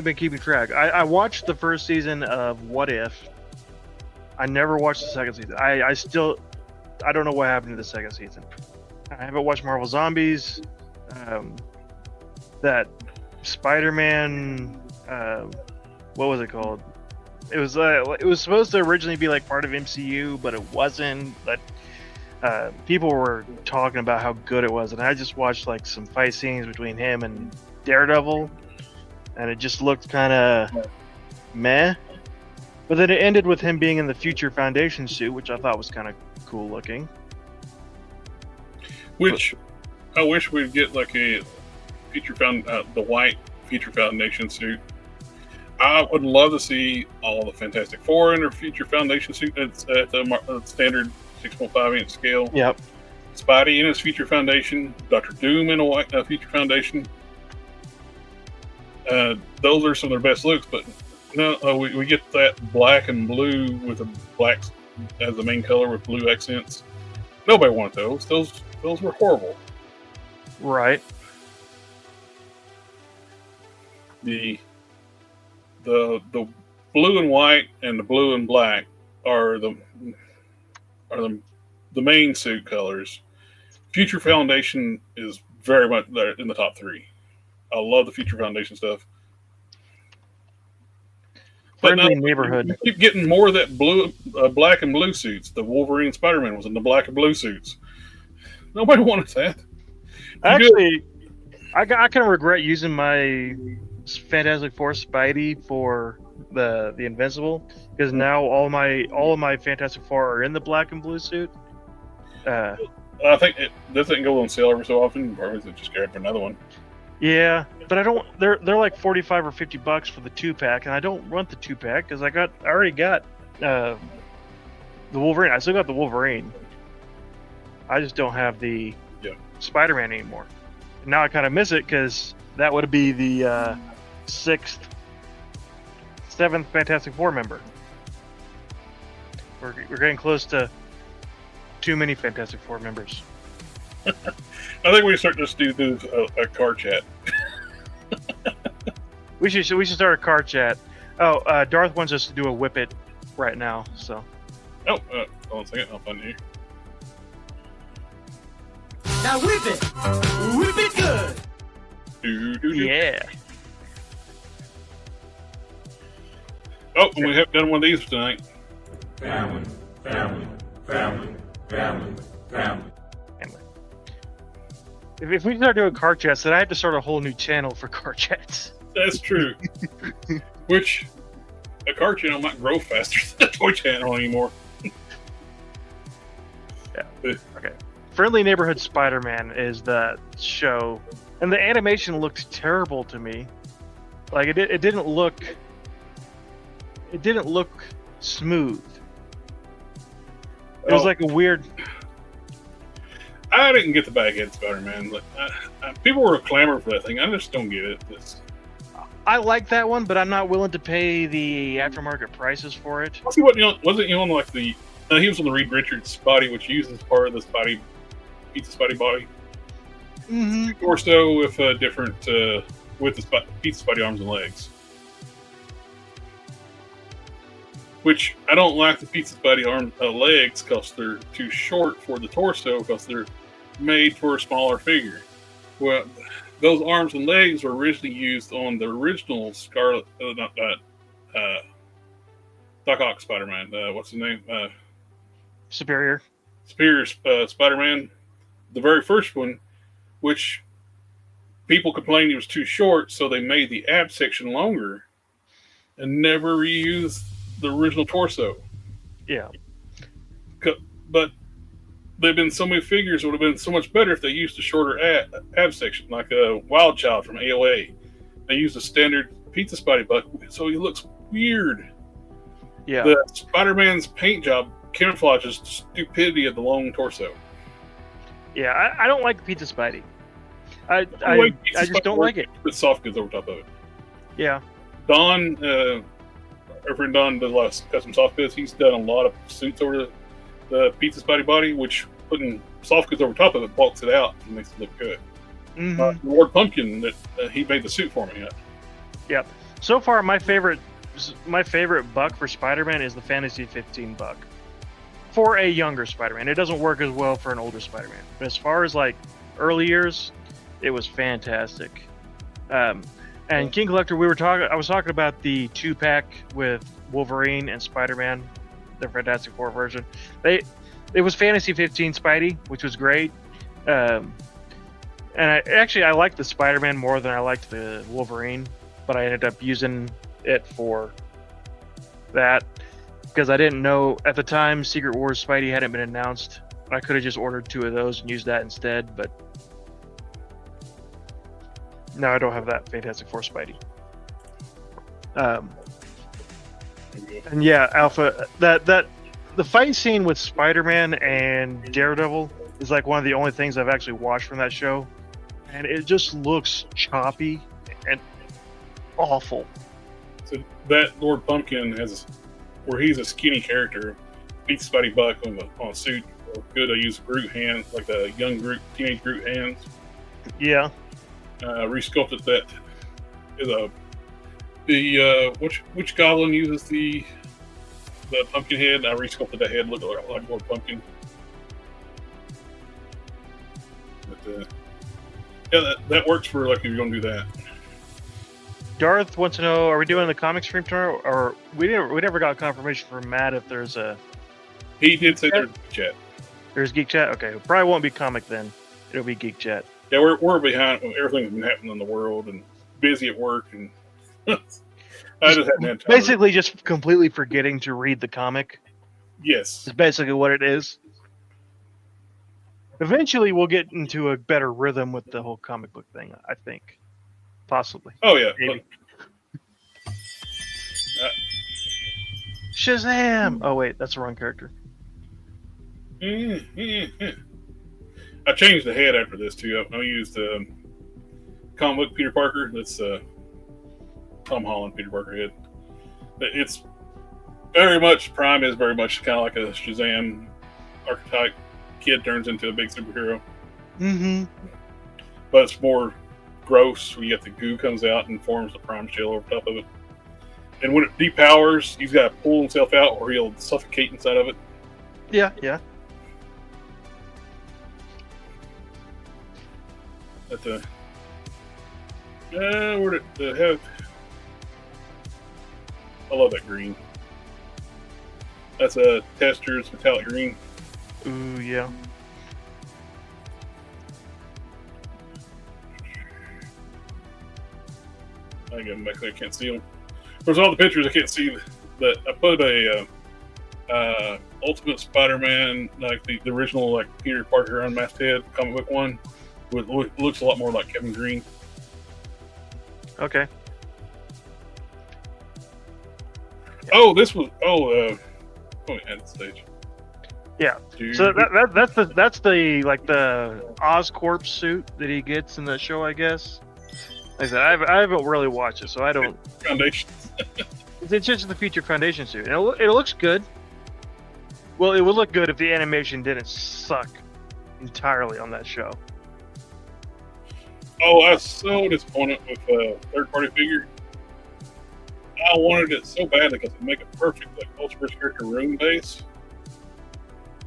been keeping track. I watched the first season of What If. I never watched the second season. I don't know what happened to the second season. I haven't watched Marvel Zombies. That Spider-Man. What was it called? It was supposed to originally be like part of MCU, but it wasn't. But people were talking about how good it was, and I just watched like some fight scenes between him and Daredevil, and it just looked kind of meh. But then it ended with him being in the Future Foundation suit, which I thought was kind of cool looking. Which I wish we'd get like a the white Future Foundation suit. I would love to see all the Fantastic Four in their Future Foundation suit at the standard 6.5-inch scale. Yep. Spidey in his Future Foundation. Dr. Doom in a white Future Foundation. Those are some of their best looks, but no, we get that black and blue with the black as the main color with blue accents. Nobody wanted those. Those were horrible. Right. The blue and white and the blue and black are the main suit colors. Future Foundation is very much there in the top 3. I love the Future Foundation stuff. Friendly neighborhood. You keep getting more of that blue, black and blue suits. The Wolverine and Spider-Man was in the black and blue suits. Nobody wanted that. Actually, I kind of regret using my Fantastic Four Spidey for the Invincible, because now all of my Fantastic Four are in the black and blue suit. I think it doesn't go on sale every so often, or is it just grab for another one? Yeah, but I don't. They're like $45 or $50 for the 2-pack, and I don't want the 2-pack because I already got the Wolverine. I still got the Wolverine. I just don't have the Spider-Man anymore. And now I kind of miss it because that would be the 6th, 7th Fantastic Four member. We're getting close to too many Fantastic Four members. I think we start just do a car chat. We should start a car chat. Oh, Darth wants us to do a whip it right now. So. Oh, hold on a second. I'll find you. Now whip it good. Do. Yeah. Oh, and we haven't done one of these tonight. Family. If we start doing car chats, then I have to start a whole new channel for car chats. That's true. Which a car channel might grow faster than a toy channel anymore. Yeah. Okay. Friendly Neighborhood Spider-Man is the show, and the animation looked terrible to me. Like it didn't look smooth. It was like a weird. I didn't get the Baghead Spider-Man. Like, people were clamoring for that thing. I just don't get it. I like that one, but I'm not willing to pay the aftermarket prices for it. See what wasn't on like the? He was on the Reed Richards Spidey, which uses part of the Spidey Pizza Spidey body. Mm-hmm. Torso with different with the Pizza Spidey arms and legs. Which I don't like the Pizza Spidey legs because they're too short for the torso because they're made for a smaller figure. Well, those arms and legs were originally used on the original Doc Ock Spider-Man. What's his name? Superior Spider-Man. The very first one, which people complained he was too short, so they made the ab section longer and never reused the original torso. Yeah. But there have been so many figures that would have been so much better if they used a shorter ab section, like a Wild Child from AOA. They used a standard Pizza Spidey butt, so he looks weird. Yeah. The Spider-Man's paint job camouflages the stupidity of the long torso. Yeah, I don't like Pizza Spidey. I just don't like it. Put soft goods over top of it. Yeah. Don, our friend Don does a lot of custom soft goods. He's done a lot of suits over the Pizza Spidey body, which putting soft goods over top of it bulks it out and makes it look good. Mm-hmm. Lord Pumpkin, that he made the suit for me. Yep. So far, my favorite buck for Spider-Man is the Fantasy 15 buck. For a younger Spider-Man, it doesn't work as well for an older Spider-Man. But as far as like early years, it was fantastic. And King Collector, I was talking about the 2-pack with Wolverine and Spider-Man, the Fantastic Four version. It was Fantasy 15 Spidey, which was great. And I liked the Spider-Man more than I liked the Wolverine, but I ended up using it for that because I didn't know at the time Secret Wars Spidey hadn't been announced. I could have just ordered 2 of those and used that instead, but no, I don't have that Fantastic Four Spidey. And yeah, Alpha, that the fight scene with Spider-Man and Daredevil is like one of the only things I've actually watched from that show, and it just looks choppy and awful. So that Lord Pumpkin where he's a skinny character, beats Spidey Buck on a suit. Good, I use Groot hands, like the young Groot, teenage Groot hands. Yeah. Resculpted that is which goblin uses the pumpkin head? I resculpted that head, look like Lord Pumpkin. But yeah, that works for like if you're gonna do that. Darth wants to know: are we doing the comic stream tomorrow? Or we never got confirmation from Matt if there's a. He did say there's chat. There's Geek Chat. Okay, it probably won't be comic then. It'll be Geek Chat. Yeah, we're behind. Everything's been happening in the world and busy at work, and I just haven't had time. Basically, just completely forgetting to read the comic. Yes, is basically what it is. Eventually, we'll get into a better rhythm with the whole comic book thing. I think, possibly. Oh yeah. Maybe. Shazam! Oh wait, that's the wrong character. I changed the head after this too. I used comic book Peter Parker. That's Tom Holland Peter Parker head. It's very much Prime is very much kind of like a Shazam archetype. Kid turns into a big superhero. Mm-hmm. But it's more gross. We get the goo comes out and forms the Prime shell over top of it. And when it depowers, he's got to pull himself out or he'll suffocate inside of it. Yeah, yeah. But where did the have? I love that green. That's a Tester's metallic green. Ooh, yeah. I got them back there. I can't see them. There's all the pictures. I can't see that. I put a Ultimate Spider-Man, like the original, like Peter Parker unmasked head comic book one. Looks a lot more like Kevin Green. Okay. Oh, this was at the stage. Yeah. So that's the like the Oscorp suit that he gets in the show, I guess. Like I said, I haven't really watched it, so I don't. Foundation. It's just the Future Foundation suit. And it looks good. Well, it would look good if the animation didn't suck entirely on that show. Oh, I was so disappointed with a third-party figure. I wanted it so badly because it make it perfect, like Ultraverse character room base.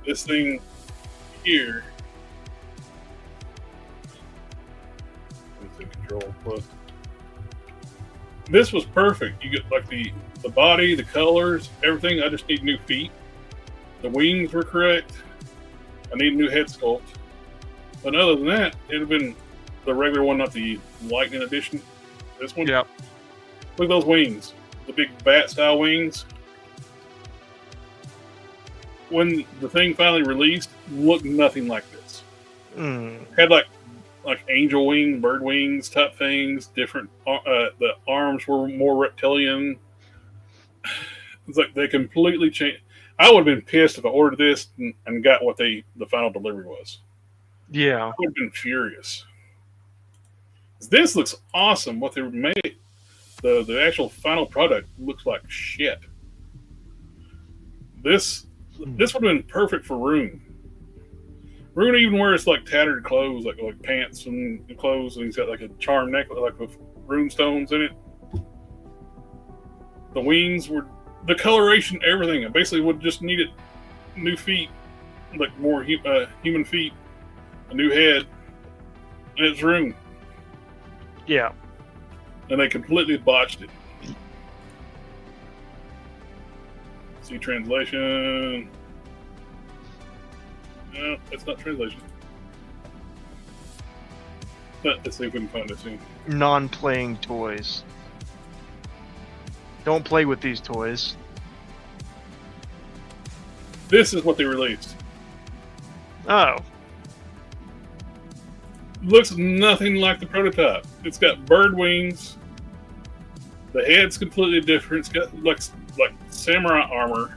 This thing here. Let's see, Control plus. This was perfect. You get like the body, the colors, everything. I just need new feet. The wings were correct. I need a new head sculpt. But other than that, it'd have been the regular one, not the Lightning edition. This one. Yep. Look at those wings. The big bat style wings. When the thing finally released, looked nothing like this. Had like angel wing, bird wings type things. Different. The arms were more reptilian. It's like they completely changed. I would have been pissed if I ordered this and got what the final delivery was. Yeah. I would have been furious. This looks awesome. What they made, the actual final product looks like shit. This would have been perfect for room. We're gonna even wear his like tattered clothes, like pants and clothes, and he's got like a charm necklace, like with rune stones in it. The wings were the coloration, everything. I basically would just needed new feet, like more human feet, a new head, and it's rune. Yeah. And they completely botched it. See translation. No, it's not translation. But let's see if we can find it soon. Non-playing toys. Don't play with these toys. This is what they released. Oh. Looks nothing like the prototype. It's got bird wings. The head's completely different. It's got like samurai armor.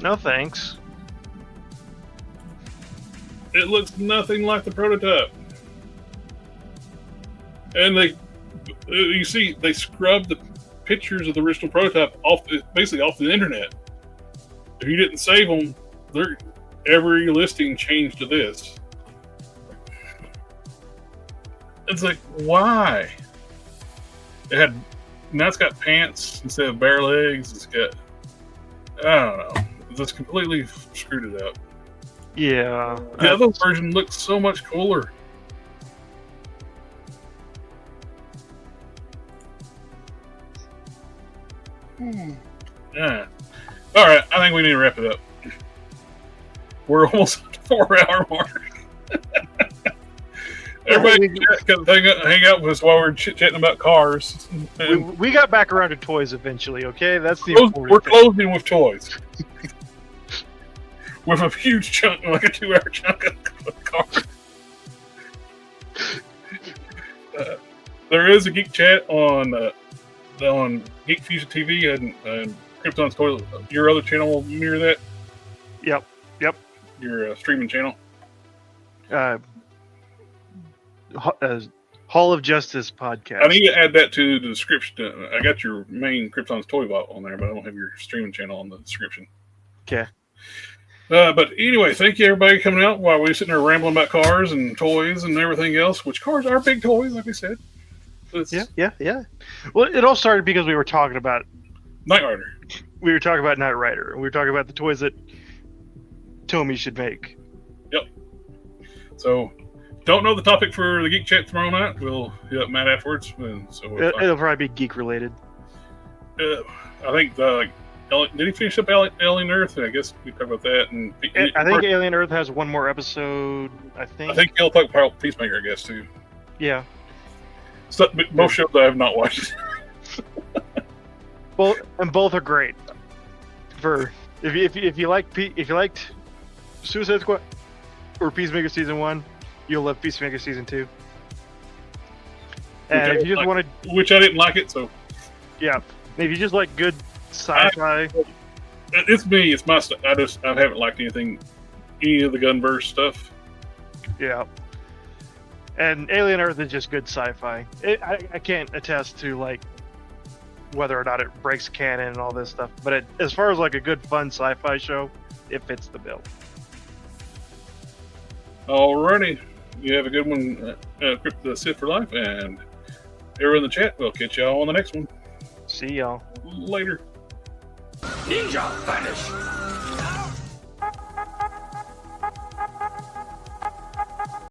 No thanks. It looks nothing like the prototype. And you see, they scrubbed the pictures of the original prototype basically off the internet. If you didn't save them, every listing changed to this. It's like, why? Now it's got pants instead of bare legs. It's got, I don't know. It's completely screwed it up. Yeah. The other version looks so much cooler. Yeah. All right. I think we need to wrap it up. We're almost at the 4-hour mark. Everybody can hang out with us while we're chit-chatting about cars. We got back around to toys eventually, okay? That's the important We're thing. closing with toys. With a huge chunk, like a 2-hour chunk of cars. There is a geek chat on GeekFusionTV and Krypton's Toilet. Your other channel will mirror that. Yep. Your streaming channel. Hall of Justice podcast. I need to add that to the description. I got your main Krypton's Toy Bot on there, but I don't have your streaming channel on the description. Okay. But anyway, thank you everybody coming out while we're sitting there rambling about cars and toys and everything else, which cars are big toys, like we said. Yeah. Well, it all started because we were talking about Knight Rider. We were talking about Knight Rider. We were talking about the toys that Tomy should make. Yep. So, don't know the topic for the Geek Chat tomorrow night. We'll hit up Matt afterwards. It'll probably be geek related. I think did he finish up Alien Earth? I guess we talk about that. And I think Alien Earth has one more episode. I think he'll talk about Peacemaker, I guess, too. Yeah. So, both shows I have not watched. Both are great. If you liked Suicide Squad or Peacemaker season 1, you'll love Peacemaker season 2. And if you just want to, which I didn't like it, so yeah. If you just like good sci-fi, it's me. It's my stuff. I haven't liked any of the Gunverse stuff. Yeah. And Alien Earth is just good sci-fi. I can't attest to like whether or not it breaks canon and all this stuff, but as far as like a good fun sci-fi show, it fits the bill. Alrighty, you have a good one, Crypt the Sith for life, and everyone in the chat. We'll catch y'all on the next one. See y'all later. Ninja vanish.